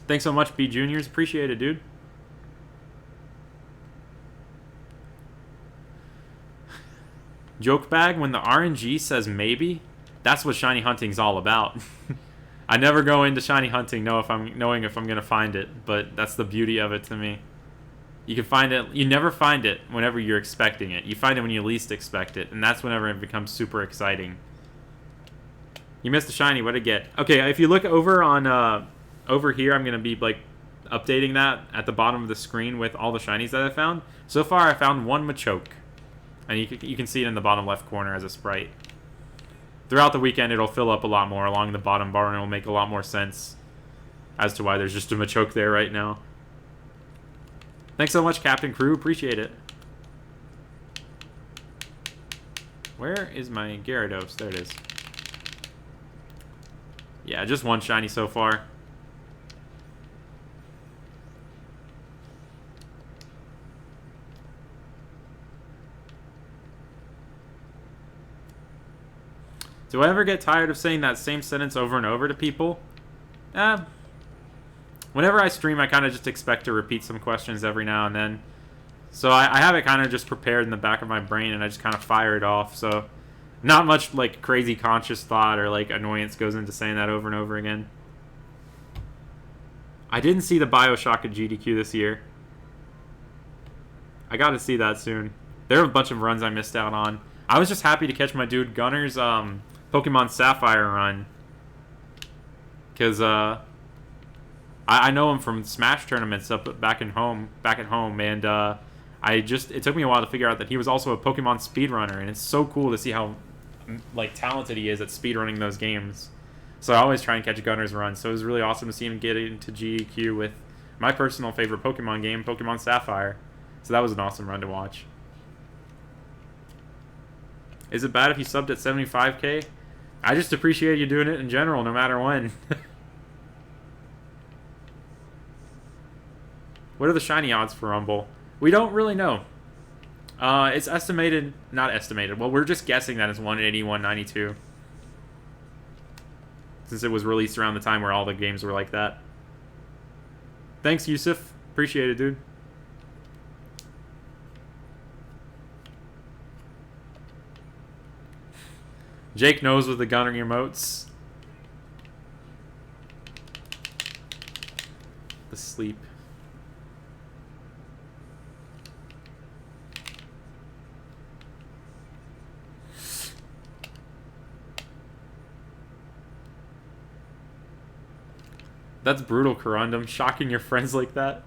S1: Thanks so much, B Juniors. Appreciate it, dude. Joke bag, when the RNG says maybe, that's what shiny hunting's all about. I never go into shiny hunting knowing if I'm going to find it, but that's the beauty of it to me. You can find it, you never find it whenever you're expecting it. You find it when you least expect it, and that's whenever it becomes super exciting. You missed a shiny, what'd it get? Okay, if you look over on, over here, I'm going to be, like, updating that at the bottom of the screen with all the shinies that I found. So far, I found one Machoke. And you can see it in the bottom left corner as a sprite. Throughout the weekend, it'll fill up a lot more along the bottom bar, and it'll make a lot more sense as to why there's just a Machoke there right now. Thanks so much, Captain Crew. Appreciate it. Where is my Gyarados? There it is. Yeah, just one shiny so far. Do I ever get tired of saying that same sentence over and over to people? Whenever I stream, I kind of just expect to repeat some questions every now and then. So I have it kind of just prepared in the back of my brain, and I just kind of fire it off. So not much like crazy conscious thought or like annoyance goes into saying that over and over again. I didn't see the Bioshock at GDQ this year. I got to see that soon. There are a bunch of runs I missed out on. I was just happy to catch my dude Gunner's Pokemon Sapphire run. Because I know him from Smash tournaments back at home, and it took me a while to figure out that he was also a Pokemon speedrunner, and it's so cool to see how like talented he is at speedrunning those games. So I always try and catch Gunner's run, so it was really awesome to see him get into GDQ with my personal favorite Pokemon game, Pokemon Sapphire. So that was an awesome run to watch. Is it bad if you subbed at 75k? I just appreciate you doing it in general, no matter when. What are the shiny odds for Rumble? We don't really know. It's estimated, not estimated. Well, we're just guessing that it's 180, 192. Since it was released around the time where all the games were like that. Thanks, Yusuf. Appreciate it, dude. Jake knows with the gunner emotes. The sleep. That's brutal, Corundum. Shocking your friends like that.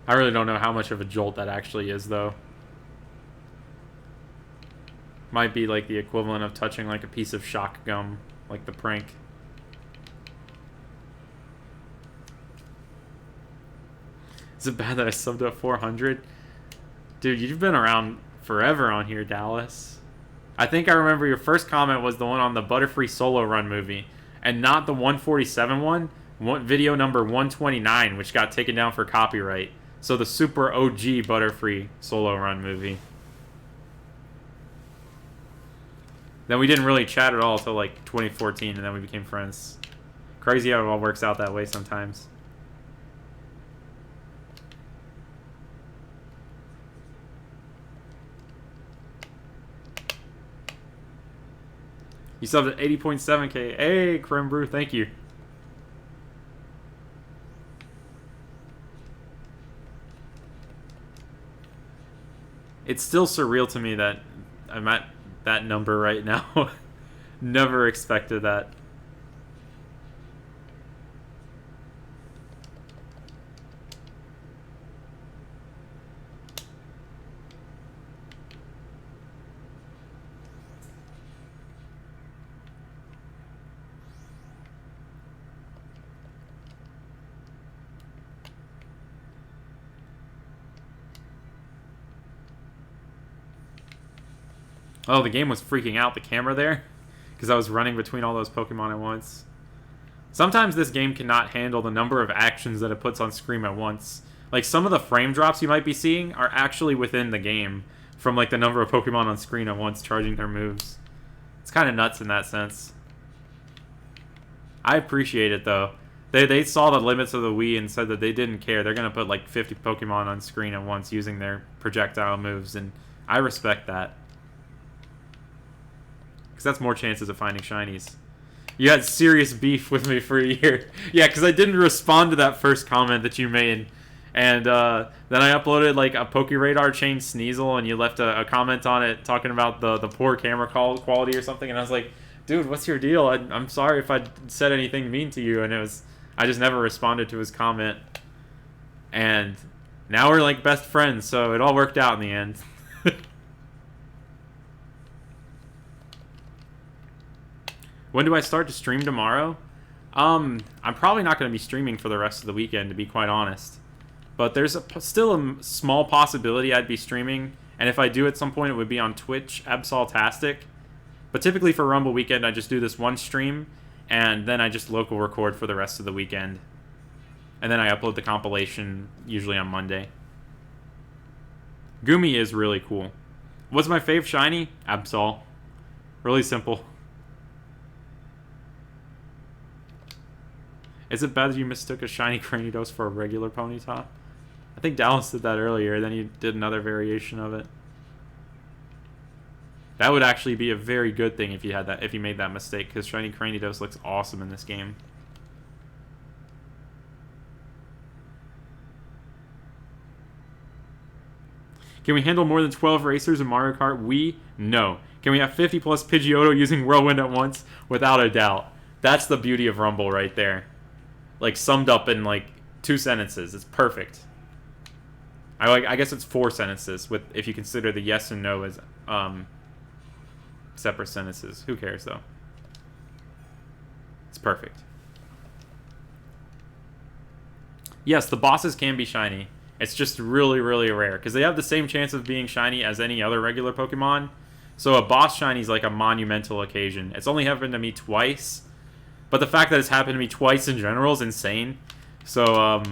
S1: I really don't know how much of a jolt that actually is, though. Might be like the equivalent of touching like a piece of shock gum, like the prank. Is it bad that I subbed at 400? Dude, you've been around forever on here, Dallas. I think I remember your first comment was the one on the Butterfree Solo Run movie, and not the 147 one, video number 129, which got taken down for copyright. So the super OG Butterfree Solo Run movie. Then we didn't really chat at all until like 2014, and then we became friends. Crazy how it all works out that way sometimes. You subbed at 80.7k. Hey, Creme Brew, thank you. It's still surreal to me that I'm at that number right now. Never expected that. Oh, the game was freaking out the camera there because I was running between all those Pokemon at once. Sometimes this game cannot handle the number of actions that it puts on screen at once. Like, some of the frame drops you might be seeing are actually within the game from, like, the number of Pokemon on screen at once charging their moves. It's kind of nuts in that sense. I appreciate it, though. They saw the limits of the Wii and said that they didn't care. They're going to put, like, 50 Pokemon on screen at once using their projectile moves, and I respect that. Because that's more chances of finding shinies. You had serious beef with me for a year. Yeah, because I didn't respond to that first comment that you made. And then I uploaded like a PokeRadar chain Sneasel, and you left a comment on it talking about the poor camera quality or something. And I was like, dude, what's your deal? I'm sorry if I said anything mean to you. And I just never responded to his comment. And now we're like best friends, so it all worked out in the end. When do I start to stream tomorrow? I'm probably not going to be streaming for the rest of the weekend, to be quite honest. But there's still a small possibility I'd be streaming. And if I do at some point, it would be on Twitch, Absoltastic. But typically for Rumble Weekend, I just do this one stream. And then I just local record for the rest of the weekend. And then I upload the compilation, usually on Monday. Gumi is really cool. What's my fave shiny? Absol. Really simple. Is it bad that you mistook a shiny Cranidos for a regular Ponyta? I think Dallas did that earlier, then you did another variation of it. That would actually be a very good thing if you made that mistake, because shiny Cranidos looks awesome in this game. Can we handle more than 12 racers in Mario Kart? No. Can we have 50 plus Pidgeotto using Whirlwind at once? Without a doubt. That's the beauty of Rumble right there. Like, summed up in, like, 2 sentences. It's perfect. I guess it's 4 sentences, if you consider the yes and no as separate sentences. Who cares, though? It's perfect. Yes, the bosses can be shiny. It's just really, really rare because they have the same chance of being shiny as any other regular Pokemon. So a boss shiny is like a monumental occasion. It's only happened to me twice, but the fact that it's happened to me twice in general is insane. So,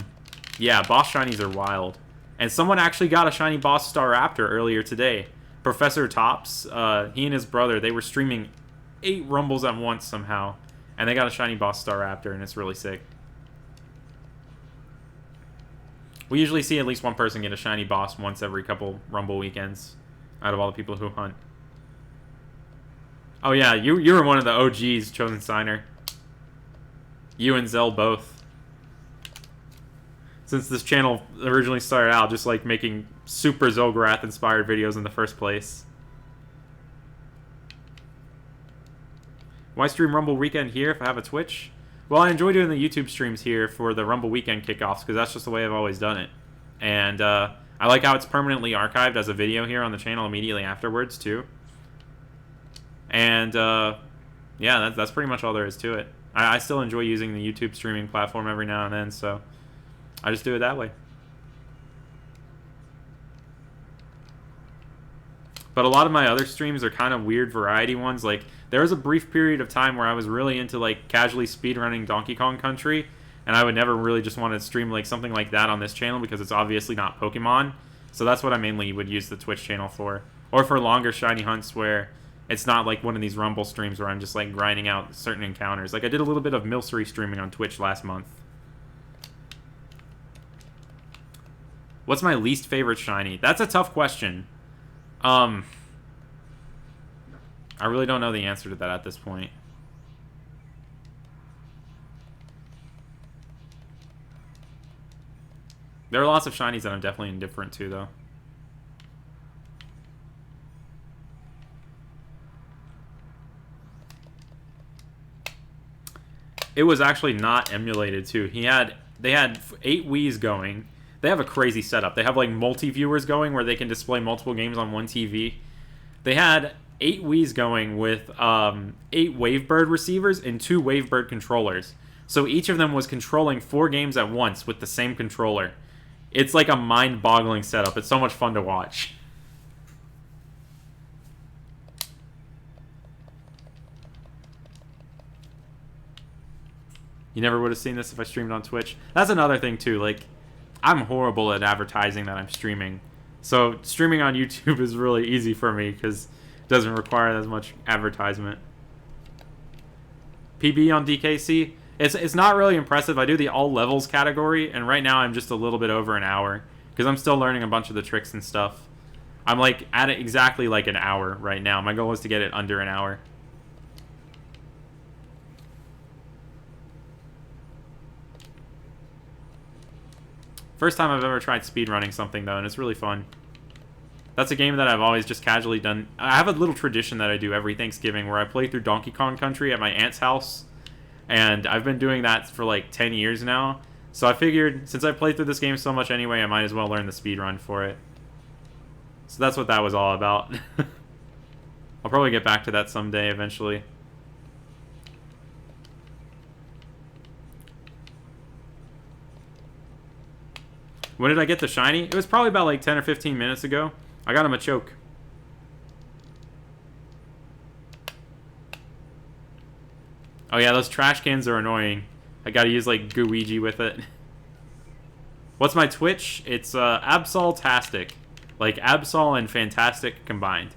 S1: yeah, boss shinies are wild. And someone actually got a shiny boss Staraptor earlier today. Professor Tops, he and his brother, they were streaming 8 Rumbles at once somehow. And they got a shiny boss Staraptor, and it's really sick. We usually see at least one person get a shiny boss once every couple Rumble weekends out of all the people who hunt. Oh yeah, you were one of the OGs, Chosen Signer. You and Zell both. Since this channel originally started out just like making super Zolgrath inspired videos in the first place. Why stream Rumble Weekend here if I have a Twitch? Well, I enjoy doing the YouTube streams here for the Rumble Weekend kickoffs because that's just the way I've always done it. And I like how it's permanently archived as a video here on the channel immediately afterwards, too. And, yeah, that's pretty much all there is to it. I still enjoy using the YouTube streaming platform every now and then, so I just do it that way. But a lot of my other streams are kind of weird variety ones. Like, there was a brief period of time where I was really into, like, casually speedrunning Donkey Kong Country, and I would never really just want to stream, like, something like that on this channel because it's obviously not Pokemon. So that's what I mainly would use the Twitch channel for. Or for longer shiny hunts where it's not like one of these Rumble streams where I'm just, like, grinding out certain encounters. Like, I did a little bit of Milcery streaming on Twitch last month. What's my least favorite shiny? That's a tough question. I really don't know the answer to that at this point. There are lots of shinies that I'm definitely indifferent to, though. It was actually not emulated, too. They had 8 Wiis going. They have a crazy setup. They have, like, multi-viewers going where they can display multiple games on one TV. They had 8 Wiis going with 8 Wavebird receivers and 2 Wavebird controllers. So each of them was controlling 4 games at once with the same controller. It's like a mind-boggling setup. It's so much fun to watch. You never would have seen this if I streamed on Twitch. That's another thing, too. Like, I'm horrible at advertising that I'm streaming. So streaming on YouTube is really easy for me because it doesn't require as much advertisement. PB on DKC? It's not really impressive. I do the all levels category, and right now I'm just a little bit over an hour because I'm still learning a bunch of the tricks and stuff. I'm like at it exactly like an hour right now. My goal is to get it under an hour. First time I've ever tried speedrunning something, though, and it's really fun. That's a game that I've always just casually done. I have a little tradition that I do every Thanksgiving where I play through Donkey Kong Country at my aunt's house. And I've been doing that for like 10 years now. So I figured, since I played through this game so much anyway, I might as well learn the speedrun for it. So that's what that was all about. I'll probably get back to that someday eventually. When did I get the shiny? It was probably about like 10 or 15 minutes ago. I got him a choke. Oh yeah, those trash cans are annoying. I gotta use like Gooigi with it. What's my Twitch? It's Absol-tastic. Like Absol and Fantastic combined.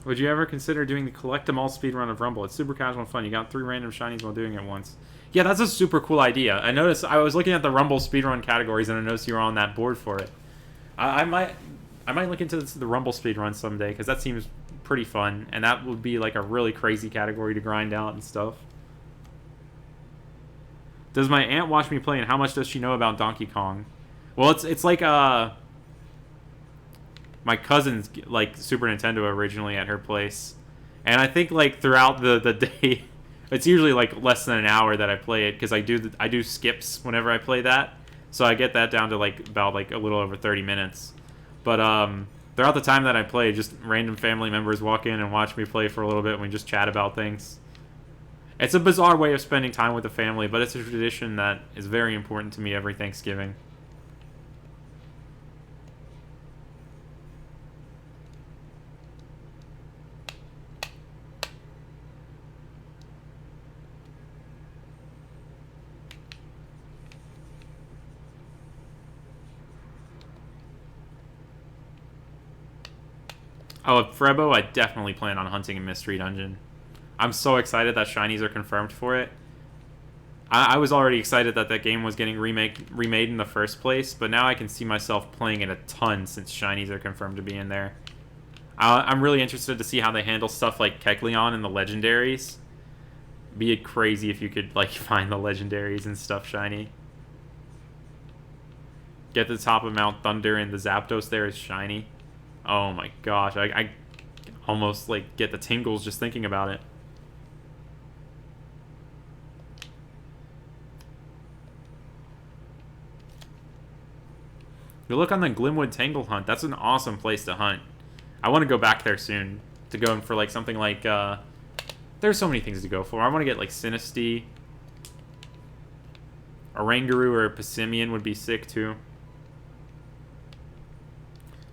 S1: Would you ever consider doing the collect them all speedrun of Rumble? It's super casual and fun. You got 3 random shinies while doing it once. Yeah, that's a super cool idea. I noticed, I was looking at the Rumble speedrun categories and I noticed you were on that board for it. I might look into the Rumble speedrun someday because that seems pretty fun. And that would be like a really crazy category to grind out and stuff. Does my aunt watch me play, and how much does she know about Donkey Kong? Well, it's like my cousin's like Super Nintendo originally at her place, and I think like throughout the day, it's usually like less than an hour that I play it because I do skips whenever I play that, so I get that down to like about like a little over 30 minutes. But throughout the time that I play, just random family members walk in and watch me play for a little bit, and we just chat about things. It's a bizarre way of spending time with the family, but it's a tradition that is very important to me every Thanksgiving. Oh, at Frebo, I definitely plan on hunting a mystery dungeon. I'm so excited that shinies are confirmed for it. I was already excited that that game was getting remade in the first place, but now I can see myself playing it a ton since shinies are confirmed to be in there. I'm really interested to see how they handle stuff like Kecleon and the legendaries. Be it crazy if you could like find the legendaries and stuff shiny. Get to the top of Mount Thunder and the Zapdos there is shiny. Oh my gosh, I almost like get the tingles just thinking about it. You look on the Glimwood Tangle Hunt. That's an awesome place to hunt. I want to go back there soon to go in for like something like there's so many things to go for. I want to get like Sinistea. Oranguru or a Passimian would be sick too.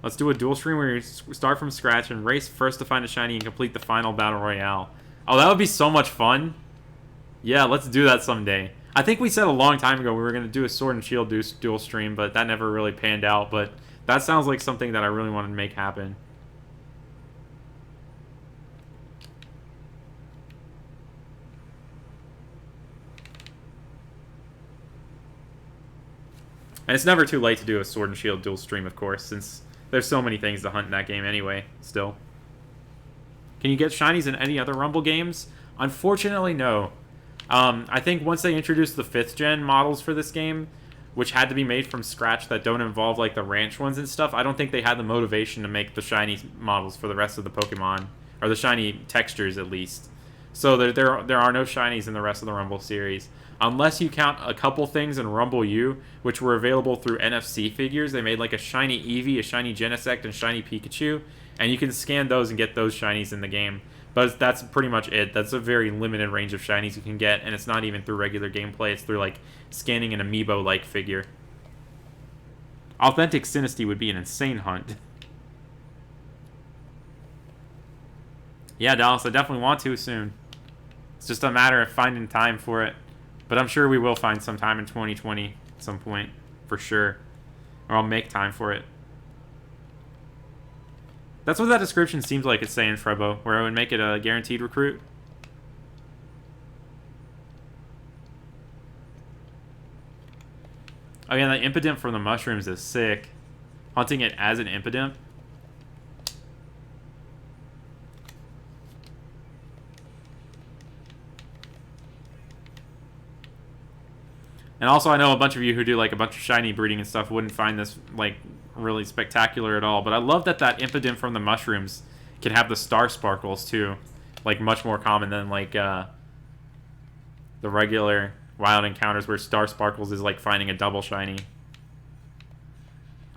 S1: Let's do a duel stream where you start from scratch and race first to find a shiny and complete the final battle royale. Oh, that would be so much fun. Yeah, let's do that someday. I think we said a long time ago we were going to do a Sword and Shield duel stream, but that never really panned out. But that sounds like something that I really want to make happen. And it's never too late to do a Sword and Shield duel stream, of course, since there's so many things to hunt in that game anyway, still. Can you get shinies in any other Rumble games? Unfortunately, no. I think once they introduced the 5th gen models for this game, which had to be made from scratch that don't involve like the ranch ones and stuff, I don't think they had the motivation to make the shiny models for the rest of the Pokemon, or the shiny textures at least. So there are no shinies in the rest of the Rumble series. Unless you count a couple things in Rumble U, which were available through NFC figures. They made like a shiny Eevee, a shiny Genesect, and shiny Pikachu, and you can scan those and get those shinies in the game. But that's pretty much it. That's a very limited range of shinies you can get, and it's not even through regular gameplay. It's through like scanning an amiibo-like figure. Authentic Sinistea would be an insane hunt. Yeah, Dallas, I definitely want to soon. It's just a matter of finding time for it. But I'm sure we will find some time in 2020 at some point, for sure. Or I'll make time for it. That's what that description seems like it's saying, Frebo, where I would make it a guaranteed recruit. Oh yeah, that Impidimp from the mushrooms is sick. Hunting it as an Impidimp. And also, I know a bunch of you who do like a bunch of shiny breeding and stuff wouldn't find this like really spectacular at all. But I love that that Impidimp from the mushrooms can have the star sparkles too, like much more common than like the regular wild encounters where star sparkles is like finding a double shiny.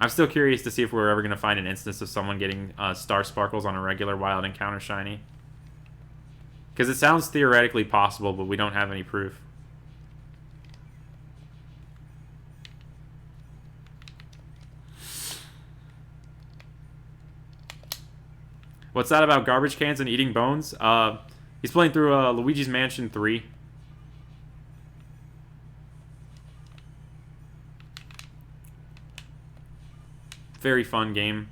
S1: I'm still curious to see if we're ever going to find an instance of someone getting star sparkles on a regular wild encounter shiny, because it sounds theoretically possible, but we don't have any proof. What's that about garbage cans and eating bones? He's playing through Luigi's Mansion 3. Very fun game.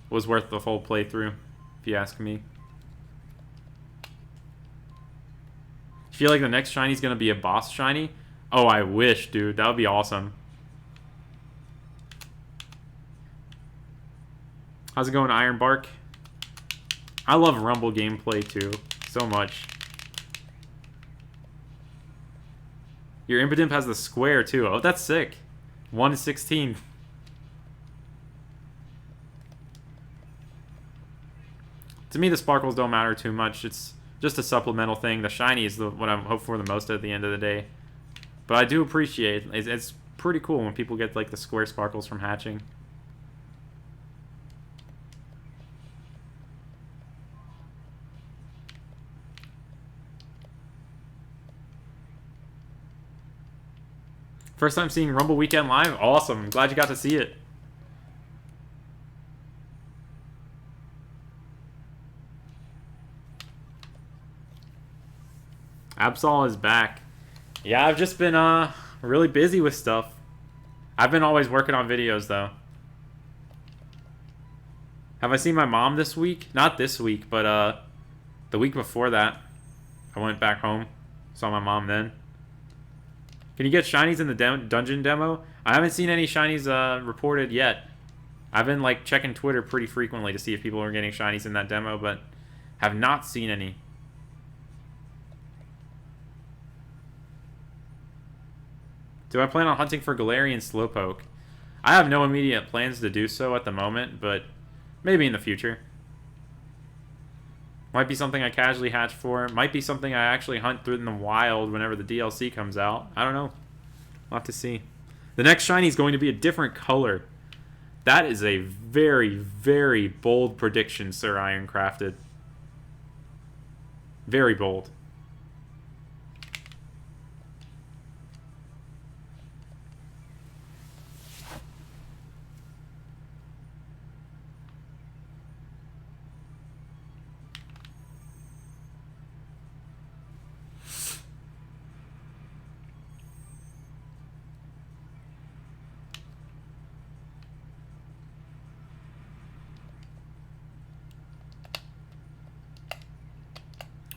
S1: Was worth the whole playthrough, if you ask me. I feel like the next shiny's gonna be a boss shiny. Oh, I wish, dude. That would be awesome. How's it going, Ironbark? I love Rumble gameplay too, so much. Your Impidimp has the square, too. Oh, that's sick. 1 to 16. To me, the sparkles don't matter too much. It's just a supplemental thing. The shiny is what I'm hoping for the most at the end of the day. But I do appreciate it's pretty cool when people get like the square sparkles from hatching. First time seeing Rumble Weekend live? Awesome. I'm glad you got to see it. Absol is back. Yeah, I've just been really busy with stuff. I've been always working on videos though. Have I seen my mom this week? Not this week, but the week before that. I went back home. Saw my mom then. Can you get shinies in the dungeon demo? I haven't seen any shinies reported yet. I've been like checking Twitter pretty frequently to see if people are getting shinies in that demo, but have not seen any. Do I plan on hunting for Galarian Slowpoke? I have no immediate plans to do so at the moment, but maybe in the future. Might be something I casually hatch for. Might be something I actually hunt through in the wild whenever the DLC comes out. I don't know. We'll have to see. The next shiny is going to be a different color. That is a very, very bold prediction, Sir Ironcrafted. Very bold.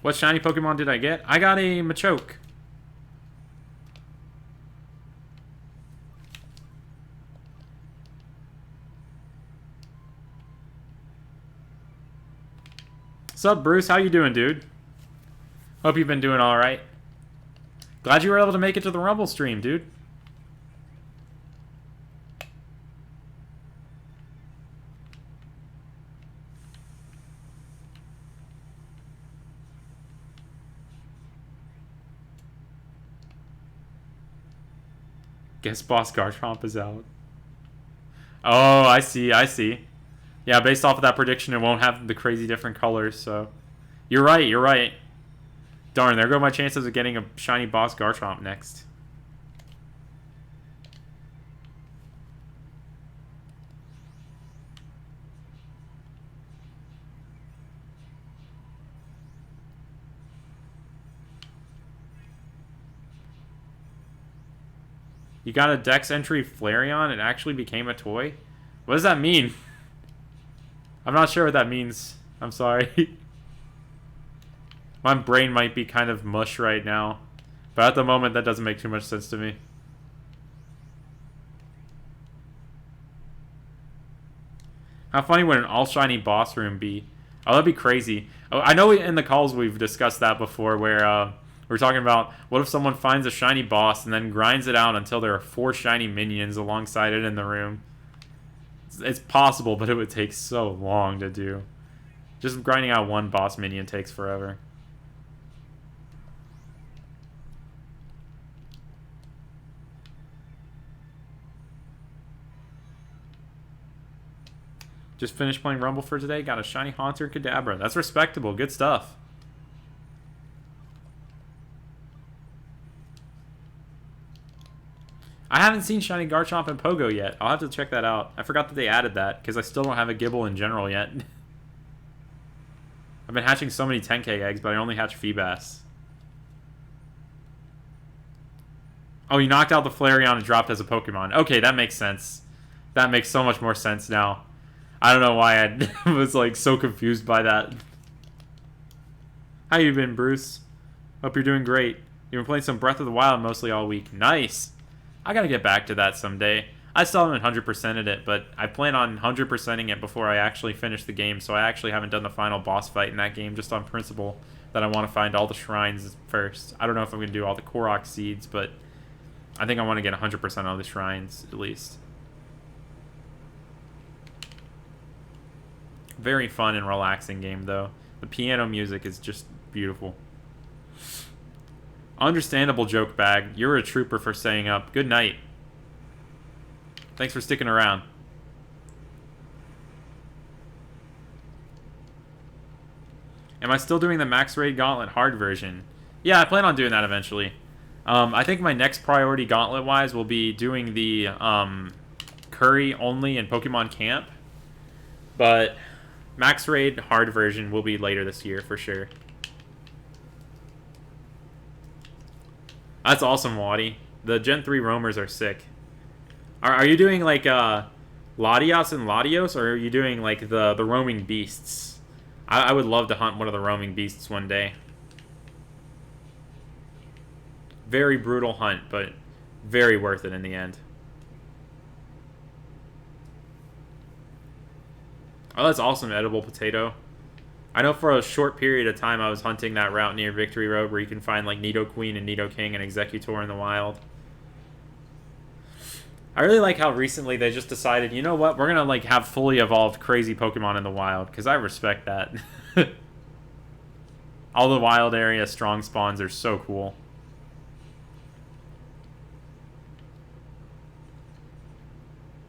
S1: What shiny Pokemon did I get? I got a Machoke. Sup, Bruce? How you doing, dude? Hope you've been doing alright. Glad you were able to make it to the Rumble stream, dude. Guess Boss Garchomp is out. Oh, I see, I see. Yeah, based off of that prediction, it won't have the crazy different colors, so... You're right, you're right. Darn, there go my chances of getting a shiny Boss Garchomp next. You got a Dex entry Flareon? It actually became a toy? What does that mean? I'm not sure what that means. I'm sorry. My brain might be kind of mush right now. But at the moment, that doesn't make too much sense to me. How funny would an all-shiny boss room be? Oh, that'd be crazy. Oh, I know in the calls we've discussed that before where... we're talking about what if someone finds a shiny boss and then grinds it out until there are 4 shiny minions alongside it in the room. It's possible, but it would take so long to do. Just grinding out 1 boss minion takes forever. Just finished playing Rumble for today. Got a shiny Haunter Kadabra. That's respectable. Good stuff. I haven't seen shiny Garchomp and Pogo yet. I'll have to check that out. I forgot that they added that, because I still don't have a Gibble in general yet. I've been hatching so many 10k eggs, but I only hatch Feebas. Oh, you knocked out the Flareon and dropped as a Pokemon. Okay, that makes sense. That makes so much more sense now. I don't know why I was like so confused by that. How you been, Bruce? Hope you're doing great. You've been playing some Breath of the Wild mostly all week. Nice! I gotta get back to that someday. I still haven't 100%ed it, but I plan on 100%ing it before I actually finish the game, so I actually haven't done the final boss fight in that game, just on principle that I want to find all the shrines first. I don't know if I'm going to do all the Korok seeds, but I think I want to get 100% of the shrines, at least. Very fun and relaxing game, though. The piano music is just beautiful. Understandable, joke bag. You're a trooper for staying up. Good night. Thanks for sticking around. Am I still doing the Max Raid Gauntlet hard version? Yeah, I plan on doing that eventually. I think my next priority Gauntlet-wise will be doing the Curry only in Pokemon Camp. But Max Raid hard version will be later this year for sure. That's awesome, Waddy. The Gen 3 roamers are sick. Are you doing like Latios and Latios, or are you doing like the roaming beasts? I would love to hunt one of the roaming beasts one day. Very brutal hunt, but very worth it in the end. Oh, that's awesome, edible potato. I know for a short period of time I was hunting that route near Victory Road where you can find like Nidoqueen and Nidoking and Executor in the wild. I really like how recently they just decided, you know what, we're gonna like have fully evolved crazy Pokemon in the wild, because I respect that. All the wild area strong spawns are so cool.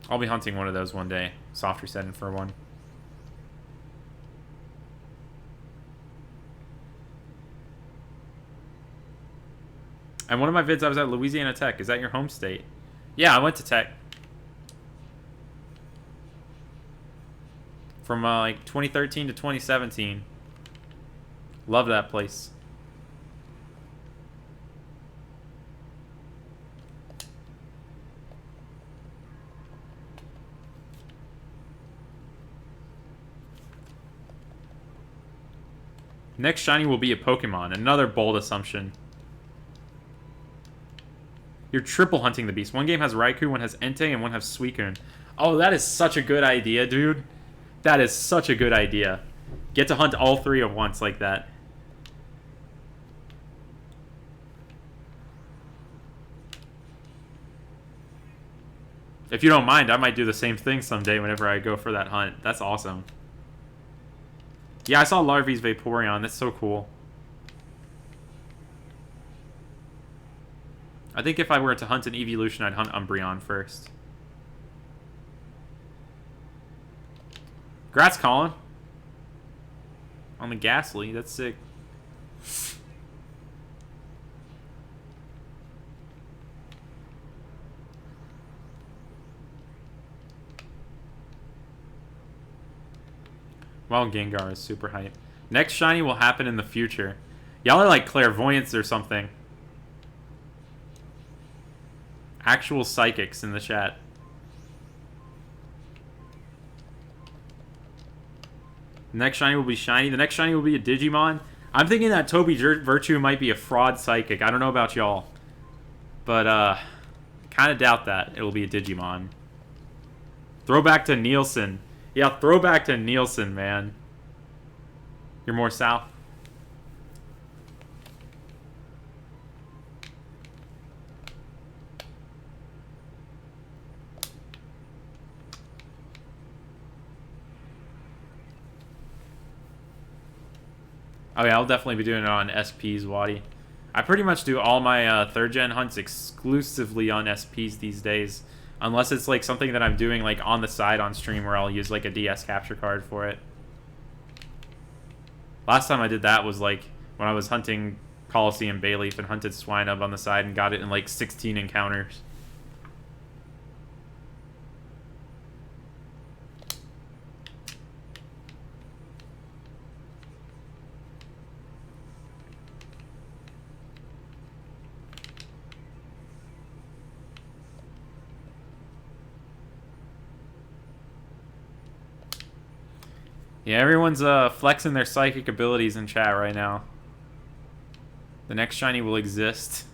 S1: I'll be hunting one of those one day. Soft resetting for one. And one of my vids, I was at Louisiana Tech. Is that your home state? Yeah, I went to Tech. From like 2013 to 2017. Love that place. Next shiny will be a Pokemon. Another bold assumption. You're triple hunting the beast. One game has Raikou, one has Entei, and one has Suicune. Oh, that is such a good idea, dude. That is such a good idea. Get to hunt all three at once like that. If you don't mind, I might do the same thing someday whenever I go for that hunt. That's awesome. Yeah, I saw Larvi's Vaporeon. That's so cool. I think if I were to hunt an evolution, I'd hunt Umbreon first. Congrats, Colin. On the Ghastly. That's sick. Well, Gengar is super hype. Next shiny will happen in the future. Y'all are like clairvoyants or something. Actual psychics in the chat. Next shiny will be shiny. The next shiny will be a Digimon. I'm thinking that Toby Virtue might be a fraud psychic. I don't know about y'all. But, kind of doubt that it'll be a Digimon. Throwback to Nielsen. Yeah, throwback to Nielsen, man. You're more south. Oh yeah, I'll definitely be doing it on SPs, Waddy. I pretty much do all my 3rd gen hunts exclusively on SPs these days. Unless it's like something that I'm doing like on the side on stream where I'll use like a DS capture card for it. Last time I did that was like when I was hunting Coliseum Bayleaf and hunted Swinub on the side and got it in like 16 encounters. Yeah, everyone's flexing their psychic abilities in chat right now. The next shiny will exist.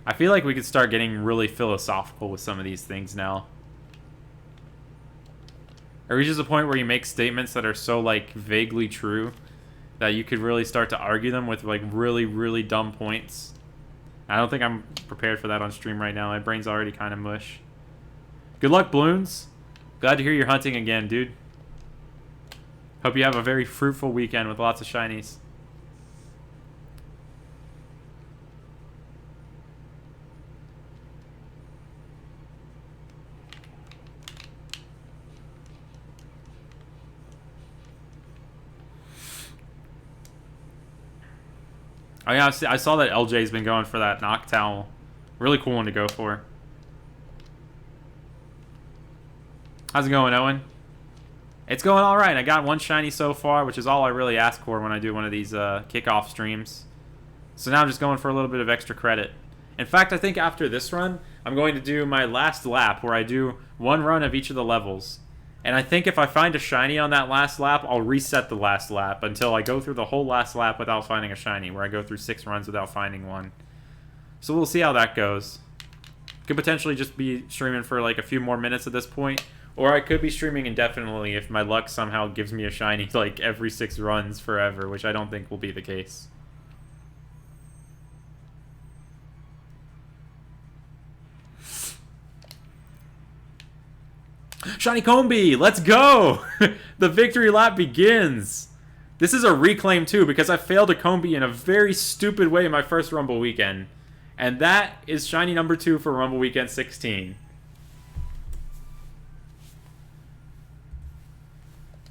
S1: I feel like we could start getting really philosophical with some of these things now. It reaches a point where you make statements that are so, like, vaguely true that you could really start to argue them with like really, really dumb points. I don't think I'm prepared for that on stream right now. My brain's already kind of mush. Good luck, Bloons. Glad to hear you're hunting again, dude. Hope you have a very fruitful weekend with lots of shinies. Oh yeah, I saw that LJ's been going for that Noctowl. Really cool one to go for. How's it going, Owen? It's going alright. I got one shiny so far, which is all I really ask for when I do one of these kickoff streams. So now I'm just going for a little bit of extra credit. In fact, I think after this run, I'm going to do my last lap where I do one run of each of the levels. And I think if I find a shiny on that last lap, I'll reset the last lap until I go through the whole last lap without finding a shiny, where I go through 6 runs without finding one. So we'll see how that goes. Could potentially just be streaming for like a few more minutes at this point, or I could be streaming indefinitely if my luck somehow gives me a shiny like every 6 runs forever, which I don't think will be the case. Shiny Combi, let's go! The victory lap begins! This is a reclaim too, because I failed a Combi in a very stupid way in my first Rumble weekend. And that is shiny number 2 for Rumble Weekend 16.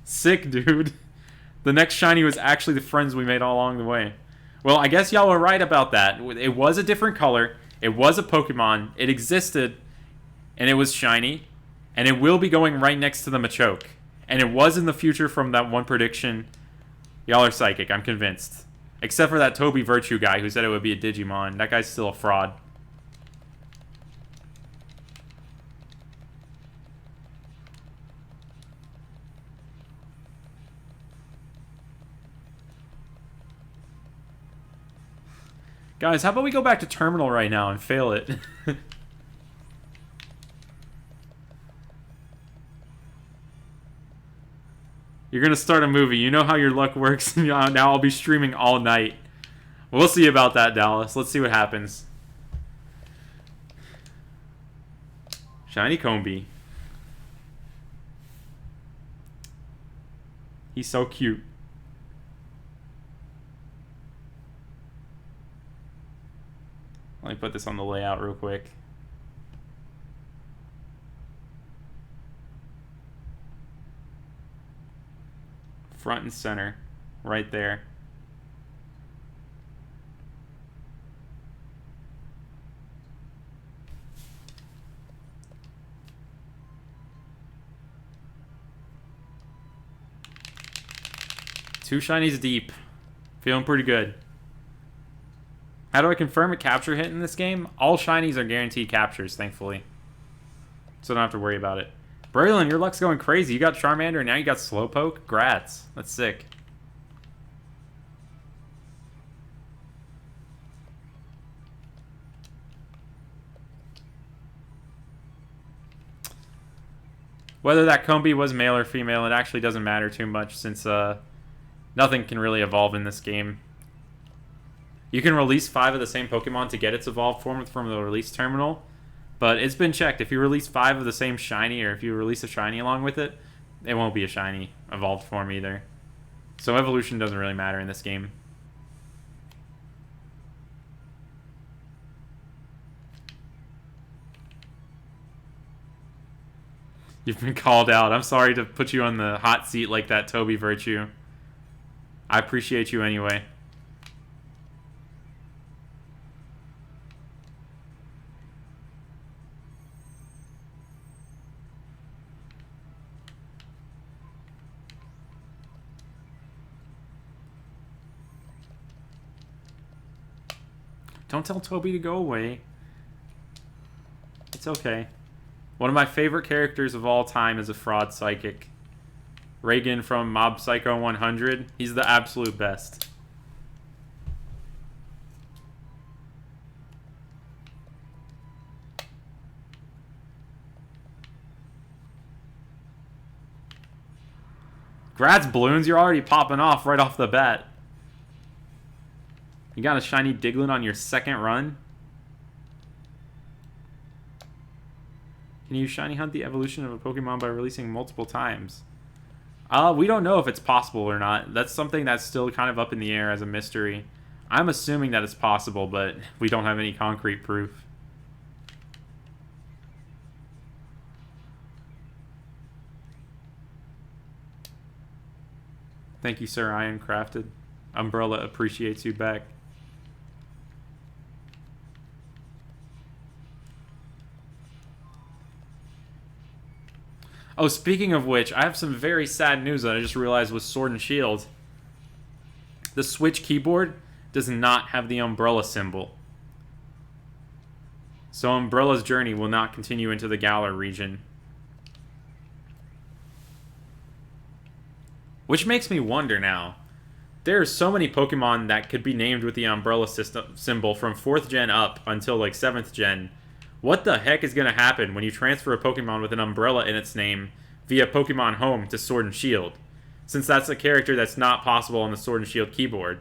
S1: Sick, dude. The next shiny was actually the friends we made all along the way. Well, I guess y'all were right about that. It was a different color. It was a Pokemon. It existed. And it was shiny. And it will be going right next to the Machoke. And it was in the future from that one prediction. Y'all are psychic, I'm convinced. Except for that Toby Virtue guy who said it would be a Digimon. That guy's still a fraud. Guys, how about we go back to Terminal right now and fail it? You're going to start a movie. You know how your luck works. Now I'll be streaming all night. We'll see about that, Dallas. Let's see what happens. Shiny Combi. He's so cute. Let me put this on the layout real quick. Front and center, right there. Two shinies deep. Feeling pretty good. How do I confirm a capture hit in this game? All shinies are guaranteed captures, thankfully. So I don't have to worry about it. Braylon, your luck's going crazy. You got Charmander and now you got Slowpoke? Grats. That's sick. Whether that Combi was male or female, it actually doesn't matter too much since nothing can really evolve in this game. You can release 5 of the same Pokemon to get its evolved form from the release terminal. But it's been checked. If you release 5 of the same shiny, or if you release a shiny along with it, it won't be a shiny evolved form either. So evolution doesn't really matter in this game. You've been called out. I'm sorry to put you on the hot seat like that, Toby Virtue. I appreciate you anyway. Don't tell Toby to go away. It's okay. One of my favorite characters of all time is a fraud psychic. Reagan from Mob Psycho 100. He's the absolute best. Grats, Bloons. You're already popping off right off the bat. You got a shiny Diglett on your second run? Can you shiny hunt the evolution of a Pokemon by releasing multiple times? We don't know if it's possible or not. That's something that's still kind of up in the air as a mystery. I'm assuming that it's possible, but we don't have any concrete proof. Thank you, Sir Iron Crafted. Umbrella appreciates you back. Oh, speaking of which, I have some very sad news that I just realized with Sword and Shield. The Switch keyboard does not have the umbrella symbol. So Umbrella's journey will not continue into the Galar region. Which makes me wonder now. There are so many Pokemon that could be named with the umbrella symbol from 4th gen up until like 7th gen. What the heck is going to happen when you transfer a Pokemon with an umbrella in its name via Pokemon Home to Sword and Shield? Since that's a character that's not possible on the Sword and Shield keyboard.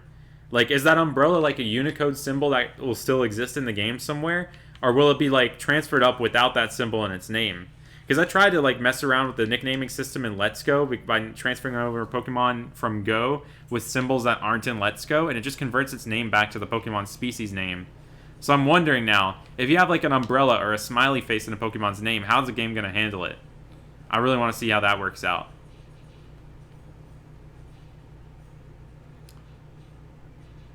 S1: Like, is that umbrella like a Unicode symbol that will still exist in the game somewhere? Or will it be like transferred up without that symbol in its name? Because I tried to like mess around with the nicknaming system in Let's Go by transferring over Pokemon from Go with symbols that aren't in Let's Go, and it just converts its name back to the Pokemon species name. So I'm wondering now, if you have like an umbrella or a smiley face in a Pokemon's name, how's the game going to handle it? I really want to see how that works out.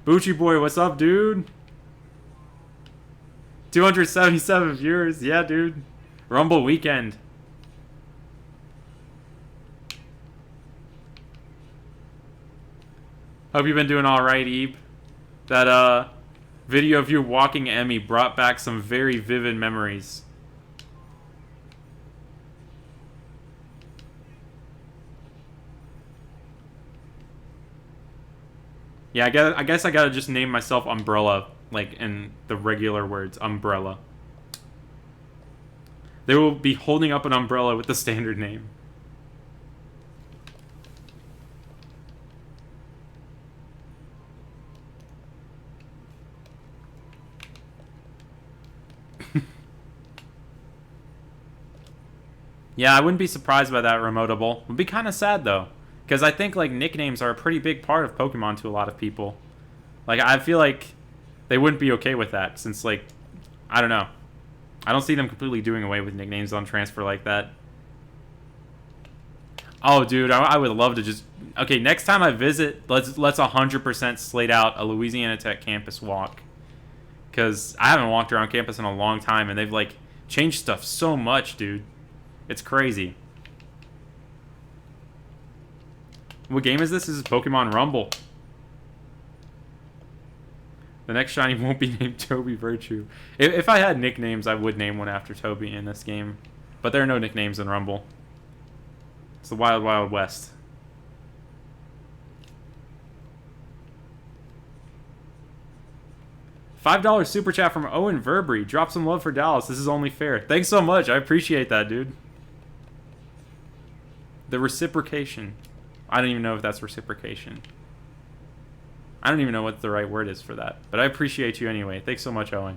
S1: Bucci Boy, what's up, dude? 277 viewers. Yeah, dude. Rumble weekend. Hope you've been doing alright, Ebe. That, video of you walking Emmy brought back some very vivid memories. Yeah, I guess I gotta just name myself Umbrella, like in the regular words, Umbrella. They will be holding up an umbrella with the standard name. Yeah, I wouldn't be surprised by that, Remotable. It would be kind of sad, though. Because I think, like, nicknames are a pretty big part of Pokemon to a lot of people. Like, I feel like they wouldn't be okay with that, since, like, I don't know. I don't see them completely doing away with nicknames on transfer like that. Oh, dude, I would love to just... Okay, next time I visit, let's 100% slate out a Louisiana Tech campus walk. Because I haven't walked around campus in a long time, and they've, like, changed stuff so much, dude. It's crazy. What game is this? This is Pokemon Rumble. The next shiny won't be named Toby Virtue. If I had nicknames, I would name one after Toby in this game. But there are no nicknames in Rumble. It's the Wild Wild West. $5 super chat from Owen Verbery. Drop some love for Dallas. This is only fair. Thanks so much. I appreciate that, dude. The reciprocation. I don't even know if that's reciprocation. I don't even know what the right word is for that. But I appreciate you anyway. Thanks so much, Owen.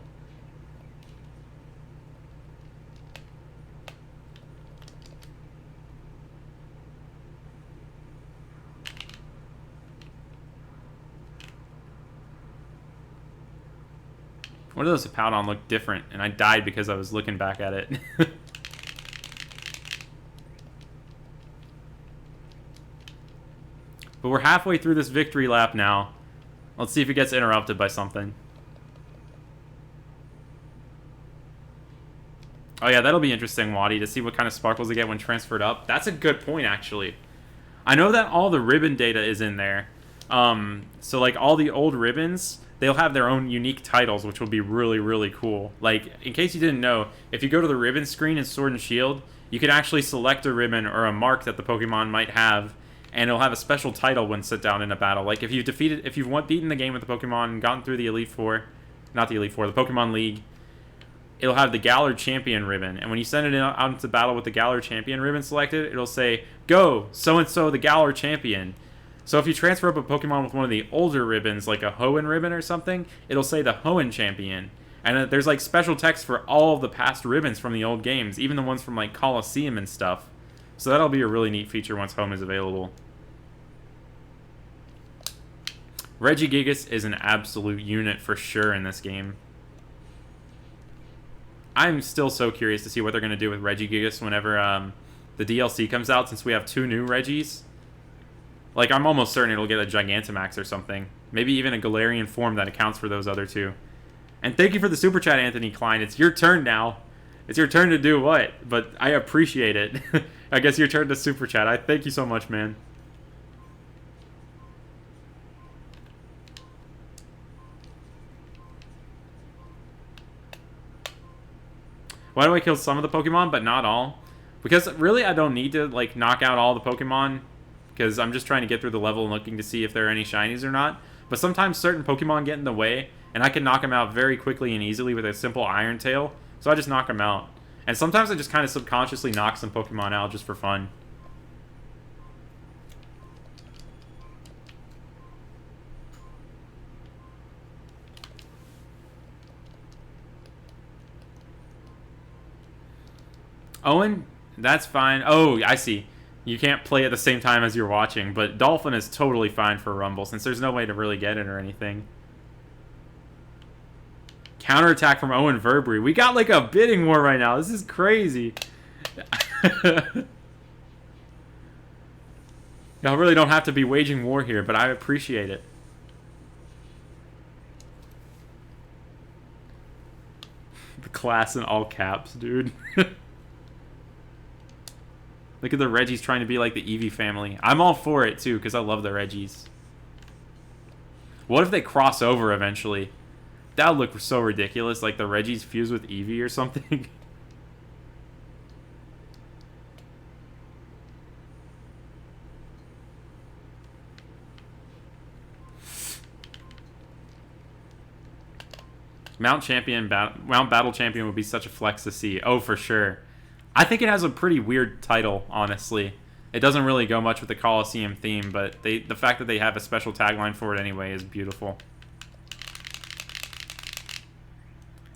S1: One of those Hippowdon looked different, and I died because I was looking back at it. But we're halfway through this victory lap now. Let's see if it gets interrupted by something. Oh yeah, that'll be interesting, Waddy, to see what kind of sparkles they get when transferred up. That's a good point, actually. I know that all the ribbon data is in there. So, like, all the old ribbons, they'll have their own unique titles, which will be really, really cool. Like, in case you didn't know, if you go to the ribbon screen in Sword and Shield, you can actually select a ribbon or a mark that the Pokemon might have, and it'll have a special title when sit down in a battle. Like, if you've beaten the game with the Pokemon and gotten through the Elite Four, not the Elite Four, the Pokemon League, it'll have the Galar Champion ribbon. And when you send it out into battle with the Galar Champion ribbon selected, it'll say, "Go, so-and-so the Galar Champion." So if you transfer up a Pokemon with one of the older ribbons, like a Hoenn ribbon or something, it'll say the Hoenn champion. And there's like special text for all of the past ribbons from the old games, even the ones from like Coliseum and stuff. So that'll be a really neat feature once home is available. Regigigas is an absolute unit for sure in this game. I'm still so curious to see what they're going to do with Regigigas whenever the DLC comes out, since we have 2 new Regis. Like, I'm almost certain it'll get a Gigantamax or something. Maybe even a Galarian form that accounts for those other 2. And thank you for the super chat, Anthony Klein. It's your turn now. It's your turn to do what? But I appreciate it. I guess your turn to super chat. I thank you so much, man. Why do I kill some of the Pokemon, but not all? Because really, I don't need to like knock out all the Pokemon, because I'm just trying to get through the level and looking to see if there are any shinies or not. But sometimes certain Pokemon get in the way, and I can knock them out very quickly and easily with a simple Iron Tail, so I just knock them out. And sometimes I just kind of subconsciously knock some Pokemon out just for fun. Owen, that's fine. Oh, I see. You can't play at the same time as you're watching, but Dolphin is totally fine for Rumble, since there's no way to really get it or anything. Counterattack from Owen Verbery. We got like a bidding war right now. This is crazy. Y'all really don't have to be waging war here, but I appreciate it. The class in all caps, dude. Look at the Regis trying to be like the Eevee family. I'm all for it, too, because I love the Regis. What if they cross over eventually? That would look so ridiculous, like the Regis fuse with Eevee or something. Mount Battle Champion would be such a flex to see. Oh, for sure. I think it has a pretty weird title, honestly. It doesn't really go much with the Coliseum theme, but the fact that they have a special tagline for it anyway is beautiful.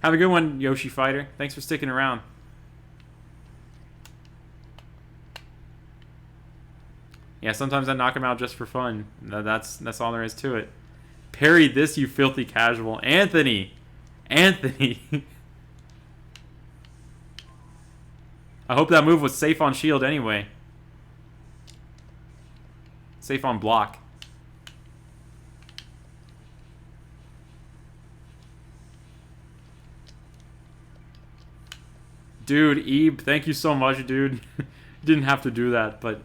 S1: Have a good one, Yoshi Fighter. Thanks for sticking around. Yeah, sometimes I knock them out just for fun. That's all there is to it. Parry this, you filthy casual. Anthony! Anthony! I hope that move was safe on shield anyway. Safe on block. Dude, Ebe, thank you so much, dude. You didn't have to do that, but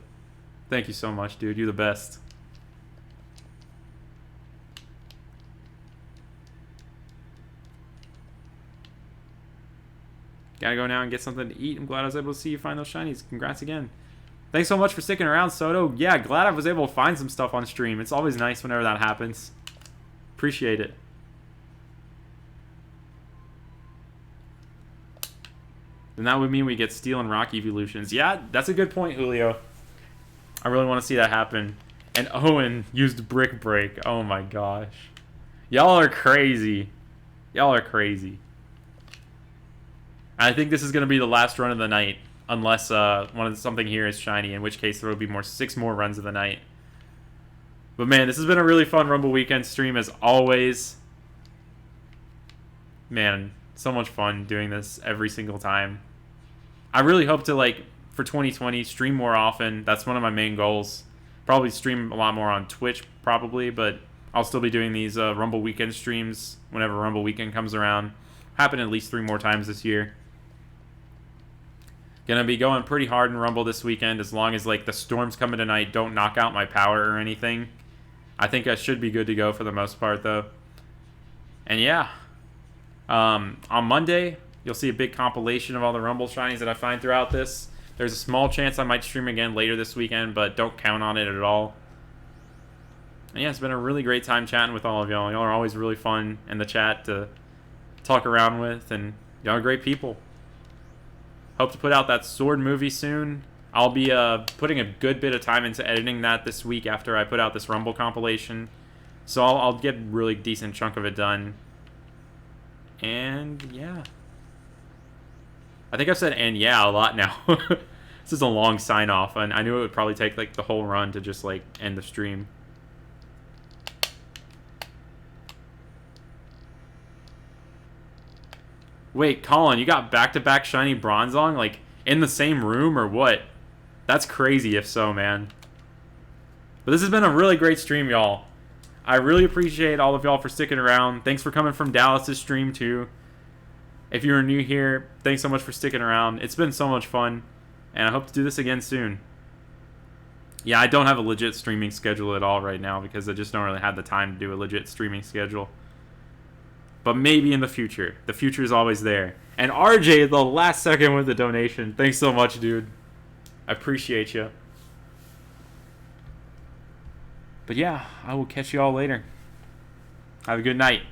S1: thank you so much, dude. You're the best. Gotta go now and get something to eat. I'm glad I was able to see you find those shinies. Congrats again. Thanks so much for sticking around, Soto. Yeah, glad I was able to find some stuff on stream. It's always nice whenever that happens. Appreciate it. Then that would mean we get Steel and Rock evolutions. Yeah, that's a good point, Julio. I really want to see that happen. And Owen used Brick Break. Oh my gosh. Y'all are crazy. Y'all are crazy. I think this is going to be the last run of the night, unless something here is shiny, in which case there will be 6 more runs of the night. But man, this has been a really fun Rumble Weekend stream as always. Man, so much fun doing this every single time. I really hope to, like, for 2020, stream more often. That's one of my main goals. Probably stream a lot more on Twitch, probably, but I'll still be doing these Rumble Weekend streams whenever Rumble Weekend comes around. Happen at least 3 more times this year. Gonna be going pretty hard in Rumble this weekend, as long as like the storms coming tonight don't knock out my power or anything. I think I should be good to go for the most part, though. And yeah, on Monday you'll see a big compilation of all the Rumble shinies that I find throughout this. There's a small chance I might stream again later this weekend, but don't count on it at all. And yeah, it's been a really great time chatting with all of y'all. Y'all are always really fun in the chat to talk around with, and y'all are great people. Hope to put out that Sword movie soon. I'll be putting a good bit of time into editing that this week after I put out this Rumble compilation. So I'll get a really decent chunk of it done. And yeah. I think I've said "and yeah" a lot now. This is a long sign off, and I knew it would probably take like the whole run to just like end the stream. Wait, Colin, you got back-to-back shiny Bronzong like in the same room or what? That's crazy if so, man. But this has been a really great stream, y'all. I really appreciate all of y'all for sticking around. Thanks for coming from Dallas' stream, too. If you're new here, thanks so much for sticking around. It's been so much fun, and I hope to do this again soon. Yeah, I don't have a legit streaming schedule at all right now because I just don't really have the time to do a legit streaming schedule. But maybe in the future. The future is always there. And RJ, the last second with the donation. Thanks so much, dude. I appreciate you. But yeah, I will catch you all later. Have a good night.